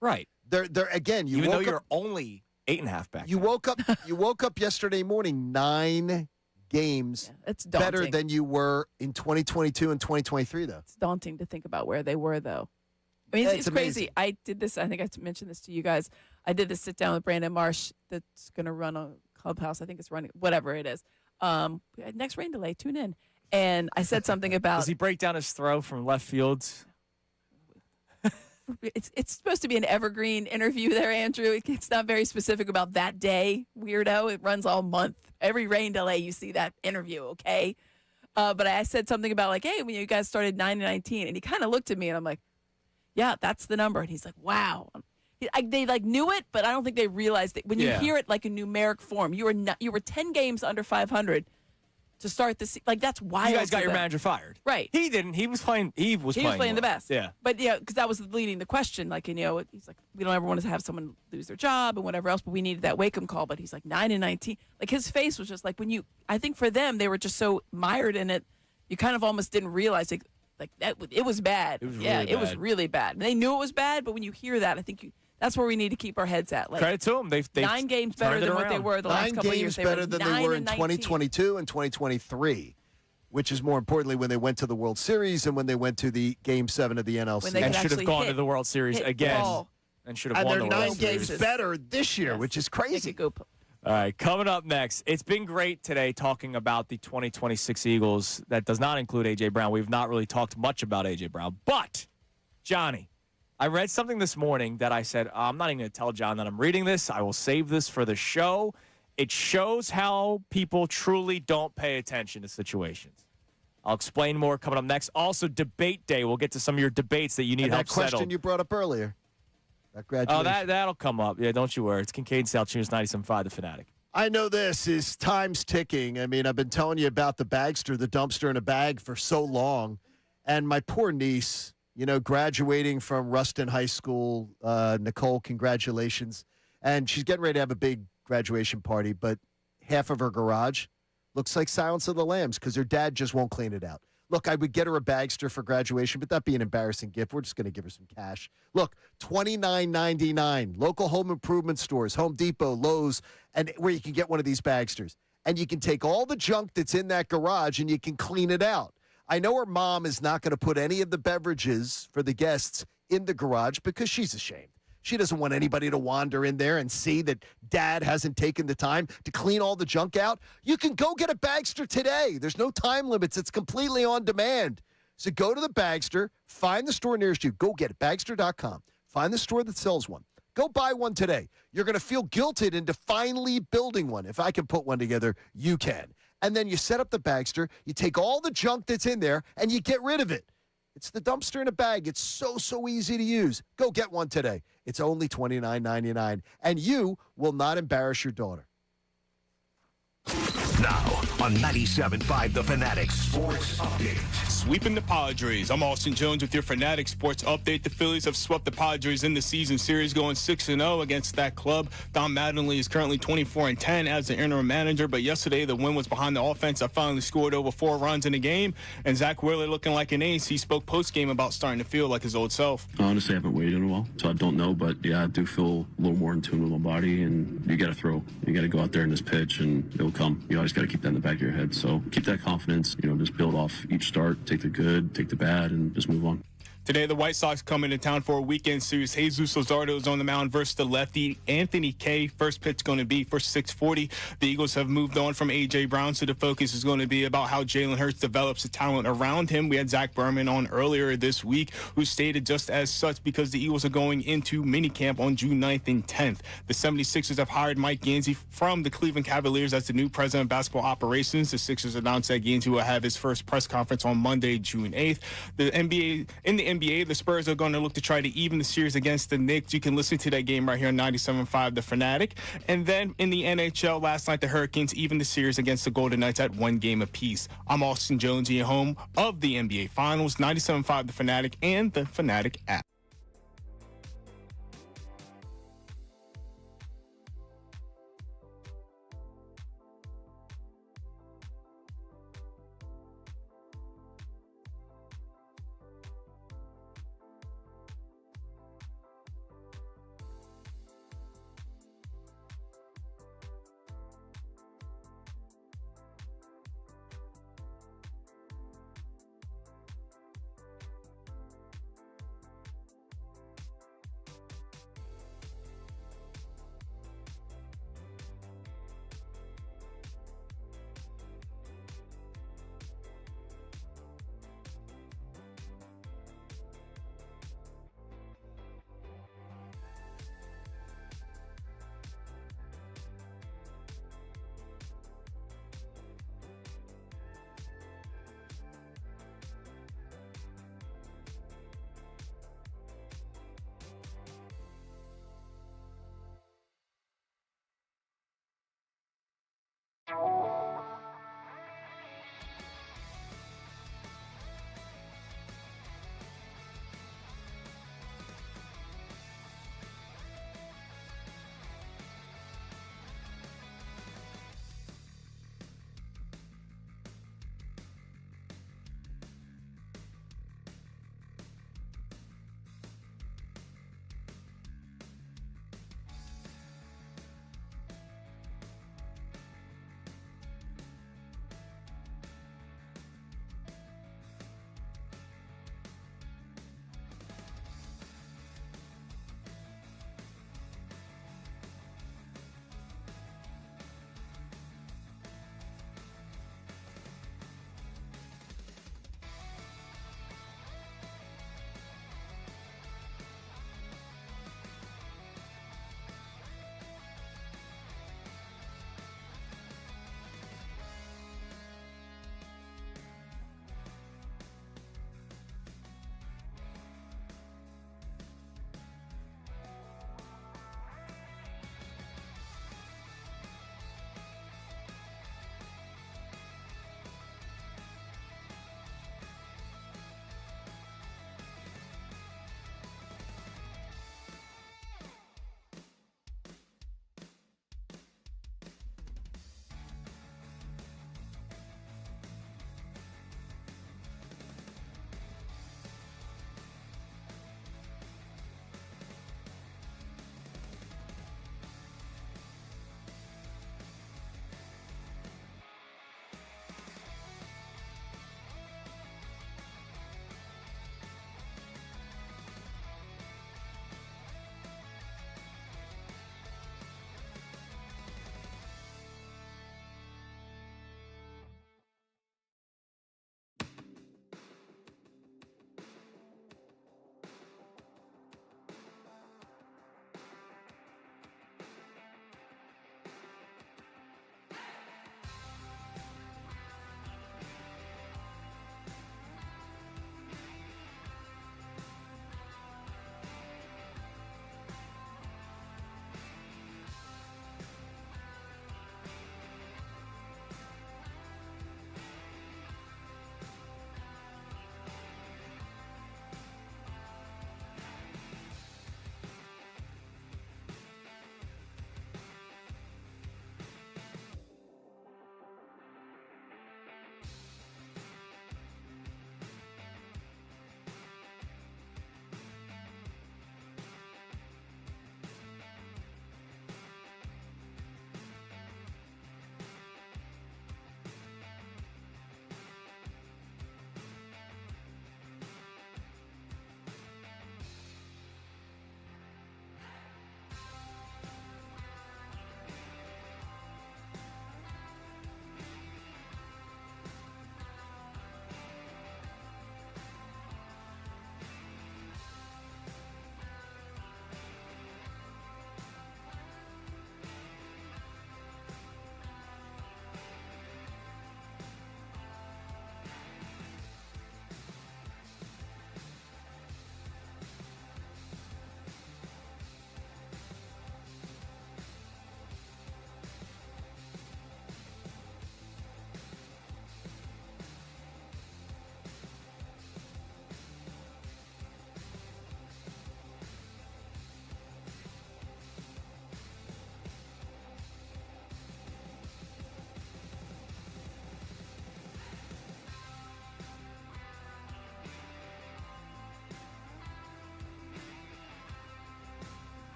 Right. They're again. Even though you're only 8.5 back. You woke up. You woke up yesterday morning 9 games it's daunting. better than you were in 2022 and 2023. Though it's daunting to think about where they were, though. I mean, it's crazy. I did this. I think I mentioned this to you guys. I did this sit down with Brandon Marsh that's going to run a clubhouse. I think it's running, whatever it is. Next rain delay, tune in. And I said something about. Does he break down his throw from left field? It's supposed to be an evergreen interview there, Andrew. It's not very specific about that day, weirdo. It runs all month. Every rain delay, you see that interview, okay? But I said something about like, hey, when you guys started 9-19, and he kind of looked at me, and I'm like, yeah, that's the number. And he's like, wow. They like knew it, but I don't think they realized that when you hear it like in numeric form, you were 10 games under 500 to start this. Like that's wild. You guys got your manager fired, right? He didn't. He was playing. He was playing the best. Yeah, but because that was leading the question. Like he's like, we don't ever want to have someone lose their job and whatever else, but we needed that wake-up call. But he's like 9-19. Like his face was just like I think for them they were just so mired in it, you kind of almost didn't realize it. Like that, it was bad. It was really bad. And they knew it was bad, but when you hear that, I think that's where we need to keep our heads at. Like, credit to them. They've 9 games better than what they were the last couple of years. 9 games better than they were in 2022 and 2023, which is more importantly when they went to the World Series and when they went to the Game 7 of the NLCS. And should have gone to the World Series again. and should have And won they're the World 9 games Series. better this year, which is crazy. All right, coming up next, it's been great today talking about the 2026 Eagles. That does not include A.J. Brown. We've not really talked much about A.J. Brown. But, Johnny, I read something this morning that I said, I'm not even going to tell John that I'm reading this. I will save this for the show. It shows how people truly don't pay attention to situations. I'll explain more coming up next. Also, debate day. We'll get to some of your debates that you need And help that question settled. you brought up earlier. That graduation. Oh, that'll come up. Yeah, don't you worry. It's Kincade Salciunas, 97.5, The Fanatic. I know this is time's ticking. I mean, I've been telling you about the bagster, the dumpster in a bag for so long. And my poor niece, graduating from Ruston High School. Nicole, congratulations. And she's getting ready to have a big graduation party, but half of her garage looks like Silence of the Lambs because her dad just won't clean it out. Look, I would get her a bagster for graduation, but that'd be an embarrassing gift. We're just going to give her some cash. Look, $29.99. Local home improvement stores, Home Depot, Lowe's, and where you can get one of these bagsters. And you can take all the junk that's in that garage and you can clean it out. I know her mom is not going to put any of the beverages for the guests in the garage because she's ashamed. She doesn't want anybody to wander in there and see that dad hasn't taken the time to clean all the junk out. You can go get a bagster today. There's no time limits. It's completely on demand. So go to the bagster, find the store nearest you. Go get it, bagster.com. Find the store that sells one. Go buy one today. You're going to feel guilted into finally building one. If I can put one together, you can. And then you set up the bagster, you take all the junk that's in there, and you get rid of it. It's the dumpster in a bag. It's so easy to use. Go get one today. It's only $29.99, and you will not embarrass your daughter. Now on 97.5 The Fanatic Sports Update. Sweeping the Padres. I'm Austin Jones with your Fanatic Sports Update. The Phillies have swept the Padres in the season series, going 6-0 against that club. Don Mattingly is currently 24-10 as the interim manager, but yesterday the win was behind the offense that finally scored over 4 runs in the game. And Zach Wheeler looking like an ace. He spoke post-game about starting to feel like his old self. Honestly, I haven't weighed in a while, so I don't know, but yeah, I do feel a little more in tune with my body, and you got to throw. You got to go out there in this pitch, and it'll come. You always got to keep that in the back of your head. So keep that confidence, just build off each start, take the good, take the bad, and just move on. Today, the White Sox come into town for a weekend series. Jesus Luzardo is on the mound versus the lefty Anthony Kay. First pitch going to be for 6:40. The Eagles have moved on from A.J. Brown, so the focus is going to be about how Jalen Hurts develops the talent around him. We had Zach Berman on earlier this week, who stated just as such because the Eagles are going into minicamp on June 9th and 10th. The 76ers have hired Mike Gansey from the Cleveland Cavaliers as the new president of basketball operations. The Sixers announced that Gansey will have his first press conference on Monday, June 8th. In the NBA, the Spurs are going to look to try to even the series against the Knicks. You can listen to that game right here on 97.5 The Fanatic. And then in the NHL last night, the Hurricanes evened the series against the Golden Knights at 1 game apiece. I'm Austin Jones, your home of the NBA Finals, 97.5 The Fanatic and the Fanatic app.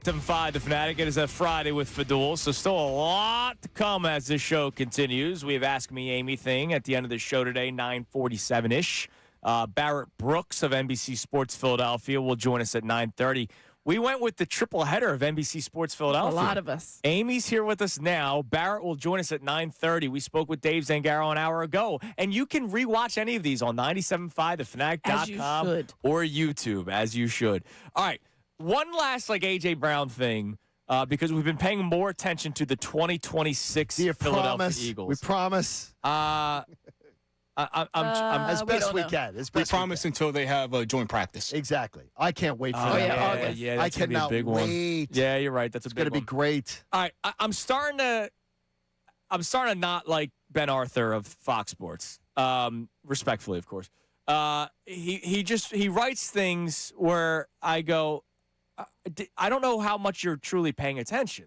97.5 The Fanatic. It is a Friday with Fadul, so still a lot to come as this show continues. We have Ask Me Amy thing at the end of the show today, 9:47-ish. Barrett Brooks of NBC Sports Philadelphia will join us at 9:30. We went with the triple header of NBC Sports Philadelphia. A lot of us. Amy's here with us now. Barrett will join us at 9:30. We spoke with Dave Zangaro an hour ago. And you can rewatch any of these on 97.5, thefanatic.com, or YouTube, as you should. All right. One last, A.J. Brown thing, because we've been paying more attention to the 2026 Philadelphia Eagles. We promise. I'm as best we can. We promise until they have a joint practice. Exactly. I can't wait for that. Yeah, I cannot wait. One. Yeah, you're right. That's a big one. It's going to be great. All right, I'm starting to not like Ben Arthur of Fox Sports. Respectfully, of course. He writes things where I go, I don't know how much you're truly paying attention.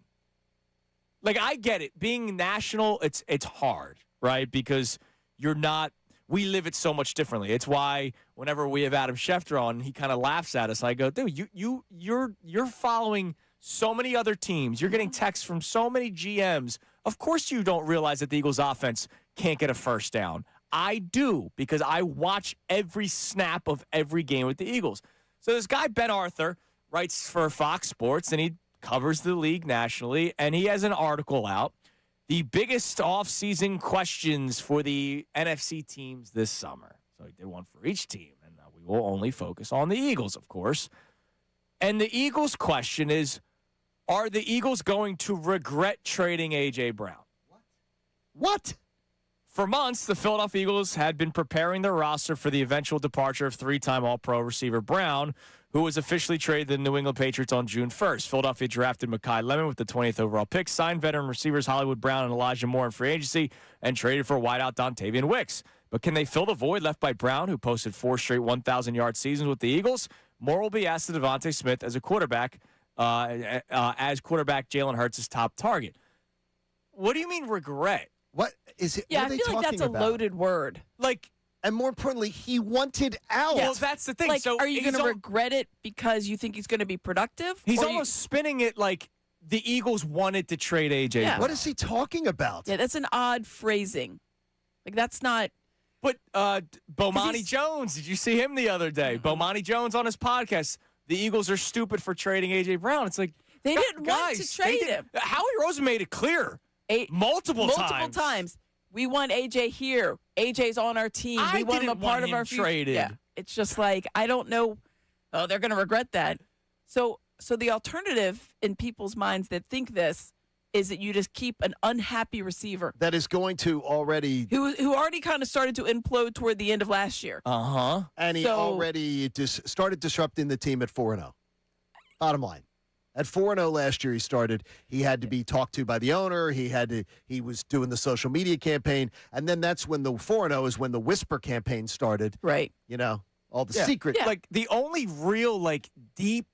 I get it. Being national, it's hard, right? Because we live it so much differently. It's why whenever we have Adam Schefter on, he kind of laughs at us. I go, dude, you're following so many other teams. You're getting texts from so many GMs. Of course you don't realize that the Eagles offense can't get a first down. I do, because I watch every snap of every game with the Eagles. So this guy, Ben Arthur, writes for Fox Sports, and he covers the league nationally, and he has an article out. The biggest off-season questions for the NFC teams this summer. So he did one for each team, and we will only focus on the Eagles, of course. And the Eagles' question is, are the Eagles going to regret trading A.J. Brown? What? For months, the Philadelphia Eagles had been preparing their roster for the eventual departure of three-time All-Pro receiver Brown, who was officially traded to the New England Patriots on June 1st. Philadelphia drafted Mekhi Lemon with the 20th overall pick, signed veteran receivers Hollywood Brown and Elijah Moore in free agency, and traded for wideout Dontavian Wicks. But can they fill the void left by Brown, who posted 4 straight 1,000-yard seasons with the Eagles? More will be asked to Devontae Smith as quarterback Jalen Hurts' top target. What do you mean regret? What is it? Yeah, what I feel like that's a loaded word. And more importantly, he wanted out. Well, that's the thing. So are you going to regret it because you think he's going to be productive? He's almost spinning it like the Eagles wanted to trade A.J. Yeah. What is he talking about? Yeah, that's an odd phrasing. That's not. But Bomani Jones, did you see him the other day? Bomani Jones on his podcast. The Eagles are stupid for trading A.J. Brown. It's like, they didn't want to trade him. Howie Roseman made it clear multiple times. We want AJ here. AJ's on our team. We want him a part of our future. Traded. Yeah. It's just I don't know. Oh, they're going to regret that. So the alternative in people's minds that think this is that you just keep an unhappy receiver that is going to already who already kind of started to implode toward the end of last year. And he already started disrupting the team at 4-0. Bottom line. At 4-0 last year, he had to be talked to by the owner. He was doing the social media campaign. And then that's when the 4-0 is when the whisper campaign started. Right. All the secret. Yeah. The only real, deep,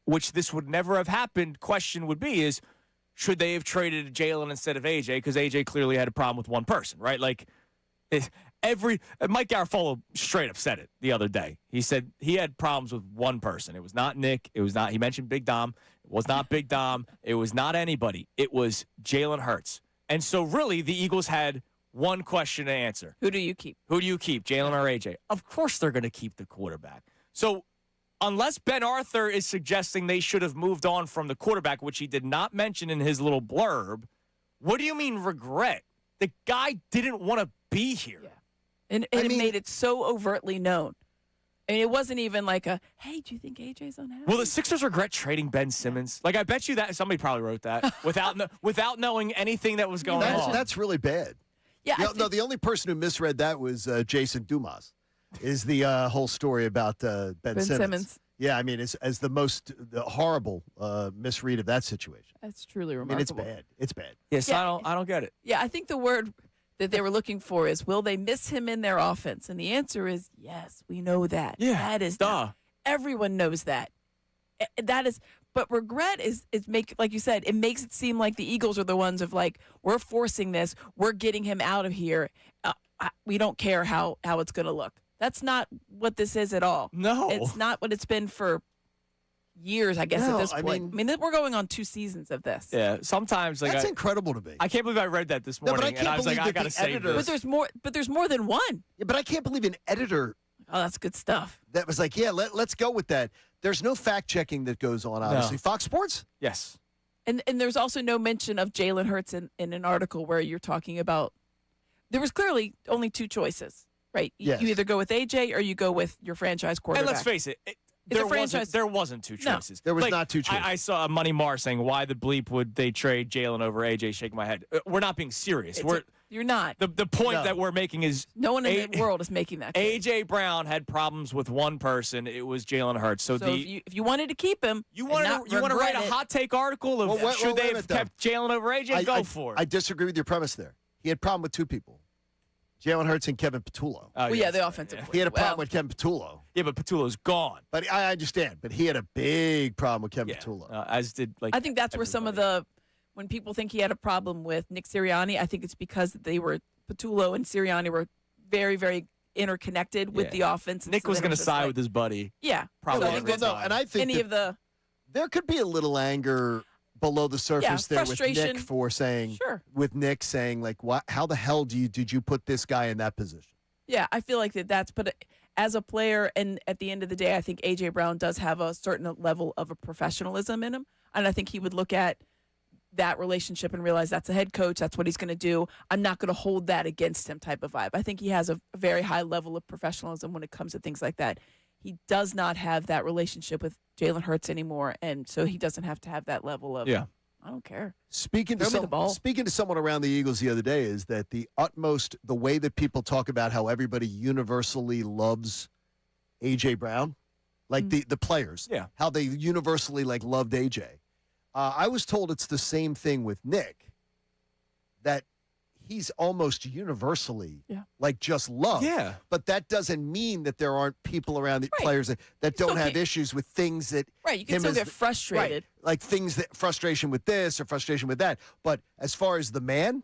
which this would never have happened, question would be is, should they have traded Jalen instead of AJ? Because AJ clearly had a problem with one person, right? Mike Garafolo straight up said it the other day. He said he had problems with one person. It was not Nick. It was not. He mentioned Big Dom. It was not Big Dom. It was not anybody. It was Jalen Hurts. And so really, the Eagles had one question to answer. Who do you keep? Jalen or AJ? Of course, they're going to keep the quarterback. So unless Ben Arthur is suggesting they should have moved on from the quarterback, which he did not mention in his little blurb, what do you mean regret? The guy didn't want to be here. Yeah. And it made it so overtly known. And it wasn't even hey, do you think AJ's unhappy? Will the Sixers regret trading Ben Simmons? I bet you that somebody probably wrote that without knowing anything that was going on. That's really bad. Yeah. The only person who misread that was Jason Dumas. Is the whole story about Ben Simmons. Yeah, as the most horrible misread of that situation. That's truly remarkable. It's bad. It's bad. Yes, I don't get it. Yeah, I think the word that they were looking for is, will they miss him in their offense? And the answer is yes, we know that. Yeah, that is everyone knows that. That is, but regret is like you said, it makes it seem like the Eagles are the ones of we're forcing this, we're getting him out of here. We don't care how it's going to look. That's not what this is at all. No, it's not what it's been for years, I guess, No, at this I point. mean, we're going on 2 seasons of this. Yeah, sometimes like That's incredible to me. I can't believe I read that this No, morning, but I can't and I was like, believe I that got to the save editor- this. But there's more than one. Yeah, but I can't believe an editor Oh, that's good stuff. that was like, yeah, let's go with that. There's no fact checking that goes on, obviously. Fox Sports? Yes. And there's also no mention of Jalen Hurts in an article where you're talking about. There was clearly only 2 choices, right? Yes. You either go with AJ or you go with your franchise quarterback. And let's face it, It's a franchise. there wasn't 2 choices. There was Like, not 2 choices. I saw Money Marr saying, why the bleep would they trade Jalen over AJ? Shaking my head. We're not being serious. You're not. The point No. that we're making is No one in the world is making that claim. AJ Brown had problems with one person. It was Jalen Hurts. So if you wanted to keep him, you want to write a hot take article of Well, should wait they a have minute, though. kept Jalen over AJ? Go for it. I disagree with your premise there. He had problem with 2 people. Jalen Hurts and Kevin Patullo. Well, yeah, the offensive. He had a problem Well, with Kevin Patullo. Yeah, but Patullo's gone. But I understand. But he had a big problem with Kevin Patullo. As did I think that's where some of when people think he had a problem with Nick Sirianni, I think it's because Patullo and Sirianni were very, very interconnected with the offense. Nick was going to side with his buddy. Yeah, Probably. So I think Well, no, and I think there could be a little anger below the surface there with frustration. Nick for saying, with Nick saying, like, what? How the hell did you put this guy in that position? Yeah, I feel like that's. But as a player, and at the end of the day, I think AJ Brown does have a certain level of a professionalism in him, and I think he would look at that relationship and realize that's a head coach. That's what he's going to do. I'm not going to hold that against him type of vibe. I think he has a very high level of professionalism when it comes to things like that. He does not have that relationship with Jalen Hurts anymore, and so he doesn't have to have that level of, I don't care. Speaking to someone around the Eagles the other day is that the way that people talk about how everybody universally loves A.J. Brown, like the players, how they universally loved A.J. I was told it's the same thing with Nick, that he's almost universally just loved. Yeah. But that doesn't mean that there aren't people around the players that don't have issues with things that you can still get frustrated. Like frustration with this or frustration with that. But as far as the man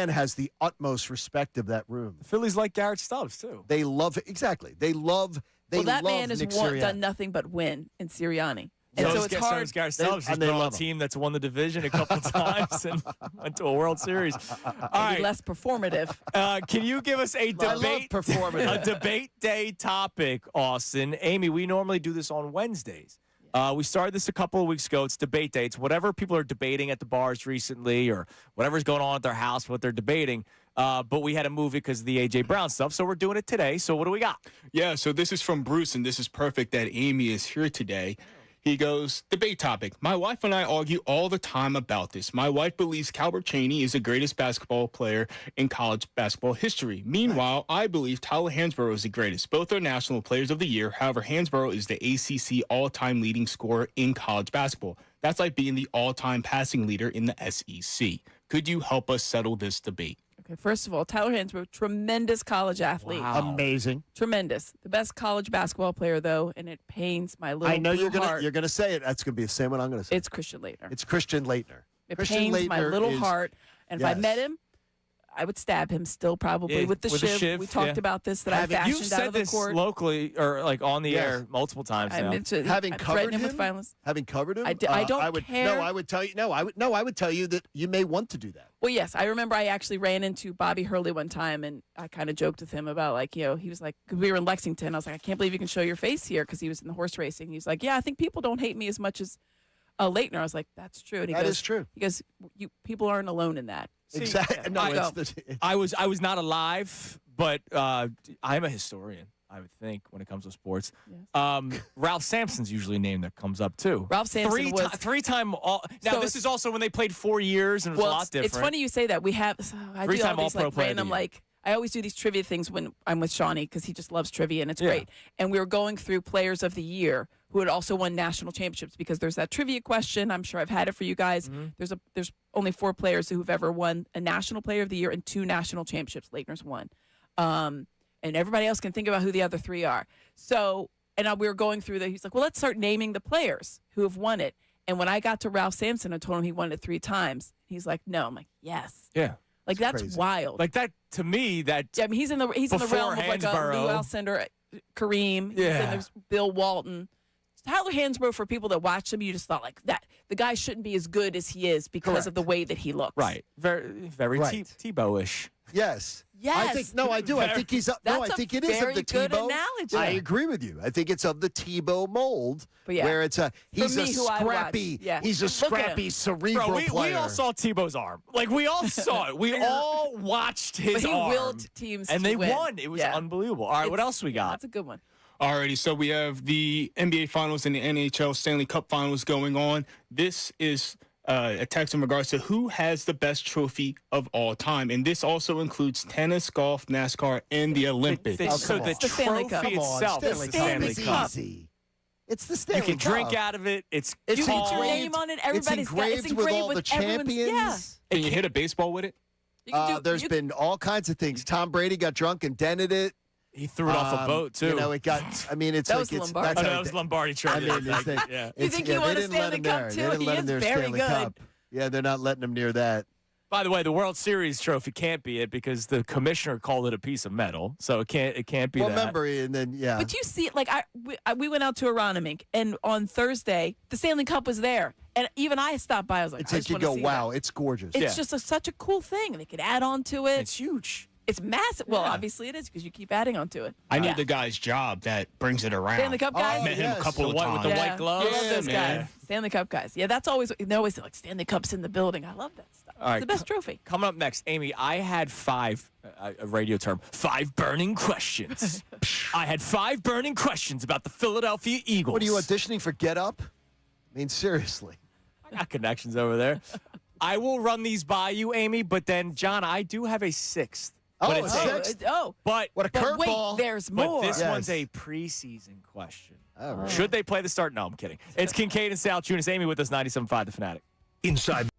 has the utmost respect of that room. The Phillies like Garrett Stubbs too. They love it. Exactly. They love that man has Nick Sirianni. done nothing but win in Sirianni. And so it's it's hard. hard. Garrett Stubbs. He's been on a team that's won the division a couple times and went to a World Series. All right. Less performative. Can you give us a debate day topic, Austin? Amy, we normally do this on Wednesdays. We started this a couple of weeks ago. It's debate day. It's whatever people are debating at the bars recently or whatever's going on at their house, what they're debating. But we had to move it because of the A.J. Brown stuff, so we're doing it today. So what do we got? Yeah, so this is from Bruce, and this is perfect that Amy is here today. He goes, debate topic. My wife and I argue all the time about this. My wife believes Calbert Cheaney is the greatest basketball player in college basketball history. Meanwhile, I believe Tyler Hansbrough is the greatest. Both are National Players of the Year. However, Hansbrough is the ACC all-time leading scorer in college basketball. That's like being the all-time passing leader in the SEC. Could you help us settle this debate? Okay, first of all, Tyler Hansbrough, tremendous college athlete. Wow. Amazing. Tremendous. The best college basketball player, though, and it pains my little I know blue heart. you're gonna say it. That's gonna be the same one I'm gonna say. It's Christian Laettner. It's Christian Laettner. It Christian pains my Laettner little heart. And if I yes. met him, I would stab him still probably with the shiv. We talked about this that I fashioned You've out said of the this court. locally or on the air multiple times now. Having covered him with violence. Having covered him, I don't care. No, I would tell you. I would tell you that you may want to do that. Well, yes, I remember I actually ran into Bobby Hurley one time, and I kind of joked with him about he was like, because we were in Lexington, I was like, I can't believe you can show your face here, because he was in the horse racing. He's like, yeah, I think people don't hate me as much as Laettner. I was like, that's true. And he That goes, is true. He goes, people aren't alone in that. Exactly. No, I was not alive, but I'm a historian, I would think, when it comes to sports. Yes. Ralph Sampson's usually a name that comes up too. Ralph Sampson was three-time all. Now so this is also when they played 4 years and it was a lot different. It's funny you say that. We have I do all these random I always do these trivia things when I'm with Shawnee because he just loves trivia and it's great. And we were going through players of the year who had also won national championships because there's that trivia question. I'm sure I've had it for you guys. Mm-hmm. There's only 4 players who've ever won a national player of the year and 2 national championships. Laettner's won. And everybody else can think about who the other 3 are. So, and we were going through that. He's like, well, let's start naming the players who have won it. And when I got to Ralph Sampson, I told him he won it 3 times. He's like, no. I'm like, yes. Yeah. Like, that's crazy. Wild. Like that, to me, that. Yeah, I mean, he's in the realm of like a Lou Hansborough. Alcindor, Kareem. Yeah. There's Bill Walton. Tyler Hansbrough, for people that watch him, you just thought like that. The guy shouldn't be as good as he is because of the way that he looks. Right. Very Right. Tebow-ish. Yes. Yes. I do. I think he's. No, I think it is of the good Tebow. analogy. I agree with you. I think it's of the Tebow mold, But yeah. where it's he's me, a who I scrappy. watch. Yeah. He's a Look at scrappy him. cerebral Bro, we player. all saw Tebow's arm. Like, we all saw it. We all watched his But he arm. willed teams and to they win. won. It was Yeah. unbelievable. All right, what else we got? That's a good one. Alrighty, so we have the NBA Finals and the NHL Stanley Cup Finals going on. This is a text in regards to who has the best trophy of all time. And this also includes tennis, golf, NASCAR, and the Olympics. So the the Stanley trophy Cup. Come on, itself is the Stanley Stanley Cup. easy. It's the You Stanley can drink Cup. out of it. It's It's You put your engraved- name on it. Everybody's got it's it's engraved with all the everyone's- champions. Yeah. Can you hit a baseball with it? You can do, There's been all kinds of things. Tom Brady got drunk and dented it. He threw it off a boat, too. You know, it got. I mean, it's That like was it's. Lombardi. That's Oh, how no, it it was did. Lombardi I trophy. mean, it's the, yeah. You think he won a they didn't let Stanley him Cup, there. too? They didn't He let him is their very Stanley good. Cup. Yeah, they're not letting him near that. By the way, the World Series trophy can't be it because the commissioner called it a piece of metal, so it can't be Well, that. remember, and then yeah. But you see, like we went out to Aronimink, and on Thursday the Stanley Cup was there, and even I stopped by. I was like, it's I like just you want to go, see wow, that. it's gorgeous. It's Yeah. just such a cool thing. They could add on to it. It's huge. It's massive. Well, Yeah. obviously it is because you keep adding onto it. I need Yeah. the guy's job that brings it around. Stanley Cup guys. Met him yes. a couple The of white- times. with the white gloves? I love those man. guys. Stanley Cup guys. Yeah, that's always they always say like Stanley Cup's in the building. I love that stuff. All right, It's the best trophy. Coming up next, Amy, I had a radio term, 5 burning questions. I had 5 burning questions about the Philadelphia Eagles. What are you auditioning for? Get Up? I mean, seriously. I got connections over there. I will run these by you, Amy, but then, John, I do have a 6th. Oh, But a it's sixth? But What a But wait, curveball! there's but more. this Yes. one's a preseason question. Oh, really? Should they play the start? No, I'm kidding. It's Kincade and Salciunas. Amy with us, 97.5 The Fanatic. Inside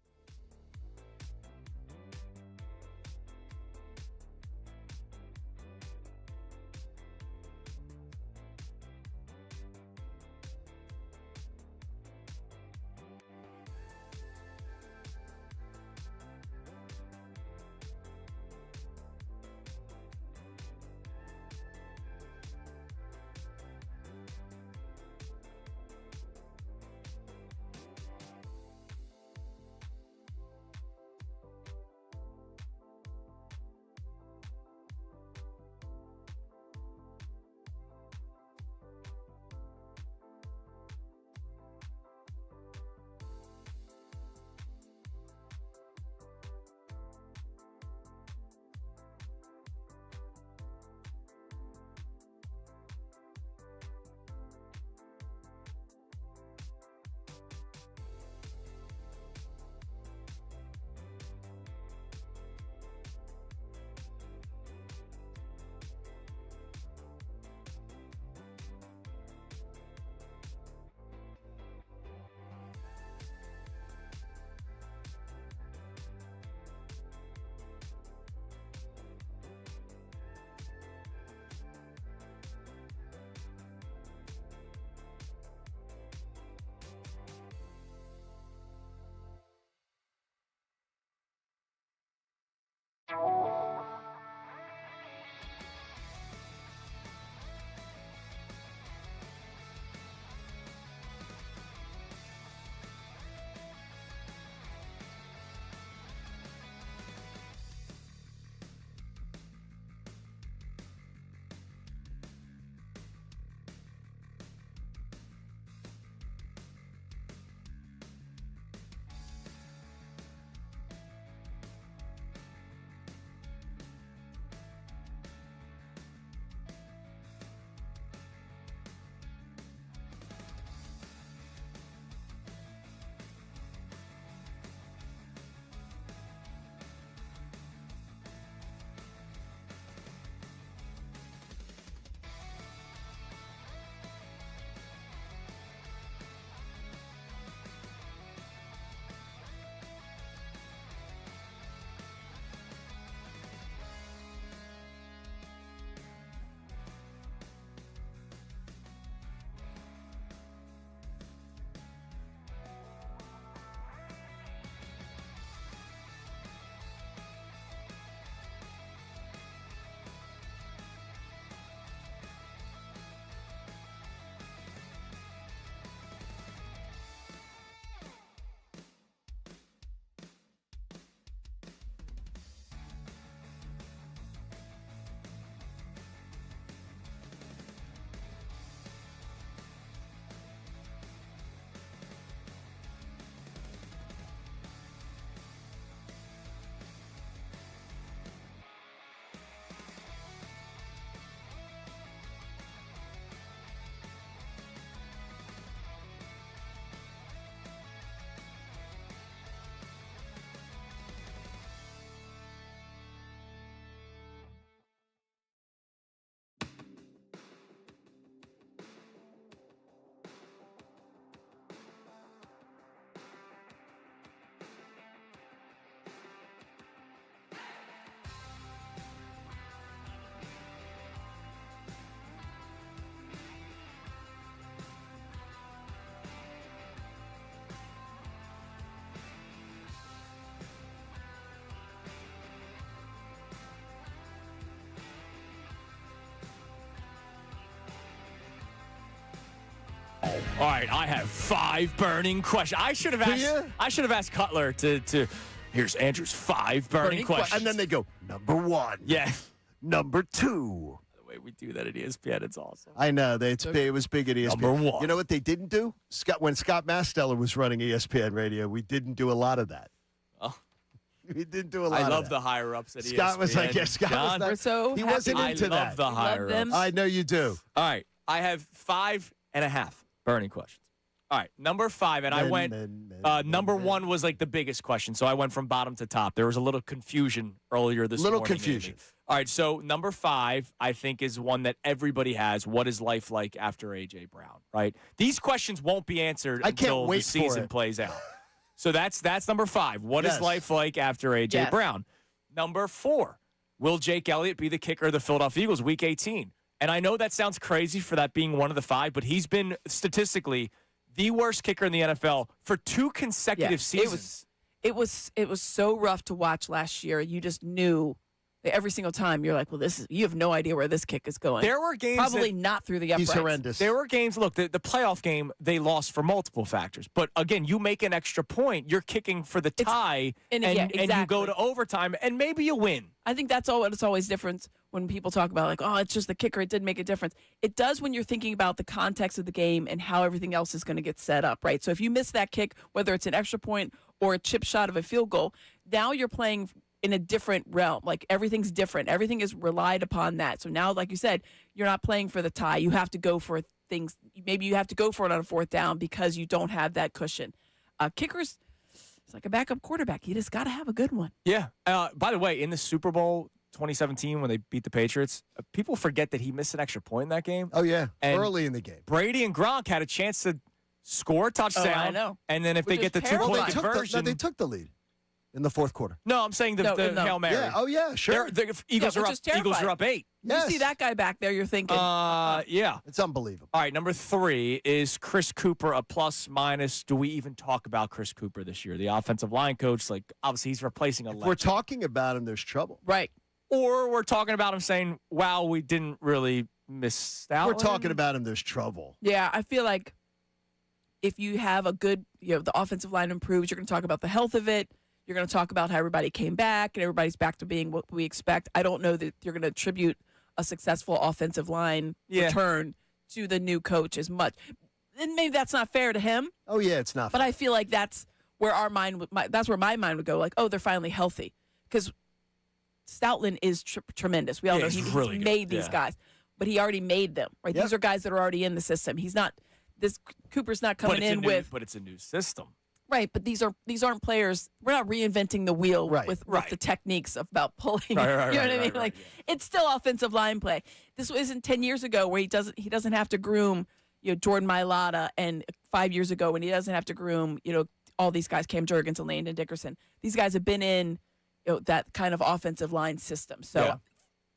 All right, I have 5 burning questions. I should have asked Cutler to. Here's Andrew's 5 burning questions. And then they go, number 1. Yeah. Number 2. The way we do that at ESPN, it's awesome. I know. It was big at ESPN. Number 1. You know what they didn't do? When Scott Masteller was running ESPN Radio, we didn't do a lot of that. Oh. We didn't do a lot of that. I love the higher-ups at ESPN. Scott was like, yeah, Scott was so he wasn't into that. I love the higher-ups. I know you do. All right, I have 5.5 burning questions. All right, number 5, and I went. Number 1 was like the biggest question, so I went from bottom to top. There was a little confusion earlier this morning. Little confusion. Amy. All right, so number 5, I think, is one that everybody has. What is life like after A.J. Brown? Right? These questions won't be answered until the season plays out. So that's number 5. What is life like after A.J. Brown? Number 4, will Jake Elliott be the kicker of the Philadelphia Eagles Week 18? And I know that sounds crazy for that being one of the 5, but he's been statistically the worst kicker in the NFL for 2 consecutive seasons. It was so rough to watch last year. You just knew that every single time you're like, well, you have no idea where this kick is going. There were games probably not through the uprights. He's horrendous. There were games. Look, the playoff game they lost for multiple factors, but again, you make an extra point, you're kicking for the tie, and you go to overtime, and maybe you win. I think it's always different when people talk about like, oh, it's just the kicker. It didn't make a difference. It does when you're thinking about the context of the game and how everything else is going to get set up, right? So if you miss that kick, whether it's an extra point or a chip shot of a field goal, now you're playing in a different realm. Like everything's different. Everything is relied upon that. So now, like you said, you're not playing for the tie. You have to go for things. Maybe you have to go for it on a 4th down because you don't have that cushion. Kickers, it's like a backup quarterback. You just got to have a good one. Yeah. By the way, in the Super Bowl 2017 when they beat the Patriots, people forget that he missed an extra point in that game. Oh, yeah. And early in the game. Brady and Gronk had a chance to score a touchdown. Oh, I know. And then if they get the 2-point conversion. They took the lead in the 4th quarter. No, I'm saying the Hail Mary. Yeah. Oh, yeah, sure. The Eagles are up 8. You see that guy back there, you're thinking. Yeah. It's unbelievable. All right, number 3 is Chris Cooper, a plus minus. Do we even talk about Chris Cooper this year? The offensive line coach, like, obviously he's replacing a legend. We're talking about him, there's trouble. Right. Or we're talking about him saying, wow, we didn't really miss out. We're talking about him, there's trouble. Yeah, I feel like if you have a good, the offensive line improves, you're going to talk about the health of it. You're going to talk about how everybody came back and everybody's back to being what we expect. I don't know that you're going to attribute a successful offensive line return to the new coach as much. And maybe that's not fair to him. Oh, yeah, it's not fair. But I feel like that's where that's where my mind would go. Like, oh, they're finally healthy. Because Stoutland is tremendous. We all know he's really made these guys. But he already made them, right? Yep. These are guys that are already in the system. Cooper's not coming in with. But it's a new system. Right, but these aren't players. We're not reinventing the wheel with the techniques about pulling. You know what I mean? Like it's still offensive line play. This isn't 10 years ago where he doesn't have to groom Jordan Mailata, and 5 years ago when he doesn't have to groom all these guys, Cam Jurgens and Landon Dickerson. These guys have been in that kind of offensive line system. So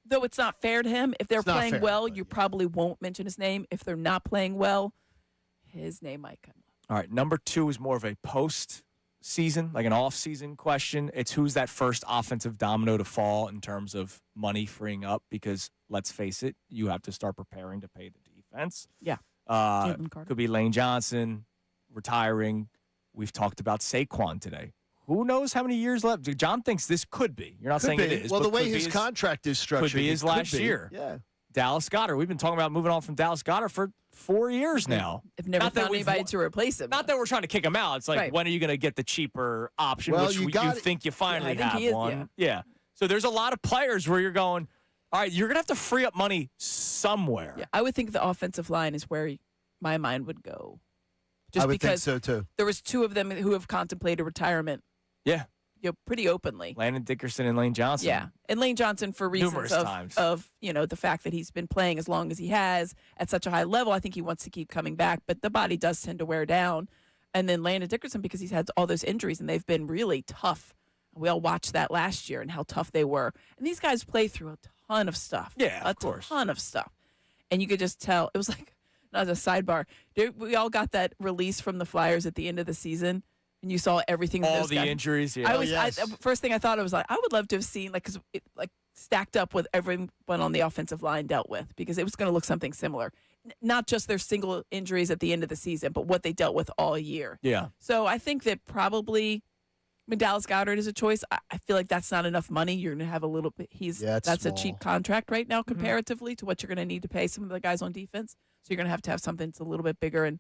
though it's not fair to him, if they're playing well, you probably won't mention his name. If they're not playing well, his name might come up. All right, number 2 is more of a post-season, like an off-season question. It's who's that first offensive domino to fall in terms of money freeing up because, let's face it, you have to start preparing to pay the defense. Yeah. Could be Lane Johnson retiring. We've talked about Saquon today. Who knows how many years left? John thinks this could be. You're not saying it is. Well, the way his contract is structured. Could be his last year. Yeah. Dallas Goedert. We've been talking about moving on from Dallas Goedert for 4 years now. I've never found anybody to replace him. Not that we're trying to kick him out. It's like, when are you going to get the cheaper option, which you think you finally have one? Yeah. So there's a lot of players where you're going, all right, you're going to have to free up money somewhere. Yeah, I would think the offensive line is where my mind would go. I would think so, too. There was 2 of them who have contemplated retirement. Yeah. Pretty openly. Landon Dickerson and Lane Johnson. Yeah. And Lane Johnson for reasons of the fact that he's been playing as long as he has at such a high level. I think he wants to keep coming back, but the body does tend to wear down. And then Landon Dickerson because he's had all those injuries and they've been really tough. We all watched that last year and how tough they were. And these guys play through a ton of stuff. Yeah, of course. A ton of stuff. And you could just tell. It was like, not as a sidebar, we all got that release from the Flyers at the end of the season. And you saw everything. All the injuries. Yeah. First thing I thought, I was like, I would love to have seen because it stacked up with everyone on the offensive line dealt with because it was going to look something similar. not just their single injuries at the end of the season, but what they dealt with all year. Yeah. So I think that probably Dallas Goedert is a choice. I feel like that's not enough money. You're going to have a little bit. That's small. a cheap contract right now comparatively to what you're going to need to pay some of the guys on defense. So you're going to have something that's a little bit bigger, and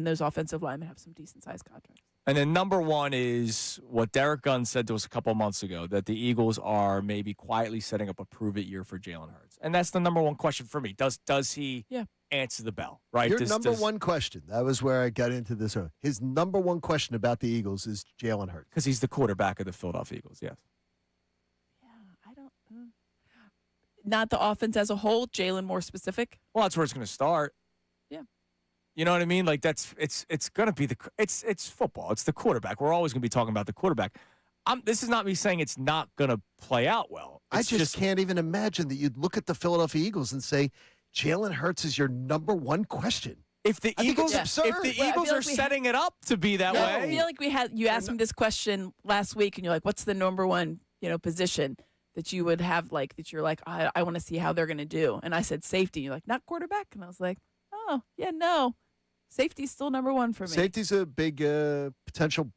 those offensive linemen have some decent sized contracts. And then number one is what Derek Gunn said to us a couple of months ago, that the Eagles are maybe quietly setting up a prove-it year for Jalen Hurts. And that's the number one question for me. Does he answer the bell, right? Your number one question, that was where I got into this. His number one question about the Eagles is Jalen Hurts. Because he's the quarterback of the Philadelphia Eagles, yes. Yeah, I don't not the offense as a whole, Jalen more specific. Well, that's where it's going to start. Yeah. You know what I mean? Like it's going to be it's football. It's the quarterback. We're always going to be talking about the quarterback. This is not me saying it's not going to play out well. I just can't even imagine that you'd look at the Philadelphia Eagles and say Jalen Hurts is your number one question. If the Eagles are setting it up to be that way. I feel like you asked me this question last week, and you're like, what's the number one, position that you would have, like, that you're like, I want to see how they're going to do. And I said safety. You're like, not quarterback? And I was like, oh, yeah, no. Safety's still number one for me. Safety's a big potential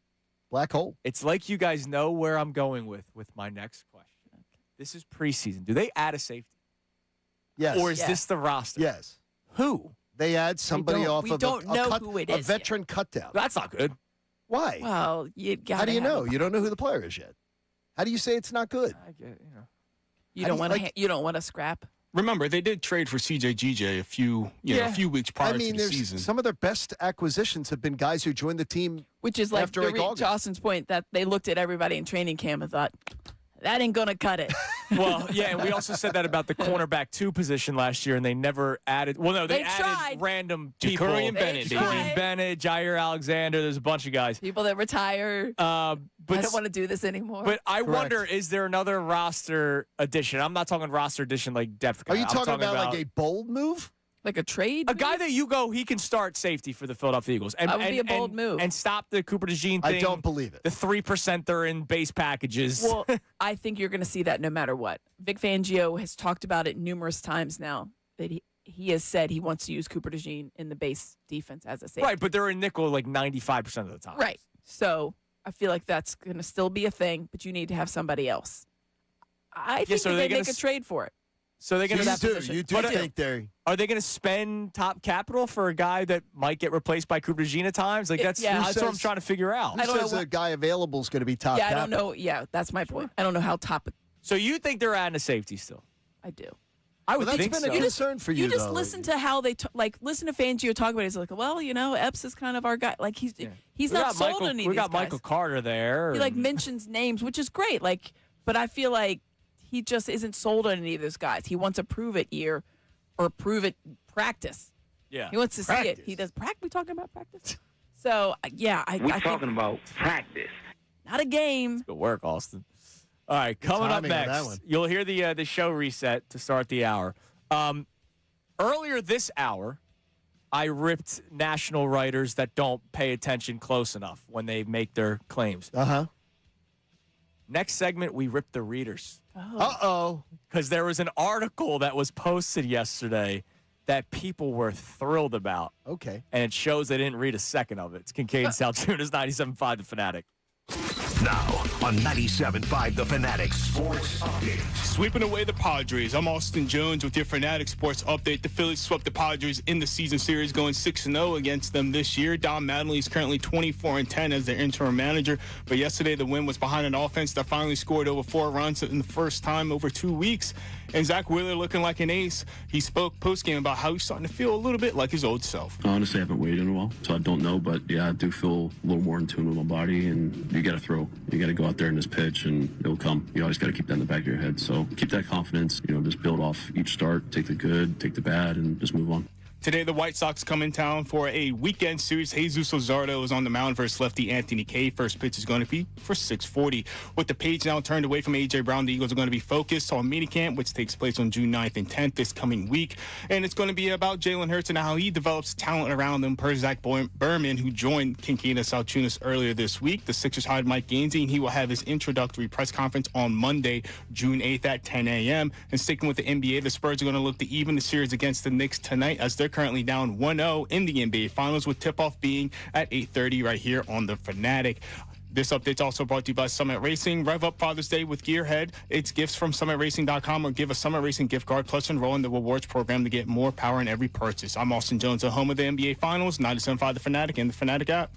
black hole. It's like you guys know where I'm going with my next question. Okay. This is preseason. Do they add a safety? Yes. Or is this the roster? Yes. Who? They add somebody off of who it is a veteran cutdown. That's not good. Why? Well, how do you know? You don't know who the player is yet. How do you say it's not good? I get, you don't want to. You don't want to scrap. Remember, they did trade for CJ a few weeks prior to the season. Some of their best acquisitions have been guys who joined the team, which is like after to Austin's point that they looked at everybody in training camp and thought, that ain't gonna cut it. Well, yeah, and we also said that about the cornerback 2 position last year, and they never added. Well, no, they added tried. Random people. Ja'Cory Bennett, Jair Alexander. There's a bunch of guys. People that retire. I don't want to do this anymore. But I wonder, is there another roster addition? I'm not talking roster addition like depth. Are you talking about like a bold move? Like a trade? A guy that you go, he can start safety for the Philadelphia Eagles. And, that would be a bold move. And stop the Cooper DeJean thing. I don't believe it. The 3%er in base packages. Well, I think you're going to see that no matter what. Vic Fangio has talked about it numerous times now, that he has said he wants to use Cooper DeJean in the base defense as a safety. Right, but they're in nickel like 95% of the time. Right. So I feel like that's going to still be a thing, but you need to have somebody else. I think they make a trade for it. So they're going to You do think they're... Are they going to spend top capital for a guy that might get replaced by Cooper DeJean at times? Like that's what I'm trying to figure out. Who says a guy available is going to be top capital? I don't know. Yeah, that's my point. I don't know how top. So you think they're adding a safety still? I do. I would think that's been a concern for you. You just listen to how they listen to Fangio talk about it. He's like, well, Epps is kind of our guy. Like he's not sold on any of these guys. We got Michael Carter there. He mentions names, which is great. But I feel like he just isn't sold on any of those guys. He wants a prove it year or prove it practice. Yeah. He wants to see it. He does practice. We talking about practice? So, yeah. We're talking about practice. Not a game. Good work, Austin. All right, coming up next, you'll hear the show reset to start the hour. Earlier this hour, I ripped national writers that don't pay attention close enough when they make their claims. Uh-huh. Next segment, we ripped the readers. Uh-oh. Because there was an article that was posted yesterday that people were thrilled about. Okay. And it shows they didn't read a second of it. It's Kincade Salciunas, 97.5 The Fanatic. Now on 97.5 The Fanatic Sports Update. Sweeping away the Padres. I'm Austin Jones with your Fanatic Sports Update. The Phillies swept the Padres in the season series, going 6-0 against them this year. Don Mattingly is currently 24-10 as their interim manager. But yesterday, the win was behind an offense that finally scored over 4 runs in the first time over 2 weeks. And Zach Wheeler looking like an ace. He spoke postgame about how he's starting to feel a little bit like his old self. Honestly, I haven't weighed in a while, so I don't know. But, yeah, I do feel a little more in tune with my body. And you got to throw. You got to go out there in this pitch, and it'll come. You always got to keep that in the back of your head. So keep that confidence. Just build off each start. Take the good, take the bad, and just move on. Today, the White Sox come in town for a weekend series. Jesus Luzardo is on the mound versus lefty Anthony Kay. First pitch is going to be for 6:40. With the page now turned away from A.J. Brown, the Eagles are going to be focused on minicamp, which takes place on June 9th and 10th this coming week. And it's going to be about Jalen Hurts and how he develops talent around him, per Zach Berman, who joined Kincade Salciunas earlier this week. The Sixers hired Mike Gainsey, and he will have his introductory press conference on Monday, June 8th at 10 a.m. And sticking with the NBA, the Spurs are going to look to even the series against the Knicks tonight as they're currently down 1-0 in the NBA Finals, with tip-off being at 8:30 right here on the Fanatic. This update's also brought to you by Summit Racing. Rev up Father's Day with Gearhead. It's gifts from SummitRacing.com, or give a Summit Racing gift card, plus enroll in the rewards program to get more power in every purchase. I'm Austin Jones, the home of the NBA Finals, 97.5 The Fanatic and the Fanatic app.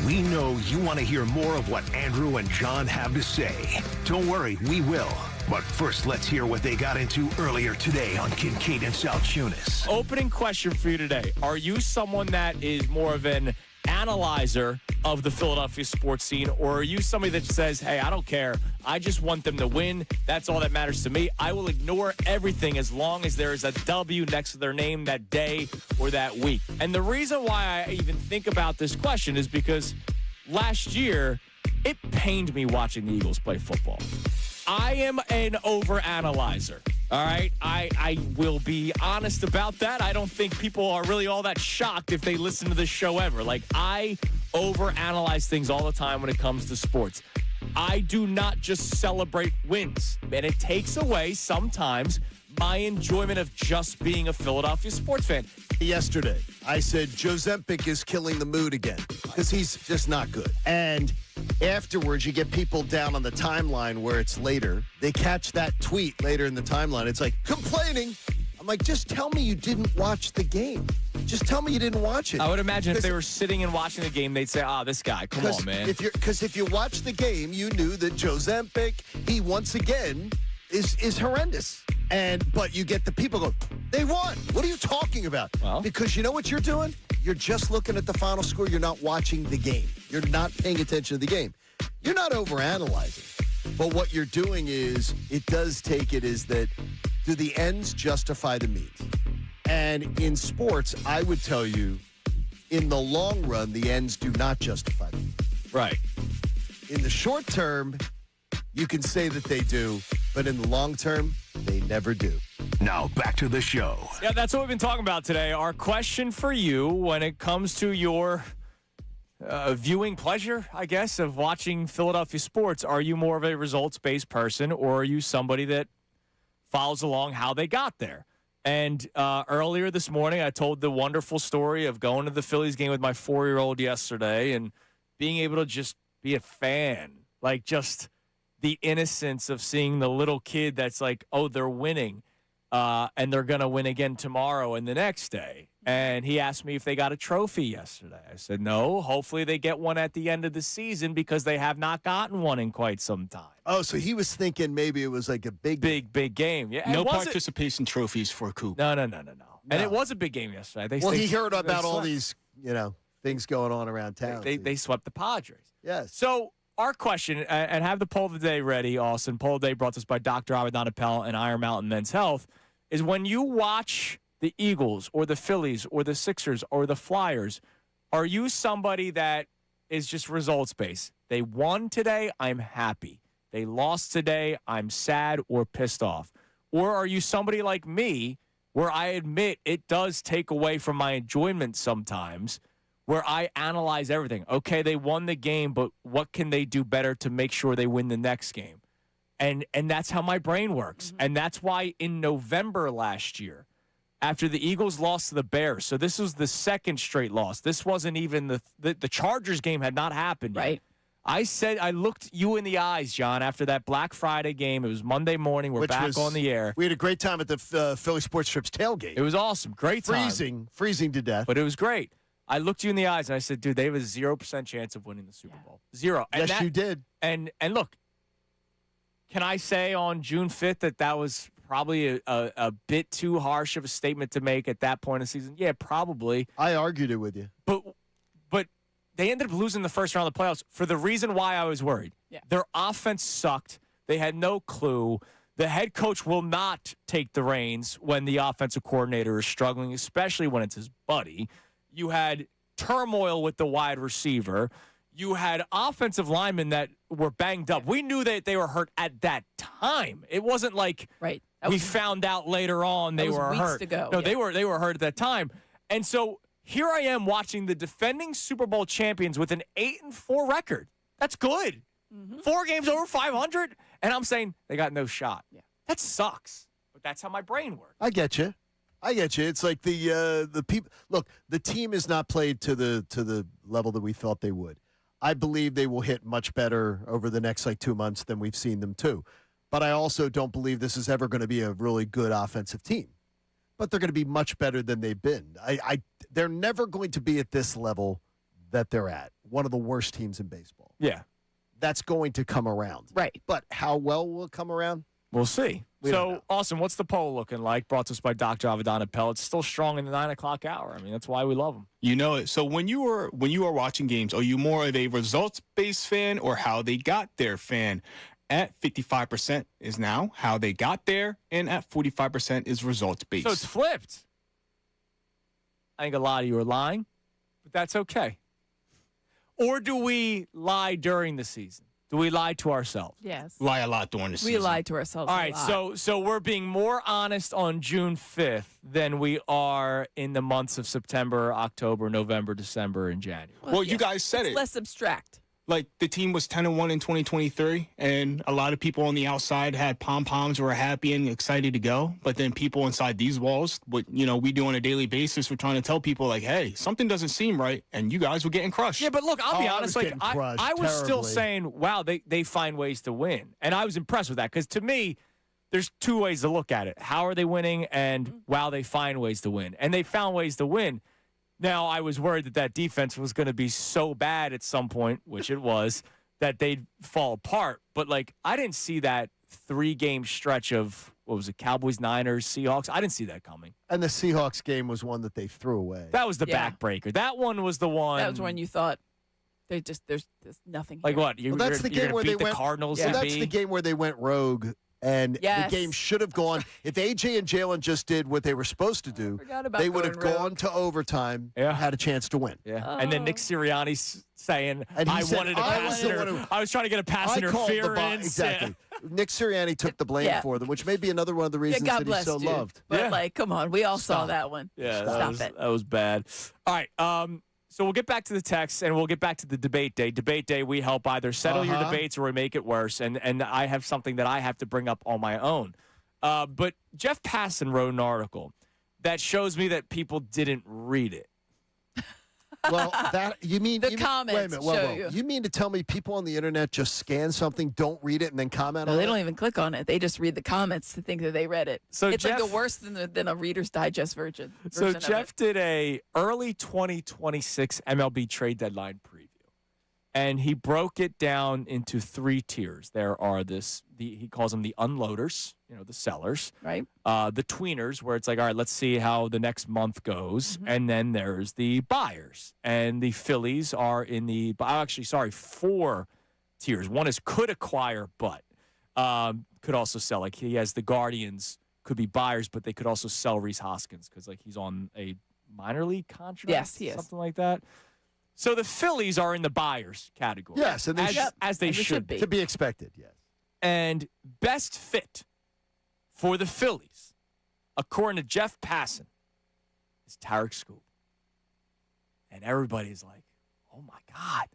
We know you want to hear more of what Andrew and John have to say. Don't worry, we will. But first, let's hear what they got into earlier today on Kincade and Salciunas. Opening question for you today. Are you someone that is more of an analyzer of the Philadelphia sports scene, or are you somebody that says, hey, I don't care. I just want them to win. That's all that matters to me. I will ignore everything as long as there is a W next to their name that day or that week. And the reason why I even think about this question is because last year, it pained me watching the Eagles play football. I am an overanalyzer. All right, I will be honest about that. I don't think people are really all that shocked if they listen to this show ever. Like, I overanalyze things all the time when it comes to sports. I do not just celebrate wins, and it takes away sometimes my enjoyment of just being a Philadelphia sports fan. Yesterday, I said Joe Zempic is killing the mood again because he's just not good. And afterwards, you get people down on the timeline where it's later. They catch that tweet later in the timeline. It's like, complaining. I'm like, just tell me you didn't watch the game. Just tell me you didn't watch it. I would imagine if they were sitting and watching the game, they'd say, this guy, come on, man. Because if you watch the game, you knew that Joe Zempic, he once again is horrendous. But you get the people go, they won. What are you talking about? Well, because you know what you're doing? You're just looking at the final score. You're not watching the game. You're not paying attention to the game. You're not overanalyzing. But what you're doing is, it does take it is that, do the ends justify the means? And in sports, I would tell you, in the long run, the ends do not justify the means. Right. In the short term, you can say that they do, but in the long term, they never do. Now back to the show. Yeah, that's what we've been talking about today. Our question for you when it comes to your viewing pleasure, I guess, of watching Philadelphia sports. Are you more of a results-based person, or are you somebody that follows along how they got there? And earlier this morning, I told the wonderful story of going to the Phillies game with my 4-year-old yesterday and being able to just be a fan, like just the innocence of seeing the little kid that's like, oh, they're winning, and they're going to win again tomorrow and the next day. And he asked me if they got a trophy yesterday. I said, no, hopefully they get one at the end of the season because they have not gotten one in quite some time. Oh, so he was thinking maybe it was like a big game. Yeah, no participation trophies for Coop. No. And it was a big game yesterday. He heard about all these, things going on around town. They swept the Padres. Yes. So our question, and have the poll of the day ready, Austin. Poll of the day brought to us by Dr. Abaddon Appel and Iron Mountain Men's Health, is when you watch the Eagles or the Phillies or the Sixers or the Flyers, are you somebody that is just results-based? They won today, I'm happy. They lost today, I'm sad or pissed off. Or are you somebody like me where I admit it does take away from my enjoyment sometimes, where I analyze everything? Okay, they won the game, but what can they do better to make sure they win the next game? And that's how my brain works. And that's why in November last year, after the Eagles lost to the Bears, so this was the second straight loss. This wasn't even the Chargers game had not happened yet. Right. I said, I looked you in the eyes, John, after that Black Friday game. It was Monday morning. We're back on the air. We had a great time at the Philly Sports Trips tailgate. It was awesome. Great time. Freezing to death. But it was great. I looked you in the eyes and I said, dude, they have a 0% chance of winning the Super Bowl. Zero. And yes, you did. And look, can I say on June 5th that was probably a bit too harsh of a statement to make at that point of the season? Yeah, probably. I argued it with you. But they ended up losing the first round of the playoffs for the reason why I was worried. Yeah. Their offense sucked. They had no clue. The head coach will not take the reins when the offensive coordinator is struggling, especially when it's his buddy. You had turmoil with the wide receiver. You had offensive linemen that were banged up. We knew that they were hurt at that time. It wasn't like we found out later on they were hurt. Ago, no, they were hurt at that time. And so here I am watching the defending Super Bowl champions with an 8-4 record. That's good. 4 games over 500, and I'm saying they got no shot. Yeah. That sucks. But that's how my brain works. I get you. It's like the people. Look, the team is not played to the level that we thought they would. I believe they will hit much better over the next 2 months than we've seen them too. But I also don't believe this is ever going to be a really good offensive team. But they're going to be much better than they've been. They're never going to be at this level that they're at. One of the worst teams in baseball. Yeah. That's going to come around. Right. But how well will it come around? We'll see. So, Austin, what's the poll looking like? Brought to us by Dr. Abaddon Appel. It's still strong in the 9 o'clock hour. I mean, that's why we love them. You know it. So when you are watching games, are you more of a results-based fan or how they got there fan? At 55% is now how they got there, and at 45% is results-based. So it's flipped. I think a lot of you are lying, but that's okay. Or do we lie during the season? Do we lie to ourselves? Yes. Lie a lot during the season. We lie to ourselves All right, a lot. so we're being more honest on June 5th than we are in the months of September, October, November, December, and January. Well, you guys said it's it. Less abstract. Like, the team was 10-1 in 2023, and a lot of people on the outside had pom-poms, were happy and excited to go. But then people inside these walls, what we do on a daily basis, we're trying to tell people, like, hey, something doesn't seem right, and you guys were getting crushed. Yeah, but look, I'll be honest. I was still terribly. saying, wow, they find ways to win. And I was impressed with that because, to me, there's 2 ways to look at it. How are they winning? And, wow, they find ways to win. And they found ways to win. Now, I was worried that defense was going to be so bad at some point, which it was, that they'd fall apart. But, I didn't see that 3-game stretch of, what was it, Cowboys, Niners, Seahawks? I didn't see that coming. And the Seahawks game was one that they threw away. That was the backbreaker. That one was the one. That was when you thought, there's nothing here. Like what? That's the game where they went. The Cardinals. Well, that's the game where they went rogue. And Yes. the game should have gone. If AJ and Jalen just did what they were supposed to do, they would have gone to overtime and had a chance to win. Yeah. And then Nick Sirianni saying, And he I said, wanted a pass. I was trying to get a pass interference. Exactly. Nick Sirianni took the blame for them, which may be another one of the reasons God that he's bless so you. loved. But come on, we all saw that one. Yeah, Stop it. That was bad. All right. So we'll get back to the text and we'll get back to the debate day. Debate day, we help either settle your debates or we make it worse. And I have something that I have to bring up on my own. But Jeff Passan wrote an article that shows me that people didn't read it. Well, you mean comments wait a minute, show whoa. You mean to tell me people on the internet just scan something, don't read it, and then comment on it? No, they don't even click on it. They just read the comments to think that they read it. So it's like Jeff- the worse than a Reader's Digest version. So of Jeff it. did a early 2026 MLB trade deadline preview, and he broke it down into 3 tiers. There are he calls them the unloaders, the sellers, right? The tweeners, where it's like, all right, let's see how the next month goes, and then there's the buyers, and the Phillies are in the 4 tiers. One is could acquire, but could also sell. Like he has the Guardians. Could be buyers, but they could also sell Rhys Hoskins because he's on a minor league contract. Yes, he is. Something like that. So the Phillies are in the buyers category. Yes, and as they should be. To be expected, yes. And best fit for the Phillies, according to Jeff Passan, is Tarek Skubal. And everybody's like, oh my God.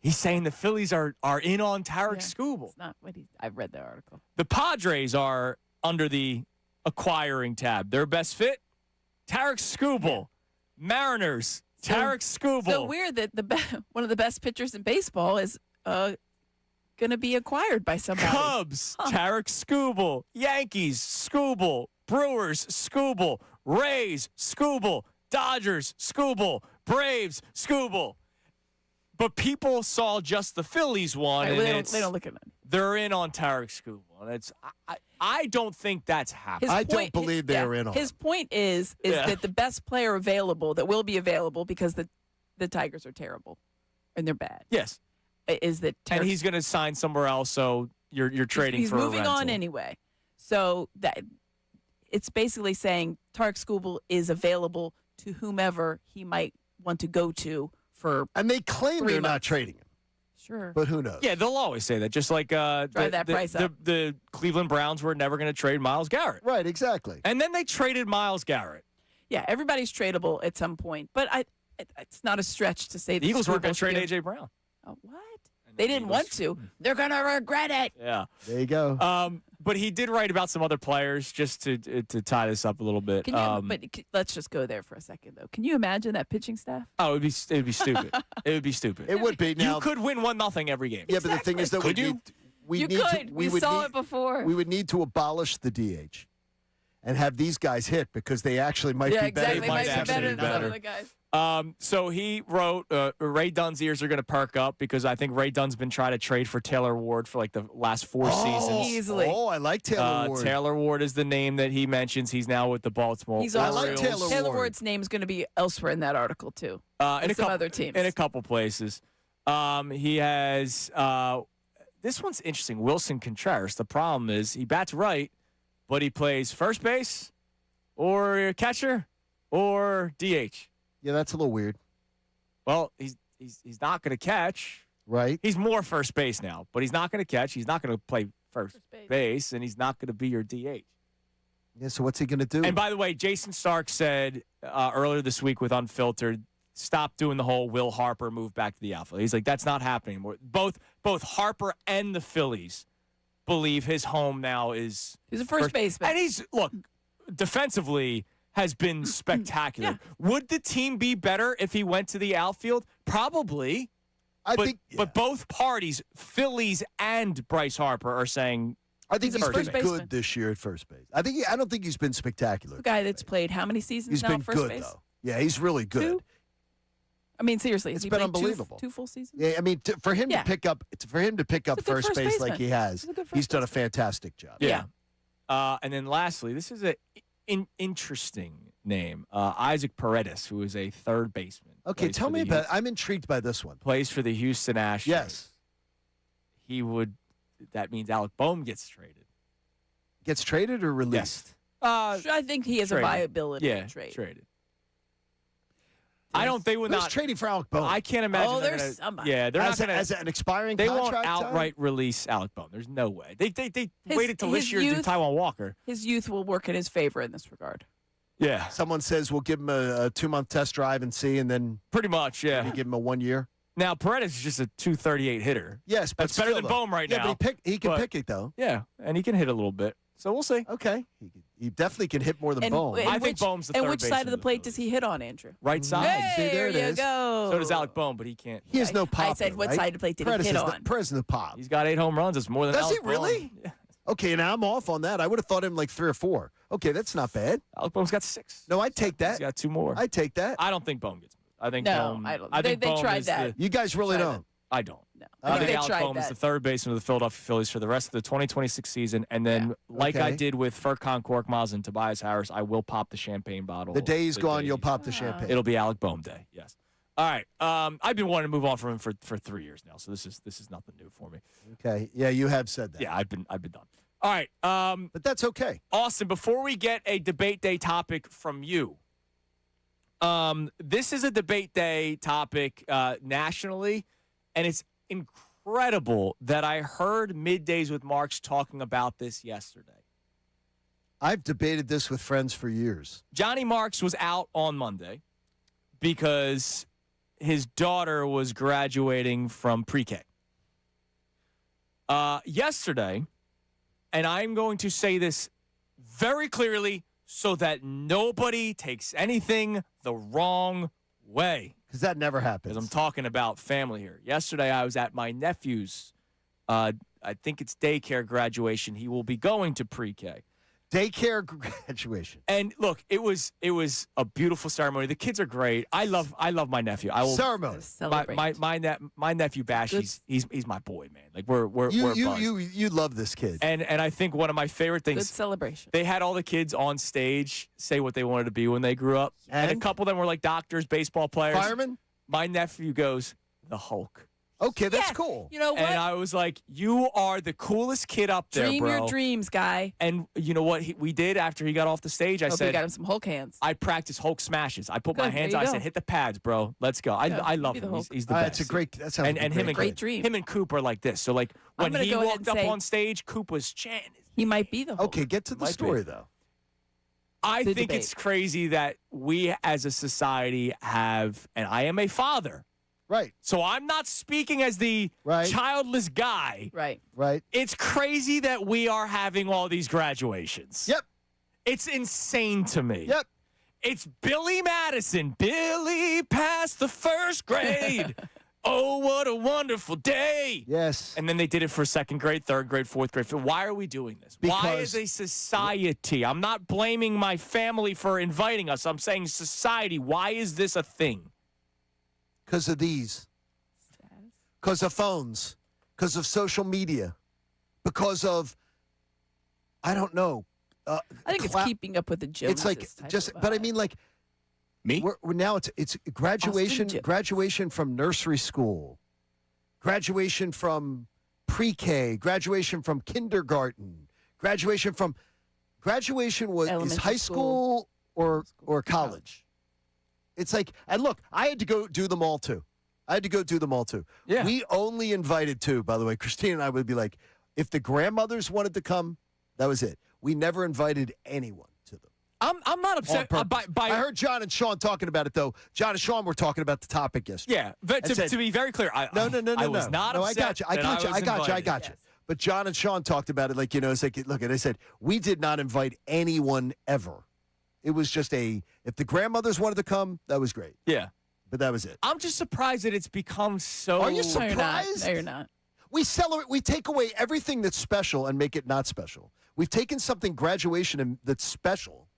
He's saying the Phillies are in on Tarek Skubal. It's not what I've read the article. The Padres are under the acquiring tab. Their best fit, Tarek Skubal. Mariners, Tarek Skubal. So weird that one of the best pitchers in baseball is going to be acquired by somebody. Cubs, Tarek Skubal. Yankees, Skubal. Brewers, Skubal. Rays, Skubal. Dodgers, Skubal. Braves, Skubal. But people saw just the Phillies one, Right, and they don't look at it. They're in on Tarek Skubal, and I don't think that's happening. I don't believe they're in on. His point is that the best player available that will be available because the Tigers are terrible and they're bad. Yes, is that and he's going to sign somewhere else, so you're trading he's for a moving rental. on anyway. So that it's basically saying Tarek Skubal is available to whomever he might want to go to for. And they claim they're not trading him. Sure. But who knows? Yeah, they'll always say that. Just like price up. The Cleveland Browns were never going to trade Myles Garrett. Right, exactly. And then they traded Myles Garrett. Yeah, everybody's tradable at some point. But it's not a stretch to say The Eagles weren't going to trade Skubal- A.J. Brown. Oh, what? They didn't want to. They're going to regret it. Yeah. There you go. But he did write about some other players just to tie this up a little bit. Let's just go there for a second, though. Can you imagine that pitching staff? Oh, it'd be stupid. It would be stupid. It would be. Now, you could win 1-0 every game. Yeah, but the thing is that Could you? We saw it before. We would need to abolish the DH and have these guys hit because they actually might be better. They might be better than some of the guys. So he wrote, Ray Dunn's ears are going to perk up because I think Ray Dunn's been trying to trade for Taylor Ward for like the last 4 seasons. Easily. Oh, I like Taylor Ward. Taylor Ward is the name that he mentions. He's now with the Baltimore He's Orioles. also, I like Taylor Ward. Ward's name is going to be elsewhere in that article, too. In some other teams. In a couple places. He has, this one's interesting, Wilson Contreras. The problem is he bats right, but he plays first base or catcher or DH. Yeah, that's a little weird. Well, he's not going to catch. Right. He's more first base now, but he's not going to catch. He's not going to play first base, and he's not going to be your DH. Yeah, so what's he going to do? And by the way, Jason Stark said earlier this week with Unfiltered, stop doing the whole Will Harper move back to the outfield. He's like, that's not happening anymore. Both Harper and the Phillies believe his home now is He's a first baseman. And he's, look, defensively has been spectacular. Yeah. Would the team be better if he went to the outfield? Probably. But both parties, Phillies and Bryce Harper, are saying I think he's first been baseman. good this year at first base. I don't think he's been spectacular. The guy that's played how many seasons He's now been first good base? though. Yeah, he's really good. 2? I mean, seriously, has It's he been played two- unbelievable. Two full seasons? Yeah, I mean, for him Yeah. to pick up a good first first base like baseman. he has, He's a good first he's done a baseman. fantastic job. Yeah. And then lastly, this is an interesting name, Isaac Paredes, who is a third baseman. Okay, Plays tell for me the about. I'm intrigued by this one. Plays for the Houston Astros. Yes. That means Alec Boehm gets traded. Gets traded or released? I think he has a traded. viability Yeah, trade. traded. I don't. They would Who's not trading for Alec Bohm? I can't imagine. Oh, they're there's gonna, somebody. Yeah, they're not as, going to. as an expiring They contract. won't outright release Alec Bohm. There's no way. They His- waited till this his year to do youth- Taiwan Walker. His youth will work in his favor in this regard. Yeah, Someone says we'll give him a 2-month test drive and see, and then pretty much. Yeah. maybe give him a 1 year. Now Paredes is just a 238 hitter. Yes, but That's better still, than though. Bohm right yeah, now. but he can But- pick it though. Yeah, and he can hit a little bit. So we'll see. Okay, he definitely can hit more than Bohm. I think Bohm's the And third which side of baseman the of plate does he hit on, Andrew? Right side. Hey, See, there it you is. go. So does Alec Bohm, but he can't. He has no pop. I said, what right? side of the plate did Paredes he hit is on? Paredes is the pop. He's got 8 home runs. It's more than Does Alec he really? Bohm. Yeah. Okay, now I'm off on that. I would have thought him like 3 or 4. Okay, that's not bad. Alec Bohm's got 6. No, I'd take that. He's got 2 more. I'd take that. I don't think Bohm gets moved. I think No, Bohm. I don't. I think They Bohm tried is that. You guys really Try don't. I don't. No. I think They Alec tried Bohm is that. the third baseman of the Philadelphia Phillies for the rest of the 2026 season. And then, like I Okay. did with Furkan Korkmaz and Tobias Harris, I will pop the champagne bottle. The day he's gone, day you'll he's- pop the champagne. It'll be Alec Bohm day. Yes. All right. I've been wanting to move on from him for 3 years now, so this is nothing new for me. Okay. Yeah, you have said that. Yeah, I've been done. All right. But that's okay. Austin, before we get a debate day topic from you, this is a debate day topic nationally, and it's incredible that I heard Middays with Marks talking about this yesterday. I've debated this with friends for years. Johnny Marks was out on Monday because his daughter was graduating from pre-K. Yesterday, and I'm going to say this very clearly so that nobody takes anything the wrong way. Because that never happens. Because I'm talking about family here. Yesterday, I was at my nephew's, I think it's daycare graduation. He will be going to pre-K. Daycare graduation. And look, it was a beautiful ceremony. The kids are great. I love my nephew. I will Ceremony. my nephew Bash. He's my boy, man. Like we're buds. You love this kid. And I think one of my favorite things. Good celebration. They had all the kids on stage say what they wanted to be when they grew up, and a couple of them were like doctors, baseball players, firemen. My nephew goes the Hulk. Okay, that's Yeah. cool. You know what? And I was like, you are the coolest kid up there, Dream bro. your dreams, guy. And you know what we did after he got off the stage? I Hope said, you got him some Hulk hands. I practiced Hulk smashes. I put my Good, hands there out. you I go. said, hit the pads, bro. Let's go. I love be the him. Hulk. He's the best. It's a great. That sounds and like a him and Great dream. Him and Coop are like this. So like I'm when gonna he go ahead walked and up say- on stage, Coop was chanting. He might be the Hulk. Okay, get to the Might be. story though. I The think debate. it's crazy that we as a society have, and I am a father, Right. so I'm not speaking as the Right. childless guy. Right. Right. It's crazy that we are having all these graduations. Yep. It's insane to me. Yep. It's Billy Madison. Billy passed the first grade. Oh, what a wonderful day. Yes. And then they did it for second grade, third grade, fourth grade. Why are we doing this? Why Because- as a society? I'm not blaming my family for inviting us. I'm saying society. Why is this a thing? Because of these. Because of phones. Because of social media. Because of, I don't know. I think it's keeping up with the Joneses. It's like type just, of but I vibe. mean, like, Me? we're now it's graduation, Austin Jones. graduation from nursery school, graduation from pre-K, graduation from kindergarten, graduation was is Elementary high school. school or college. It's like, and look, I had to go do them all too. Yeah. We only invited two, by the way. Christine and I would be like, if the grandmothers wanted to come, that was it. We never invited anyone to them. I'm not upset On by purpose. I heard John and Sean talking about it, though. John and Sean were talking about the topic yesterday. Yeah, but And said- to be very clear, I was not no, upset. I got you. invited. You. But John and Sean talked about it like, it's like, look, and I said, we did not invite anyone ever. It was just if the grandmothers wanted to come, that was great. Yeah. But that was it. I'm just surprised that it's become so. Are you No, you're not. surprised? No, you're not. We celebrate. We take away everything that's special and make it not special. We've taken something that's special,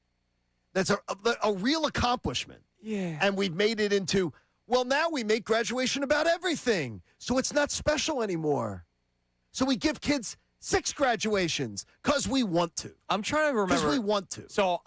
that's a real accomplishment, Yeah. and we've made it into, well, now we make graduation about everything, so it's not special anymore. So we give kids 6 graduations because we want to. I'm trying to remember. Because we want to. So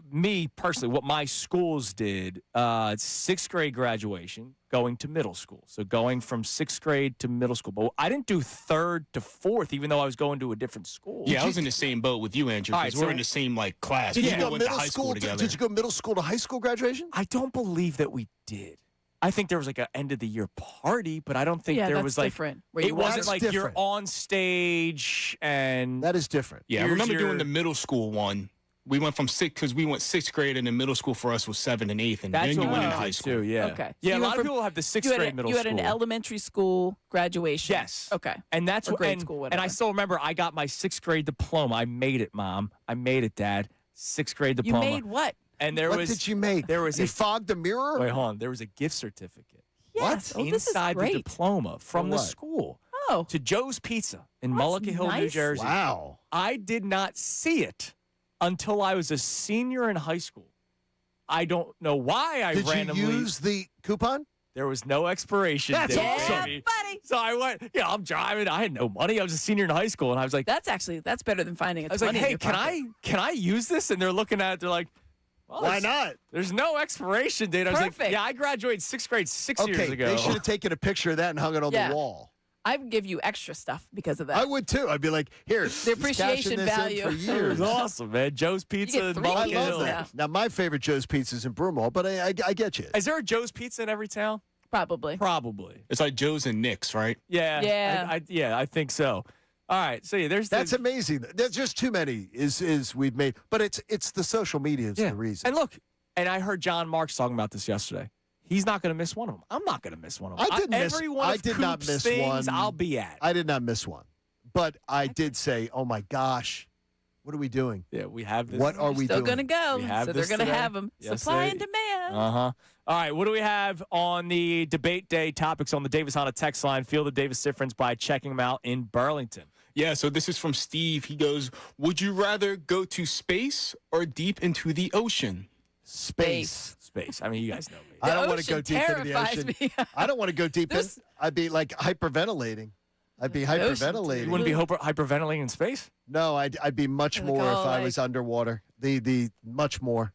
me personally, what my schools did, 6th grade graduation, going to middle school. So going from 6th grade to middle school. But I didn't do 3rd to 4th, even though I was going to a different school. Yeah, I was in the same boat with you, Andrew, because we're in the same class. Did We you go went to middle high school together. Did you go middle school to high school graduation? I don't believe that we did. I think there was like an end of the year party, but I don't think there was like different. It wasn't like you're different. on stage and That is different. Yeah, I remember doing the middle school one. We went from 6th because we went 6th grade, and the middle school for us was 7th and 8th, and That's then you what went we into did high school. too, yeah. Okay. Yeah, So a you lot went of people have the 6th grade middle You school. had an elementary school graduation. Yes. Okay. And that's Or what grade and, school, and I whatever. still remember I got my 6th grade diploma. I made it, Mom. I made it, Dad. 6th grade You diploma. made what? And there What was did you make? There was you a fogged a mirror? Wait, hold on. There was a gift certificate. Yes. Oh, this is Inside the great. diploma from the what? school Oh. to Joe's Pizza in That's Mullica Hill, New nice. Jersey. Wow. I did not see it until I was a senior in high school. I don't know why I Did randomly. you use the coupon? There was no expiration That's date. awesome. baby. buddy. So I went, I'm driving. I had no money. I was a senior in high school. And I was like, That's better than finding a I was like, 20 in hey, your can pocket. can I use this? And they're looking at it. They're like, well, Why not? There's no expiration date. I was like, Perfect. yeah, I graduated 6th grade 6 years Okay, ago. they should have taken a picture of that and hung it on Yeah. the wall. I would give you extra stuff because of that. I would too. I'd be like, here, The appreciation value. for It years. was awesome, man. Joe's Pizza in 3 I Mullica kids love Hill. that. Now, my favorite Joe's Pizza is in Broomall, but I get you. Is there a Joe's Pizza in every town? Probably. Probably. It's like Joe's and Nick's, right? Yeah. Yeah. I think so. All right. So yeah, That's amazing. There's just too many is we've made, but it's the social media is the reason. And look, and I heard John Marks talking about this yesterday. He's not going to miss one of them. I'm not going to miss one of them. I didn't miss. Every one I of did not Coop's miss things one. I'll be at. I did not miss one, but I did say, "Oh my gosh, what are we doing? Yeah, we have this. What are we Still doing?" going to go. We have So they're this going to today. have them. Yes, Supply they- and demand. All right, what do we have on the debate day topics on the Davis Honda text line? Feel the Davis difference by checking them out in Burlington. Yeah, so this is from Steve. He goes, would you rather go to space or deep into the ocean? Space. Space. I mean, you guys know me. I don't want to ocean go deep into the terrifies ocean. me. I don't want to go deep in. There's- I'd be like hyperventilating. I'd be ocean, hyperventilating. You wouldn't be hyperventilating in space? No, I'd be much Like, more if I like- was underwater. The much more.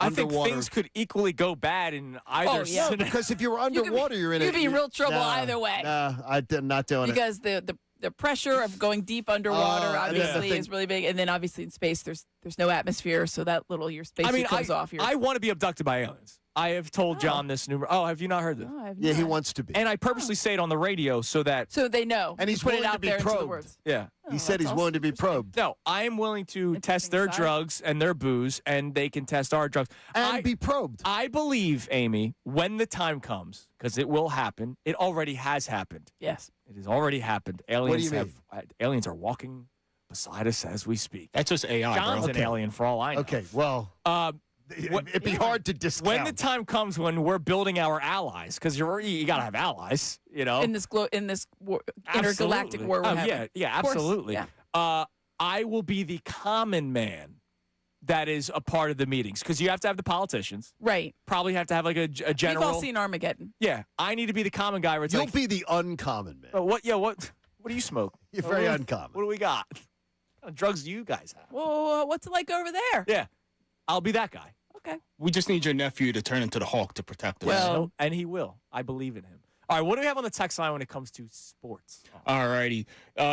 I think Underwater. things could equally go bad in either Oh, yeah. No, scenario. because if you were could be- underwater, you're in you it. could be in real trouble either way. No, I'm not doing it. Because the pressure of going deep underwater and then the obviously thing- is really big, and then obviously in space there's no atmosphere, so that little your spacesuit comes off. I want to be abducted by aliens. I have told Oh. John this numerous. Oh, have you not heard this? No, I have Yeah, he not. wants to be. And I purposely say it on the radio so that. So they know. And he's put it willing to out be there into the probed. words. Yeah. He Oh, said that's he's willing to be interesting. probed No, I am willing to test Interesting their side. drugs and their booze, and they can test our drugs. and be probed. I believe, Amy, when the time comes, because it will happen. It already has happened. Yes. It has already happened. Aliens do you aliens are walking beside us as we speak. That's just AI, John's bro. an alien for all I know. Okay, well, it'd be hard to discount. When the time comes when we're building our allies, because you got to have allies, you know. In this intergalactic Absolutely. war we're Oh, having. yeah, Of course, absolutely. yeah. I will be the common man that is a part of the meetings because you have to have the politicians. Right. Probably have to have like a general. We've all seen Armageddon. Yeah, I need to be the common guy. Where it's You'll like, be the uncommon man. oh, what? Yeah, what? What do you smoke? You're very What uncommon. do we got? What kind of drugs do you guys have? Whoa, what's it like over there? Yeah, I'll be that guy. Okay. We just need your nephew to turn into the Hulk to protect us. Well- And he will. I believe in him. All right, what do we have on the text line when it comes to sports? All righty.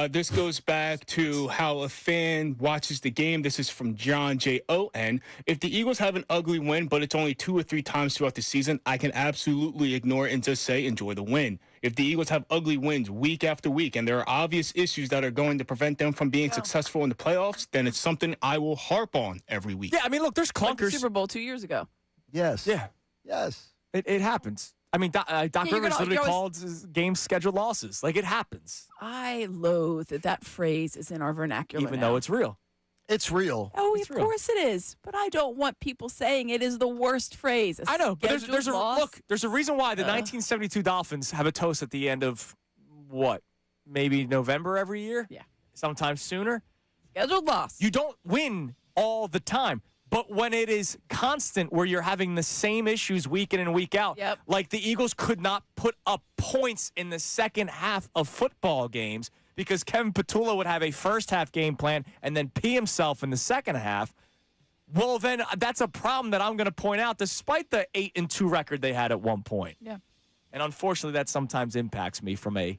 This goes back to how a fan watches the game. This is from John J.O.N. If the Eagles have an ugly win, but it's only 2 or 3 times throughout the season, I can absolutely ignore it and just say enjoy the win. If the Eagles have ugly wins week after week and there are obvious issues that are going to prevent them from being successful in the playoffs, then it's something I will harp on every week. Yeah, I mean, look, there's Like the clunkers. Super Bowl 2 years ago. Yes. Yeah, Yes. it happens. I mean, Doc you're Rivers gonna- literally you're called his game scheduled losses. Like, it happens, I loathe that phrase is in our vernacular even now. though it's real. It's real. Oh, It's of real. course it is. But I don't want people saying it is the worst phrase. I know, but there's a scheduled loss. look. There's a reason why the 1972 Dolphins have a toast at the end of what, maybe November every year. Yeah. Sometimes sooner. Scheduled loss. You don't win all the time, but when it is constant, where you're having the same issues week in and week out, like the Eagles could not put up points in the second half of football games because Kevin Petula would have a first-half game plan and then pee himself in the second half, well, then that's a problem that I'm going to point out, despite the 8-2 record they had at one point. Yeah. And unfortunately, that sometimes impacts me from a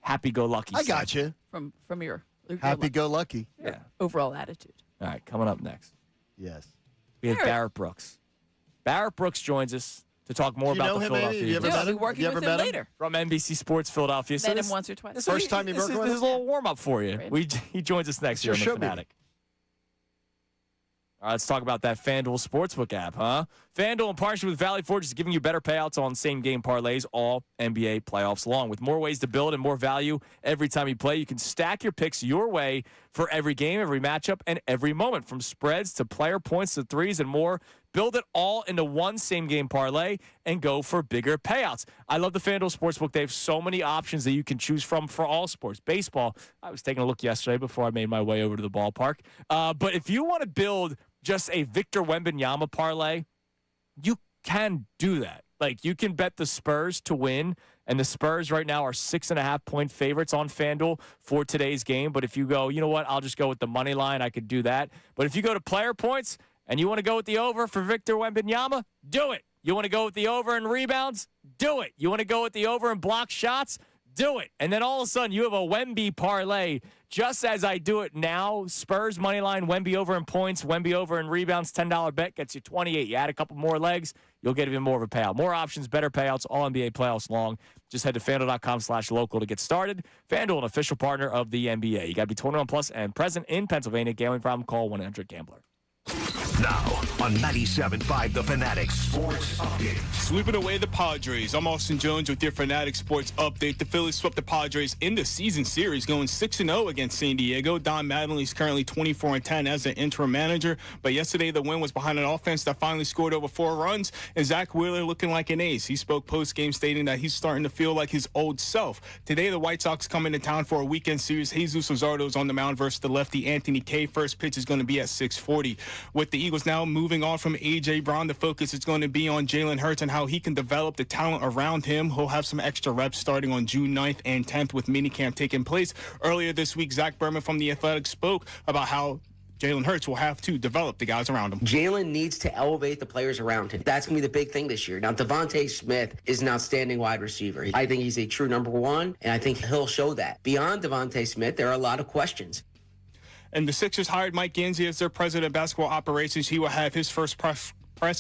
happy-go-lucky I got you. From your Happy-go-lucky. Yeah. overall attitude. All right, coming up next, Yes. we have Barrett Brooks. Barrett Brooks joins us to talk more Do you about know the him, Andy? Philadelphia You ever Eagles. met I'll be him? working You with ever him met him? later. From NBC Sports Philadelphia. Met him once or twice. So First time you worked with This him? is a little warm-up for you. Great. He joins us next year It's on your the show meeting. Fanatic. All right, let's talk about that FanDuel Sportsbook app, huh? FanDuel, in partnership with Valley Forge, is giving you better payouts on same-game parlays all NBA playoffs long. With more ways to build and more value every time you play, you can stack your picks your way for every game, every matchup, and every moment. From spreads to player points to threes and more, build it all into one same-game parlay and go for bigger payouts. I love the FanDuel Sportsbook. They have so many options that you can choose from for all sports. Baseball, I was taking a look yesterday before I made my way over to the ballpark. But if you want to build just a Victor Wembanyama parlay, you can do that. Like, you can bet the Spurs to win, and the Spurs right now are 6.5-point favorites on FanDuel for today's game. But if you go, you know what, I'll just go with the money line, I could do that. But if you go to player points and you want to go with the over for Victor Wembanyama, do it. You want to go with the over in rebounds? Do it. You want to go with the over in block shots? Do it. And then all of a sudden, you have a Wemby parlay. Just as I do it now, Spurs money line, Wemby over in points, Wemby over in rebounds, $10 bet gets you 28. You add a couple more legs, you'll get even more of a payout. More options, better payouts, all NBA playoffs long. Just head to FanDuel.com/local to get started. FanDuel, an official partner of the NBA. You got to be 21 plus and present in Pennsylvania. Gambling problem? Call 1-800-GAMBLER. Now on 97.5 The Fanatic Sports Update. Sweeping away the Padres. I'm Austin Jones with your Fanatic Sports Update. The Phillies swept the Padres in the season series, going 6-0 against San Diego. Don Mattingly's currently 24-10 as an interim manager, but yesterday the win was behind an offense that finally scored over 4 runs, and Zach Wheeler looking like an ace. He spoke post-game stating that he's starting to feel like his old self. Today the White Sox come into town for a weekend series. Jesus Luzardo's on the mound versus the lefty Anthony Kay. First pitch is going to be at 6:40. With the Eagles now moving on from A.J. Brown, the focus is going to be on Jalen Hurts and how he can develop the talent around him. He'll have some extra reps starting on June 9th and 10th with minicamp taking place. Earlier this week, Zach Berman from The Athletic spoke about how Jalen Hurts will have to develop the guys around him. Jalen needs to elevate the players around him. That's going to be the big thing this year. Now, Devontae Smith is an outstanding wide receiver. I think he's a true number one, and I think he'll show that. Beyond Devontae Smith, there are a lot of questions. And the Sixers hired Mike Gansey as their president of basketball operations. He will have his first press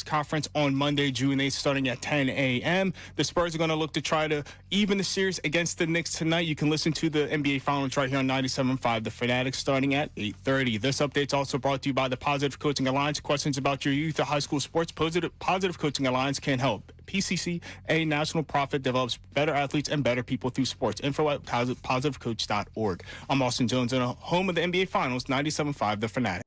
conference on Monday, June 8th, starting at 10 a.m. The Spurs are going to look to try to even the series against the Knicks tonight. You can listen to the NBA Finals right here on 97.5 The Fanatic starting at 8:30. This update's also brought to you by the Positive Coaching Alliance. Questions about your youth or high school sports? Positive Coaching Alliance can help. PCC, a national profit, develops better athletes and better people through sports. Info at positivecoach.org. I'm Austin Jones, and home of the NBA Finals, 97.5 The Fanatic.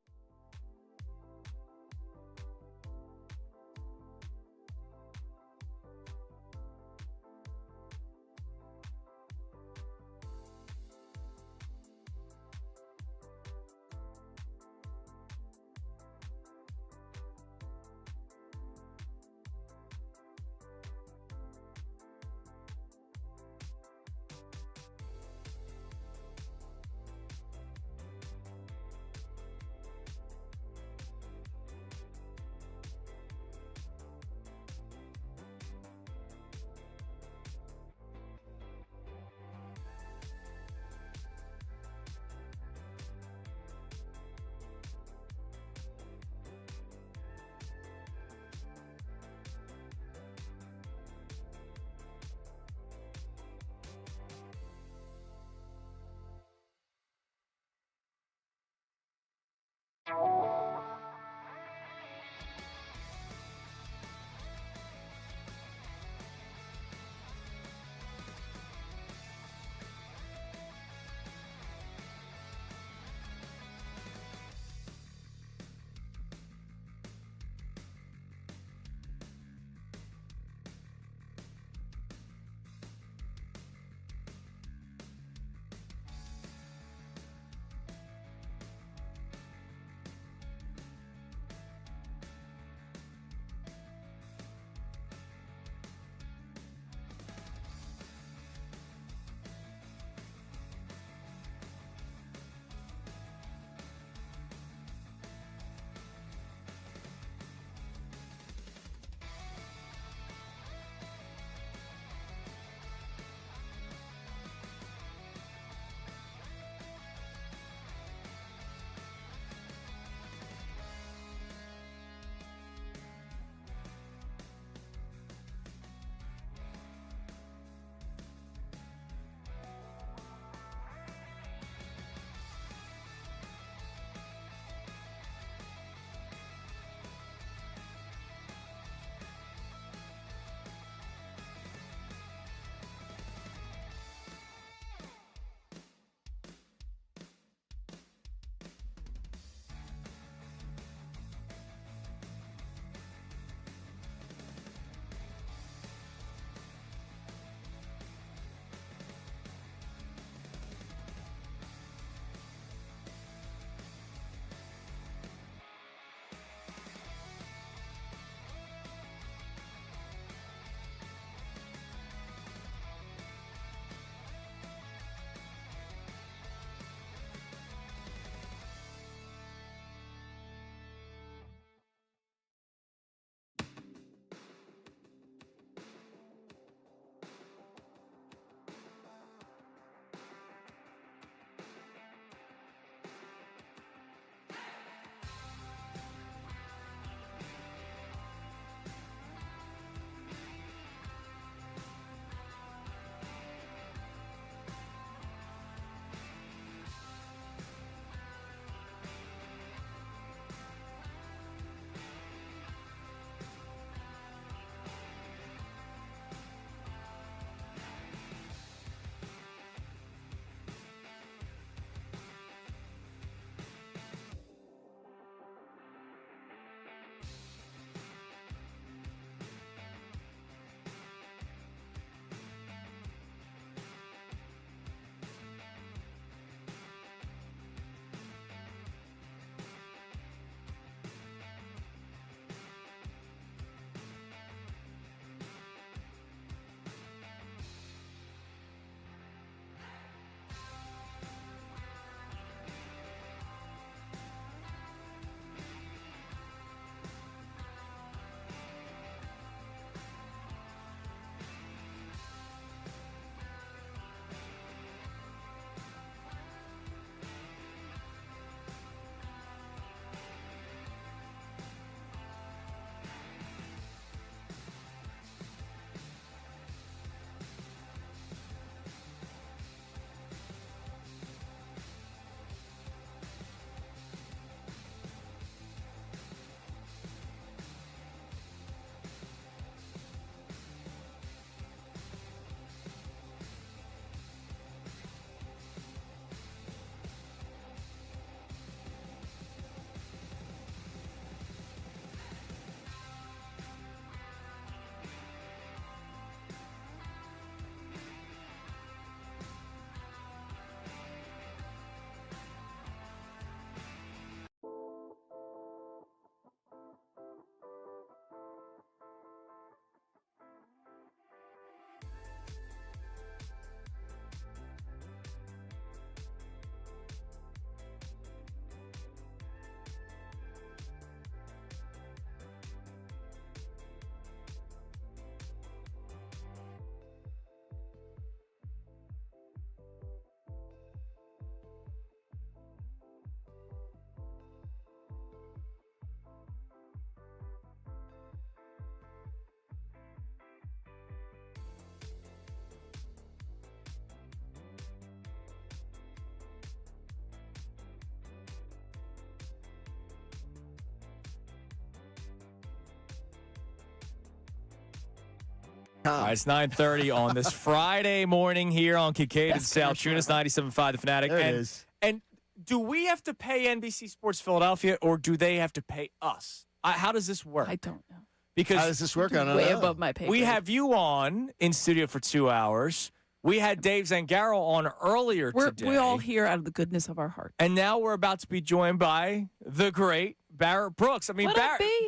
All right, it's 9:30 on this Friday morning here on Kincade Salciunas, 97.5 The Fanatic. There it is. And do we have to pay NBC Sports Philadelphia, or do they have to pay us? How does this work? I don't know. Because how does this work? I don't way know. above my pay grade. We have you on in studio for 2 hours. We had Dave Zangaro on earlier today. We're all here out of the goodness of our heart. And now we're about to be joined by the great Barrett Brooks. I mean,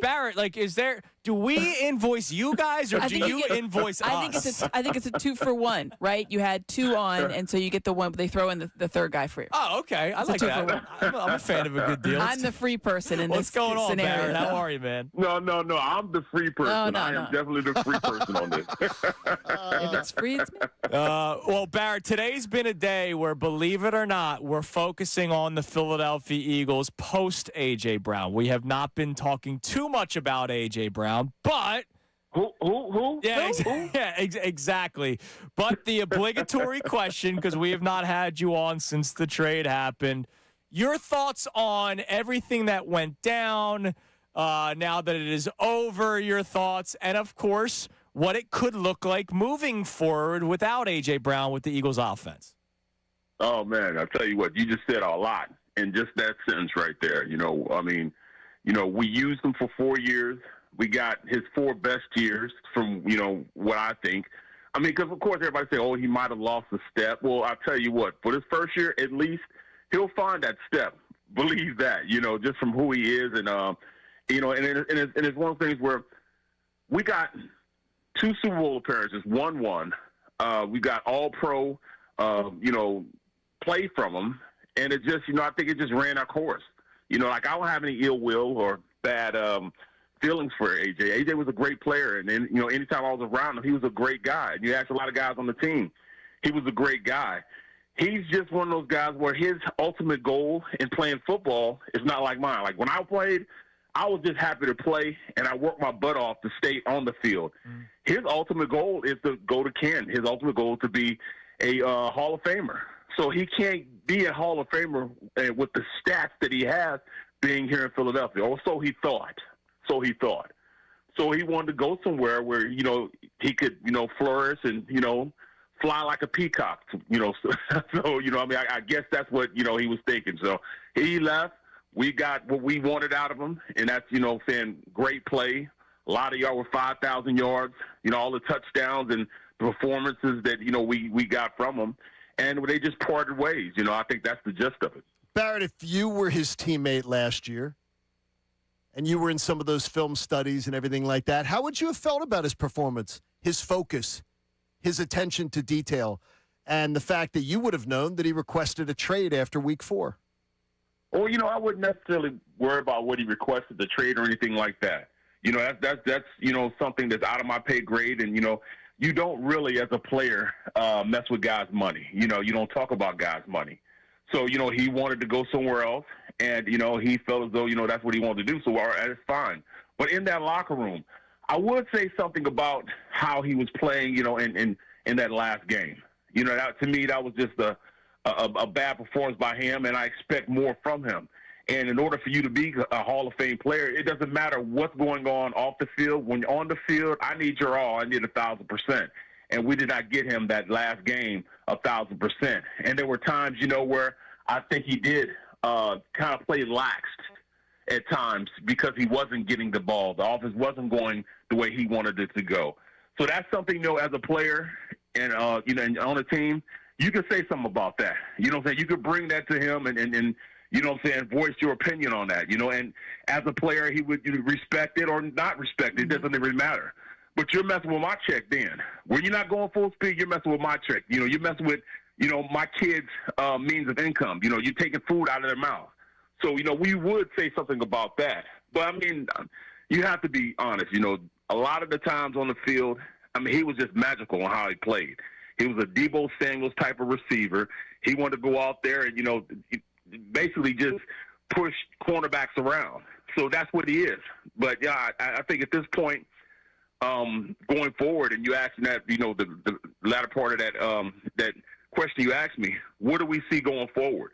Barrett, like, do we invoice you guys, or do you invoice us? I think it's a 2-for-1, right? You had 2 on, and so you get the one, but they throw in the third guy free. Oh, okay. I like that. I'm a fan of a good deal. I'm the free person in What's this going on, scenario. Barrett? How are you, man? No. I'm the free person. I am definitely the free person on this. If it's free, it's me. Well, Barrett, today's been a day where, believe it or not, we're focusing on the Philadelphia Eagles post A.J. Brown. We have not been talking too much about A.J. Brown, but who? Yeah, exactly. But the obligatory question, because we have not had you on since the trade happened, your thoughts on everything that went down now that it is over, your thoughts, and of course, what it could look like moving forward without A.J. Brown with the Eagles offense. Oh, man, I'll tell you what, you just said a lot in just that sentence right there. We used him for 4 years. We got his 4 best years from, what I think. I mean, because, of course, everybody say, he might have lost a step. Well, I'll tell you what, for this first year, at least, he'll find that step. Believe that, just from who he is. And, and it's one of those things where we got 2 Super Bowl appearances, 1-1. We got all-pro, play from him. And it just, I think it just ran our course. I don't have any ill will or bad feelings for A.J. A.J. was a great player. And then, anytime I was around him, he was a great guy. And you ask a lot of guys on the team, he was a great guy. He's just one of those guys where his ultimate goal in playing football is not like mine. Like when I played, I was just happy to play, and I worked my butt off to stay on the field. His ultimate goal is to go to Ken. His ultimate goal is to be a Hall of Famer. So he can't be a Hall of Famer with the stats that he has being here in Philadelphia, or so he thought. So he wanted to go somewhere where, he could, flourish and, fly like a peacock, I guess that's what, he was thinking. So he left. We got what we wanted out of him, and that's, saying great play. A lot of y'all were 5,000 yards, all the touchdowns and the performances that, we got from him. And they just parted ways. I think that's the gist of it. Barrett, if you were his teammate last year and you were in some of those film studies and everything like that, how would you have felt about his performance, his focus, his attention to detail, and the fact that you would have known that he requested a trade after week 4? Well, I wouldn't necessarily worry about what he requested, the trade or anything like that. That's something that's out of my pay grade. And, you don't really, as a player, mess with guys' money. You don't talk about guys' money. So, he wanted to go somewhere else, and, he felt as though, that's what he wanted to do. So, that's fine. But in that locker room, I would say something about how he was playing, in that last game. That, to me, that was just a bad performance by him, and I expect more from him. And in order for you to be a Hall of Fame player, it doesn't matter what's going on off the field. When you're on the field, I need your all. I need 1,000%. And we did not get him that last game 1,000%. And there were times, where I think he did kind of play lax at times because he wasn't getting the ball. The offense wasn't going the way he wanted it to go. So that's something, as a player and, and on a team, you can say something about that. You could bring that to him and voice your opinion on that, and as a player, he would respect it or not respect it. It doesn't really matter. But you're messing with my check then. When you're not going full speed, you're messing with my check. You're messing with, my kids' means of income. You're taking food out of their mouth. So, we would say something about that. But, I mean, you have to be honest. A lot of the times on the field, he was just magical on how he played. He was a Debo Samuels type of receiver. He wanted to go out there and, basically just push cornerbacks around. So that's what he is. But, yeah, I think at this point, going forward, and you asking that, the latter part of that question you asked me, what do we see going forward?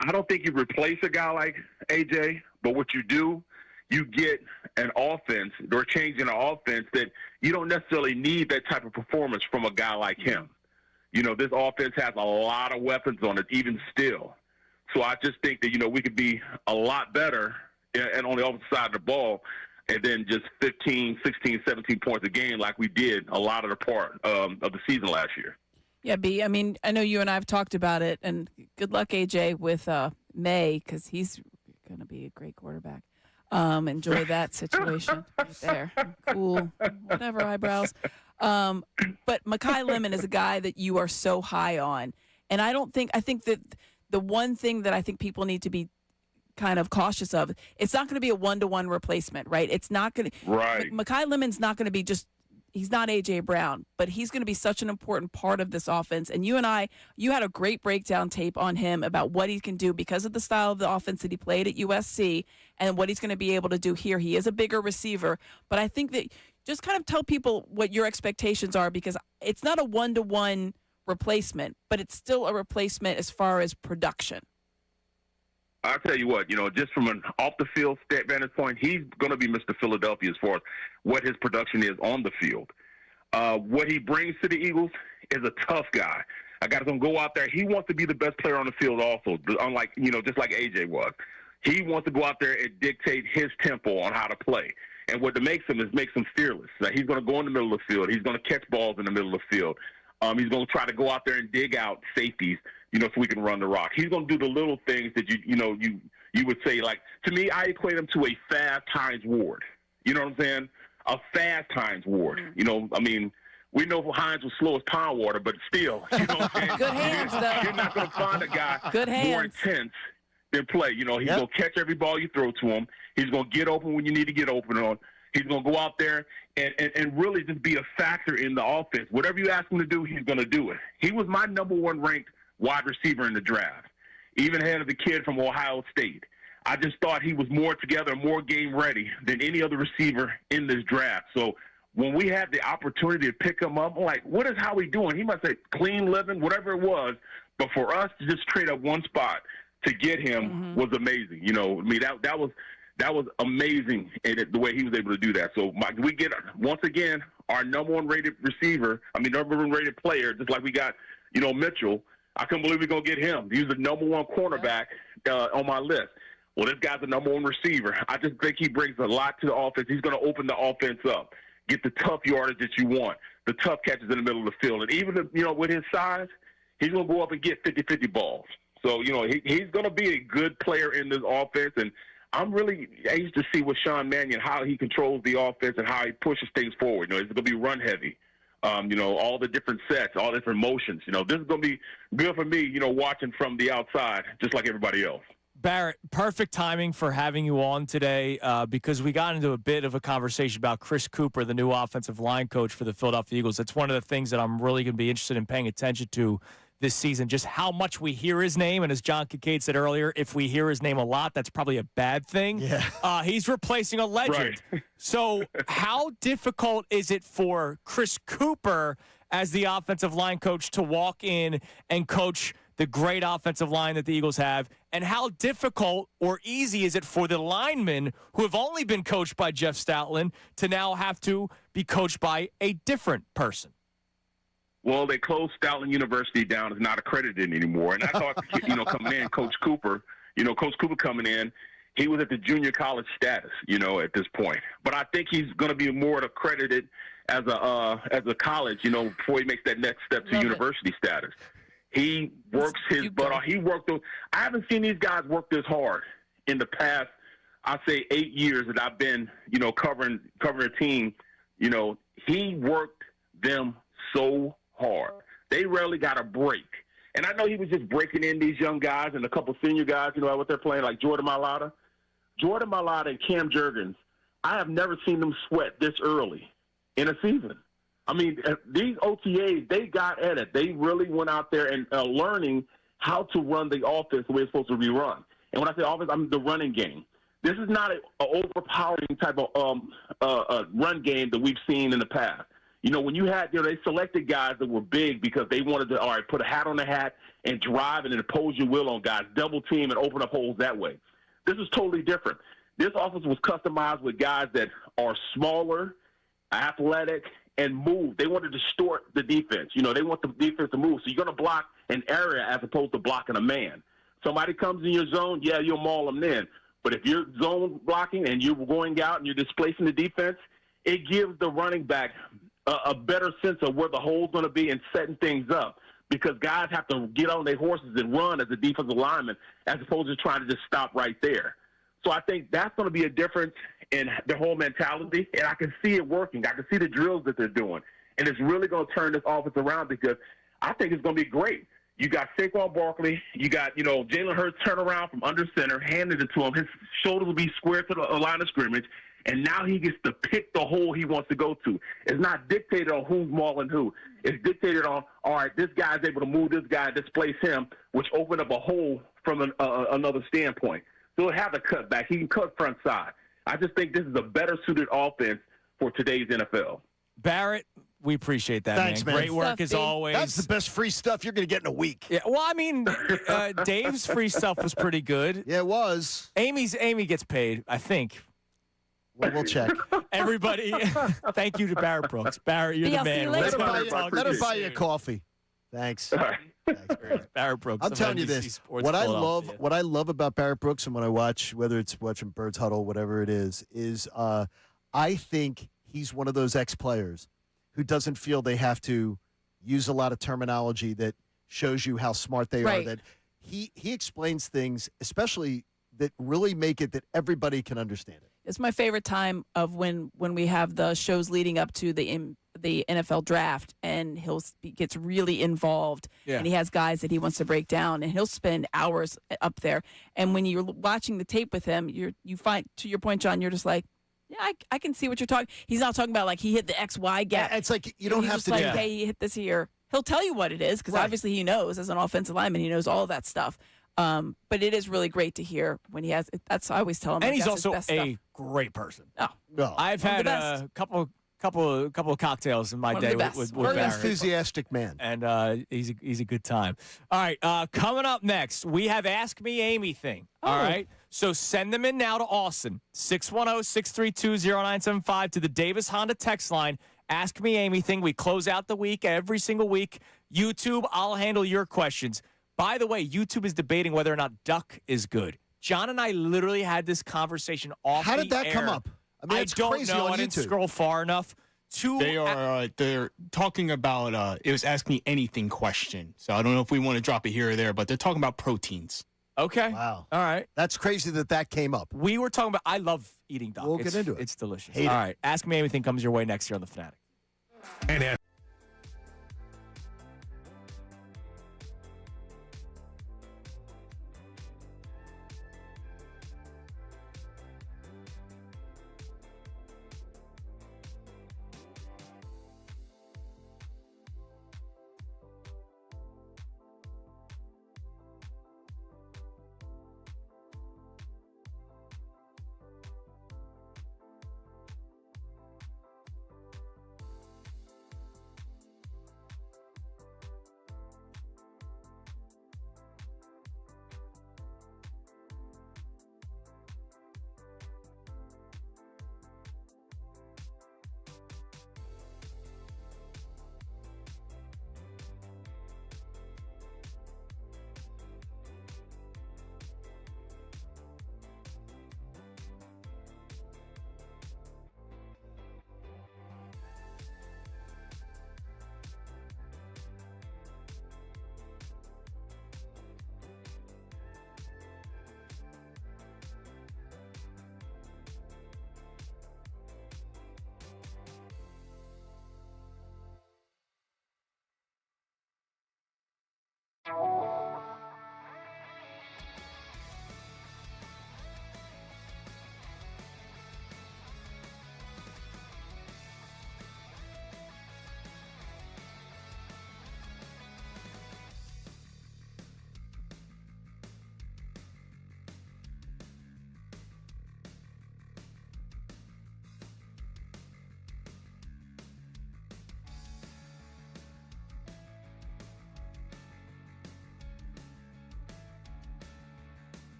I don't think you replace a guy like A.J., but what you do you get an offense or changing an offense that you don't necessarily need that type of performance from a guy like him. You know, this offense has a lot of weapons on it, even still. So I just think that, you know, we could be a lot better and on the opposite side of the ball and then just 15, 16, 17 points a game like we did a lot of the part of the season last year. Yeah, B, I mean, I know you and I have talked about it, and good luck, AJ, with May, because he's going to be a great quarterback. Enjoy that situation right there. Cool, whatever, eyebrows. But Mekhi Lemon is a guy that you are so high on. And I think that the one thing that I think people need to be kind of cautious of, it's not going to be a one-to-one replacement, right? It's not going to. Right. Mekhi Lemon's not going to be just. He's not A.J. Brown, but he's going to be such an important part of this offense. And you had a great breakdown tape on him about what he can do because of the style of the offense that he played at USC and what he's going to be able to do here. He is a bigger receiver, but I think that just kind of tell people what your expectations are, because it's not a one-to-one replacement, but it's still a replacement as far as production. I'll tell you what, you know, just from an off-the-field vantage point, he's going to be Mr. Philadelphia as far as what his production is on the field. What he brings to the Eagles is a tough guy. A guy that's going to go out there. He wants to be the best player on the field also, unlike, you know, just like A.J. was. He wants to go out there and dictate his tempo on how to play. And what makes him fearless. Like, he's going to go in the middle of the field. He's going to catch balls in the middle of the field. He's going to try to go out there and dig out safeties, you know, so we can run the rock. He's going to do the little things that you would say, like, to me, I equate him to a fast Hines Ward. You know what I'm saying? A fast Hines Ward. You know, I mean, we know Hines was slow as pond water, but still, you know what I'm saying? Good hands, though. You're not going to find a guy Good hands. more intense than play. You know, he's going to catch every ball you throw to him. He's going to get open when you need to get open on. He's going to go out there and really just be a factor in the offense. Whatever you ask him to do, he's going to do it. He was my number one ranked wide receiver in the draft, even ahead of the kid from Ohio State. I just thought he was more together, more game ready than any other receiver in this draft. So when we had the opportunity to pick him up, I'm like, what is Howie doing? He must say clean living, whatever it was. But for us to just trade up one spot to get him was amazing. You know, I mean, that was amazing the way he was able to do that. So we get, once again, our number one rated number one rated player, just like we got, you know, Mitchell. I couldn't believe we're going to get him. He's the number one cornerback on my list. Well, this guy's the number one receiver. I just think he brings a lot to the offense. He's going to open the offense up, get the tough yardage that you want, the tough catches in the middle of the field. And even, you know, with his size, he's going to go up and get 50-50 balls. So, you know, he's going to be a good player in this offense. And I'm really anxious to see with Sean Mannion, how he controls the offense and how he pushes things forward. You know, it's going to be run heavy. You know, all the different sets, all different motions. You know, this is going to be good for me, you know, watching from the outside, just like everybody else. Barrett, perfect timing for having you on today because we got into a bit of a conversation about Chris Cooper, the new offensive line coach for the Philadelphia Eagles. That's one of the things that I'm really going to be interested in paying attention to this season, just how much we hear his name. And as John Kincade said earlier, if we hear his name a lot, that's probably a bad thing. Yeah. He's replacing a legend. Right. So how difficult is it for Chris Cooper as the offensive line coach to walk in and coach the great offensive line that the Eagles have? And how difficult or easy is it for the linemen who have only been coached by Jeff Stoutland to now have to be coached by a different person? Well, they closed Stoutland University down. It's not accredited anymore. And I thought, you know, coming in, Coach Cooper coming in, he was at the junior college status, you know, at this point. But I think he's going to be more accredited as a college, you know, before he makes that next step to university status. He works his butt off. I haven't seen these guys work this hard in the past, I'd say 8 years that I've been, you know, covering a team. You know, he worked them so hard. They rarely got a break. And I know he was just breaking in these young guys and a couple senior guys, you know, what they're playing, like Jordan Mailata and Cam Jurgens. I have never seen them sweat this early in a season. I mean, these OTAs, they got at it. They really went out there and learning how to run the offense the way it's supposed to be run. And when I say offense, I mean the running game. This is not an overpowering type of run game that we've seen in the past. You know, when you had, you know, they selected guys that were big because they wanted to, all right, put a hat on the hat and drive and impose your will on guys, double team and open up holes that way. This is totally different. This offense was customized with guys that are smaller, athletic, and move. They want to distort the defense. You know, they want the defense to move. So you're going to block an area as opposed to blocking a man. Somebody comes in your zone, yeah, you'll maul them then. But if you're zone blocking and you're going out and you're displacing the defense, it gives the running back a better sense of where the hole's going to be and setting things up, because guys have to get on their horses and run as a defensive lineman as opposed to trying to just stop right there. So I think that's going to be a difference in the whole mentality, and I can see it working. I can see the drills that they're doing, and it's really going to turn this offense around, because I think it's going to be great. You got Saquon Barkley. You got, Jalen Hurts turn around from under center, handed it to him. His shoulders will be square to the line of scrimmage, and now he gets to pick the hole he wants to go to. It's not dictated on who's mauling who. It's dictated on, all right, this guy's able to move this guy, displace him, which opened up a hole from another standpoint. So he'll have to cut back. He can cut front side. I just think this is a better suited offense for today's NFL. Barrett, we appreciate that, Thanks, man. Great work as always. That's the best free stuff you're going to get in a week. Yeah, well, I mean, Dave's free stuff was pretty good. Yeah, it was. Amy gets paid, I think. Well, we'll check. Everybody, thank you to Barrett Brooks. Barrett, you're the man. Let her buy you a coffee. Thanks. Thanks, Barrett Brooks. I'm telling you this. What I love about Barrett Brooks, and when I watch, whether it's watching Birds Huddle, whatever it is I think he's one of those ex-players who doesn't feel they have to use a lot of terminology that shows you how smart they are. That he explains things, especially that really make it that everybody can understand it. It's my favorite time of when we have the shows leading up to the NFL draft, and he gets really involved, and he has guys that he wants to break down, and he'll spend hours up there. And when you're watching the tape with him, you find, to your point, John, you're just like, yeah, I can see what you're talking. He's not talking about like he hit the XY gap. It's like you don't have to like, do that. Hey, he hit this here. He'll tell you what it is, because obviously he knows as an offensive lineman, he knows all of that stuff. But it is really great to hear when he has. That's I always tell him. And like, he's that's also his best a stuff. great person. Oh, I've had a couple of cocktails in my day with Very Barrett. enthusiastic man, and he's a good time. All right, coming up next, we have Ask Me Amy thing. All right, so send them in now to Austin 610-632-0975 to the Davis Honda text line. Ask Me Amy thing. We close out the week every single week. YouTube, I'll handle your questions. By the way, YouTube is debating whether or not duck is good. John and I literally had this conversation off the air. How did that come up? I mean, it's don't crazy know. on I didn't YouTube. scroll far enough. They're talking about it was Ask Me Anything question. So I don't know if we want to drop it here or there, but they're talking about proteins. Okay. Wow. All right. That's crazy that came up. We were talking about, I love eating duck. We'll get into it. It's delicious. Hate All it. right. Ask Me Anything comes your way next year on the Fanatic. And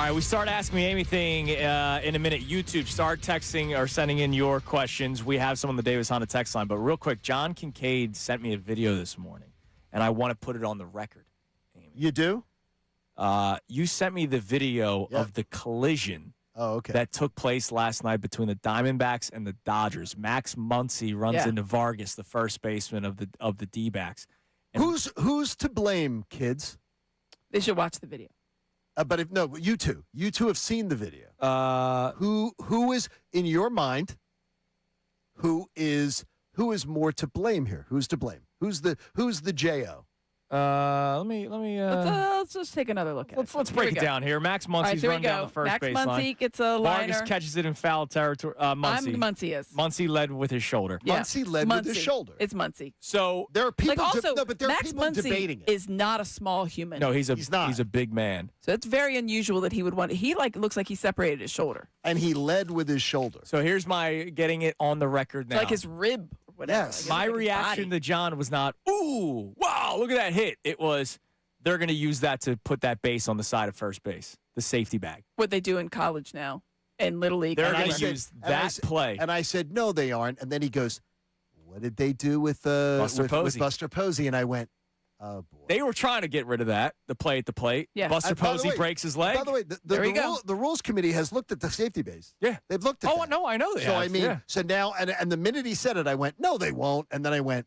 right, we start Ask Me Anything in a minute. YouTube, start texting or sending in your questions. We have some on the Davis Honda text line. But real quick, John Kincade sent me a video this morning, and I want to put it on the record. Amy. You do? You sent me the video of the collision that took place last night between the Diamondbacks and the Dodgers. Max Muncy runs into Vargas, the first baseman of the D-backs. And Who's to blame, kids? They should watch the video. But you two have seen the video. Who is in your mind? Who is more to blame here? Who's to blame? Who's the JO? Let me. Let's just take another look at it. Let's break it down here. Max Muncy's run down the first baseline. Max Muncy gets a liner. Vargas catches it in foul territory. Muncy is. Muncy led with his shoulder. Yeah. Muncy led with his shoulder. It's Muncy. So there are people. But there are Max people Muncy debating it. is not a small human. No, he's not. He's a big man. So it's very unusual that he would want. He looks like he separated his shoulder. And he led with his shoulder. So here's my getting it on the record now. Like his rib. Or whatever. Yes. My reaction to John was not, ooh, wow, look at that hit. It was, they're going to use that to put that base on the side of first base, the safety bag. What they do in college now, in Little League. They're going to use that play. And I said, no, they aren't. And then he goes, what did they do with Buster Posey? And I went, oh, boy. They were trying to get rid of that, the play at the plate. Yeah. Buster Posey breaks his leg. By the way, the rules committee has looked at the safety base. Yeah. They've looked at it. Oh, no, I know they have. So now, and the minute he said it, I went, no, they won't. And then I went,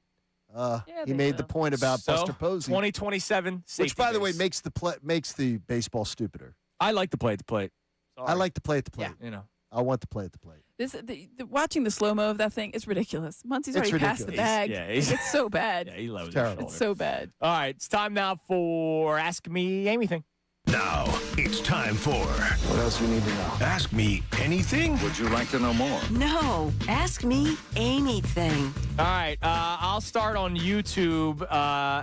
he made the point about Buster Posey. 2027 safety which, by the way, base. makes the baseball stupider. I like the play at the plate. Sorry. I like to play at the plate. Yeah. You know. I want to play at the plate. Watching the slow-mo of that thing is ridiculous. Muncy's already passed the bag. It's so bad. Yeah, he loves it. It's so bad. All right, it's time now for Ask Me Anything. Now, it's time for... What else we need to know? Ask Me Anything? Would you like to know more? No. Ask me anything. All right, I'll start on YouTube,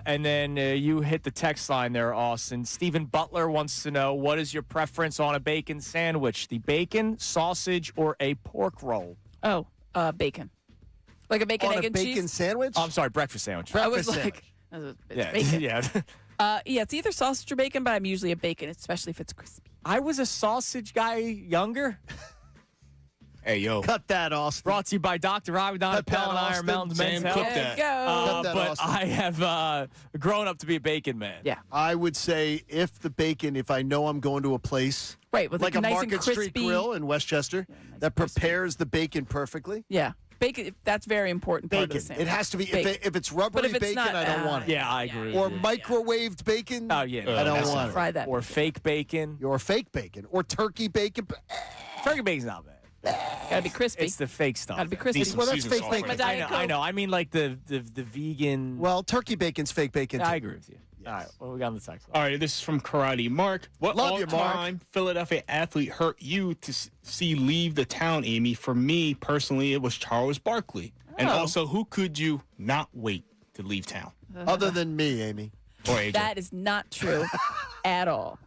and then you hit the text line there, Austin. Stephen Butler wants to know, what is your preference on a bacon sandwich? The bacon, sausage, or a pork roll? Oh, bacon. Like a bacon, egg, and cheese? On a bacon sandwich? Oh, I'm sorry, breakfast sandwich. Breakfast sandwich. Bacon. Yeah. Yeah, it's either sausage or bacon, but I'm usually a bacon, especially if it's crispy. I was a sausage guy younger. Hey, yo. Cut that, Austin. Brought to you by Dr. Ivan Pell and Iron Mountain Men's Health. There you go. But Austin. I have grown up to be a bacon man. Yeah. I would say if I know I'm going to a place right, with like a nice Market and crispy. Street Grill in Westchester that prepares the bacon perfectly. Yeah. Bacon, that's very important part of the Bacon. sandwich. It has to be. Bacon. If it's rubbery But if it's bacon, not, I don't want it. Yeah, I agree. Or microwaved bacon. Oh, yeah. I don't want it. Fry that. Or fake bacon. Or fake bacon. Or turkey bacon. Turkey bacon's not bad. Gotta be crispy. It's the fake stuff. Gotta be crispy. Well, that's fake bacon. My Diet I know. Coke. I mean, like the vegan. Well, turkey bacon's fake bacon. I too. agree with you. Yes. All right. What we got on the text line? All right, this is from Karate Mark. What Love you, Mark. all-time Philadelphia athlete hurt you to see leave the town, Amy? For me, personally, it was Charles Barkley. And also, who could you not wait to leave town? Other than me, Amy. Or AJ? That is not true at all.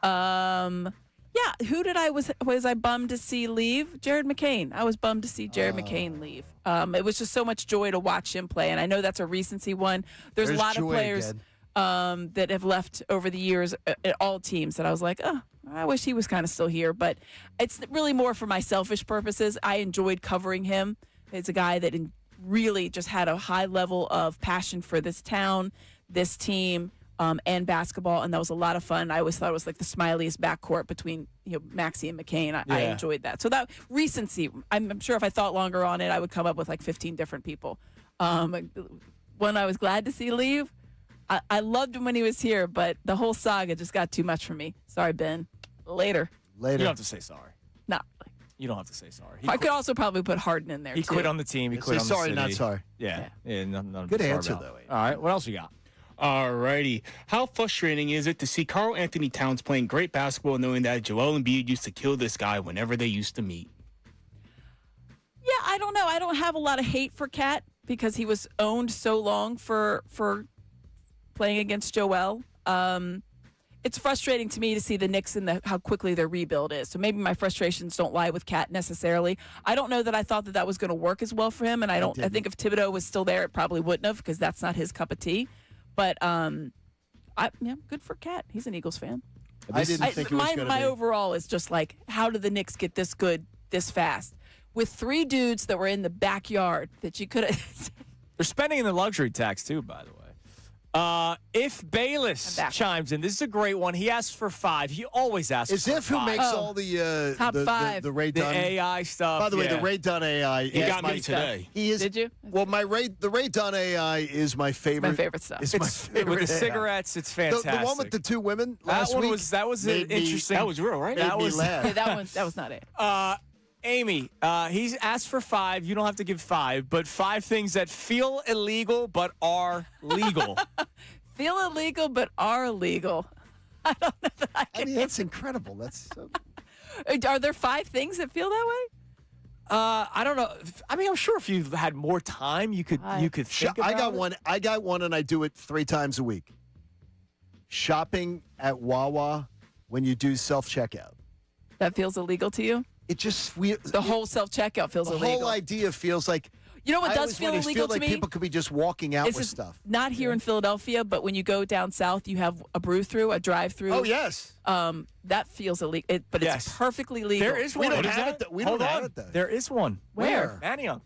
Yeah, who did was I bummed to see leave? Jared McCain. I was bummed to see Jared McCain leave. It was just so much joy to watch him play, and I know that's a recency one. There's a lot of players that have left over the years at all teams that I was like, oh, I wish he was kind of still here. But it's really more for my selfish purposes. I enjoyed covering him. It's a guy that really just had a high level of passion for this town, this team, and basketball, and that was a lot of fun. I always thought it was like the smiliest backcourt between Maxey and McCain. I enjoyed that. So that recency, I'm sure if I thought longer on it, I would come up with like 15 different people. One I was glad to see leave. I loved him when he was here, but the whole saga just got too much for me. Sorry, Ben. Later. You don't have to say sorry. No. You don't have to say sorry. I could also probably put Harden in there, He too. quit on the team. He quit on the sorry, city. not sorry. Yeah. None Good sorry answer, about. though. All right. What else you got? All righty. How frustrating is it to see Karl Anthony Towns playing great basketball knowing that Joel Embiid used to kill this guy whenever they used to meet? Yeah, I don't know. I don't have a lot of hate for Cat because he was owned so long for playing against Joel. It's frustrating to me to see the Knicks and how quickly their rebuild is. So maybe my frustrations don't lie with Cat necessarily. I don't know that I thought that was going to work as well for him, and I think if Thibodeau was still there, it probably wouldn't have because that's not his cup of tea. But good for Cat. He's an Eagles fan. I didn't think it was going to be. My overall is just like, how did the Knicks get this good this fast? With 3 dudes that were in the backyard that you could have. They're spending in the luxury tax, too, by the way. If Bayless chimes in, this is a great one. He asks for 5. He always asks for 5. Is who makes all the top 5, the Ray the Dunn AI stuff? By the way, the Ray Dunn AI. He got me today. He is. Did you? Well, the Ray Dunn AI is my favorite. My favorite stuff. It's my favorite. With the AI. cigarettes, it's fantastic. The one with the 2 women last that week. That was interesting. That was real, right? That was laugh. That was not it. Amy, he's asked for 5. You don't have to give 5, but 5 things that feel illegal but are legal. Feel illegal but are legal. I don't know that I mean, that's incredible. That's so... Are there 5 things that feel that way? I don't know. I mean, I'm sure if you had more time, you could think about it. I got one, and I do it 3 times a week. Shopping at Wawa when you do self-checkout. That feels illegal to you? The whole self-checkout feels illegal. The whole idea feels like... You know what does feel illegal to like me? People could be just walking out with stuff. Not here in Philadelphia, but when you go down south, you have a brew-through, a drive-through. Oh, yes. That feels illegal, but it's perfectly legal. There is one. We don't have it, though. There is one. Where? Manayunk.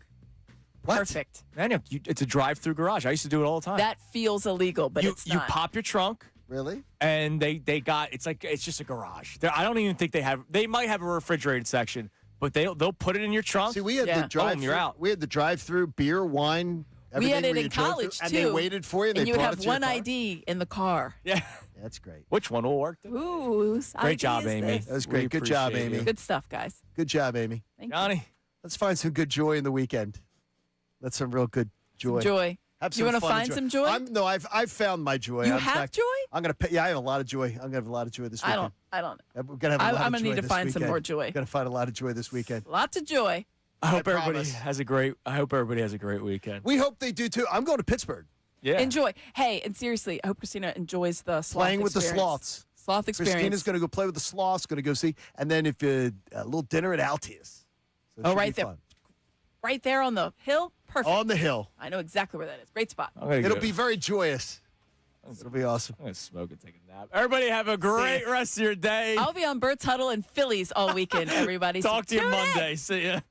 What? Perfect. Manayunk. It's a drive-through garage. I used to do it all the time. That feels illegal, but it's not. You pop your trunk. Really? And they got, it's just a garage. I don't even think they might have a refrigerated section. But they'll put it in your trunk. See, we had the drive-through. You're out. We had the drive-through, beer, wine. We had it in college too, and they waited for you. And you would have one car. ID in the car. Yeah, that's great. Which one will work? Ooh, great job, Amy. That was great. Good job, Amy. Good stuff, guys. Good job, Amy. Thank Johnny, you. Let's find some good joy in the weekend. That's some real good joy. Joy. Have you want to find some joy? No, I've found my joy. You have joy? I'm gonna pay. Yeah, I have a lot of joy. I'm gonna have a lot of joy this weekend. I don't. We're gonna have a lot I'm of gonna joy need to this find some weekend. more joy. Gonna find a lot of joy this weekend. Lots of joy. I hope everybody promise. has a great. I hope everybody has a great weekend. We hope they do too. I'm going to Pittsburgh. Yeah. Enjoy. Hey, and seriously, I hope Christina enjoys the sloth Playing with experience. the sloths. Sloth experience. Christina's going to go play with the sloths. Going to go see, and then if a little dinner at Altius. So it should right be there. fun. Right there on the hill. Perfect. On the hill. I know exactly where that is. Great spot. It'll be very joyous. It'll be awesome. I'm gonna smoke and take a nap. Everybody have a great rest of your day. I'll be on Bert's Huddle and Phillies all weekend. Everybody. Talk to you Tune in. Monday. See ya.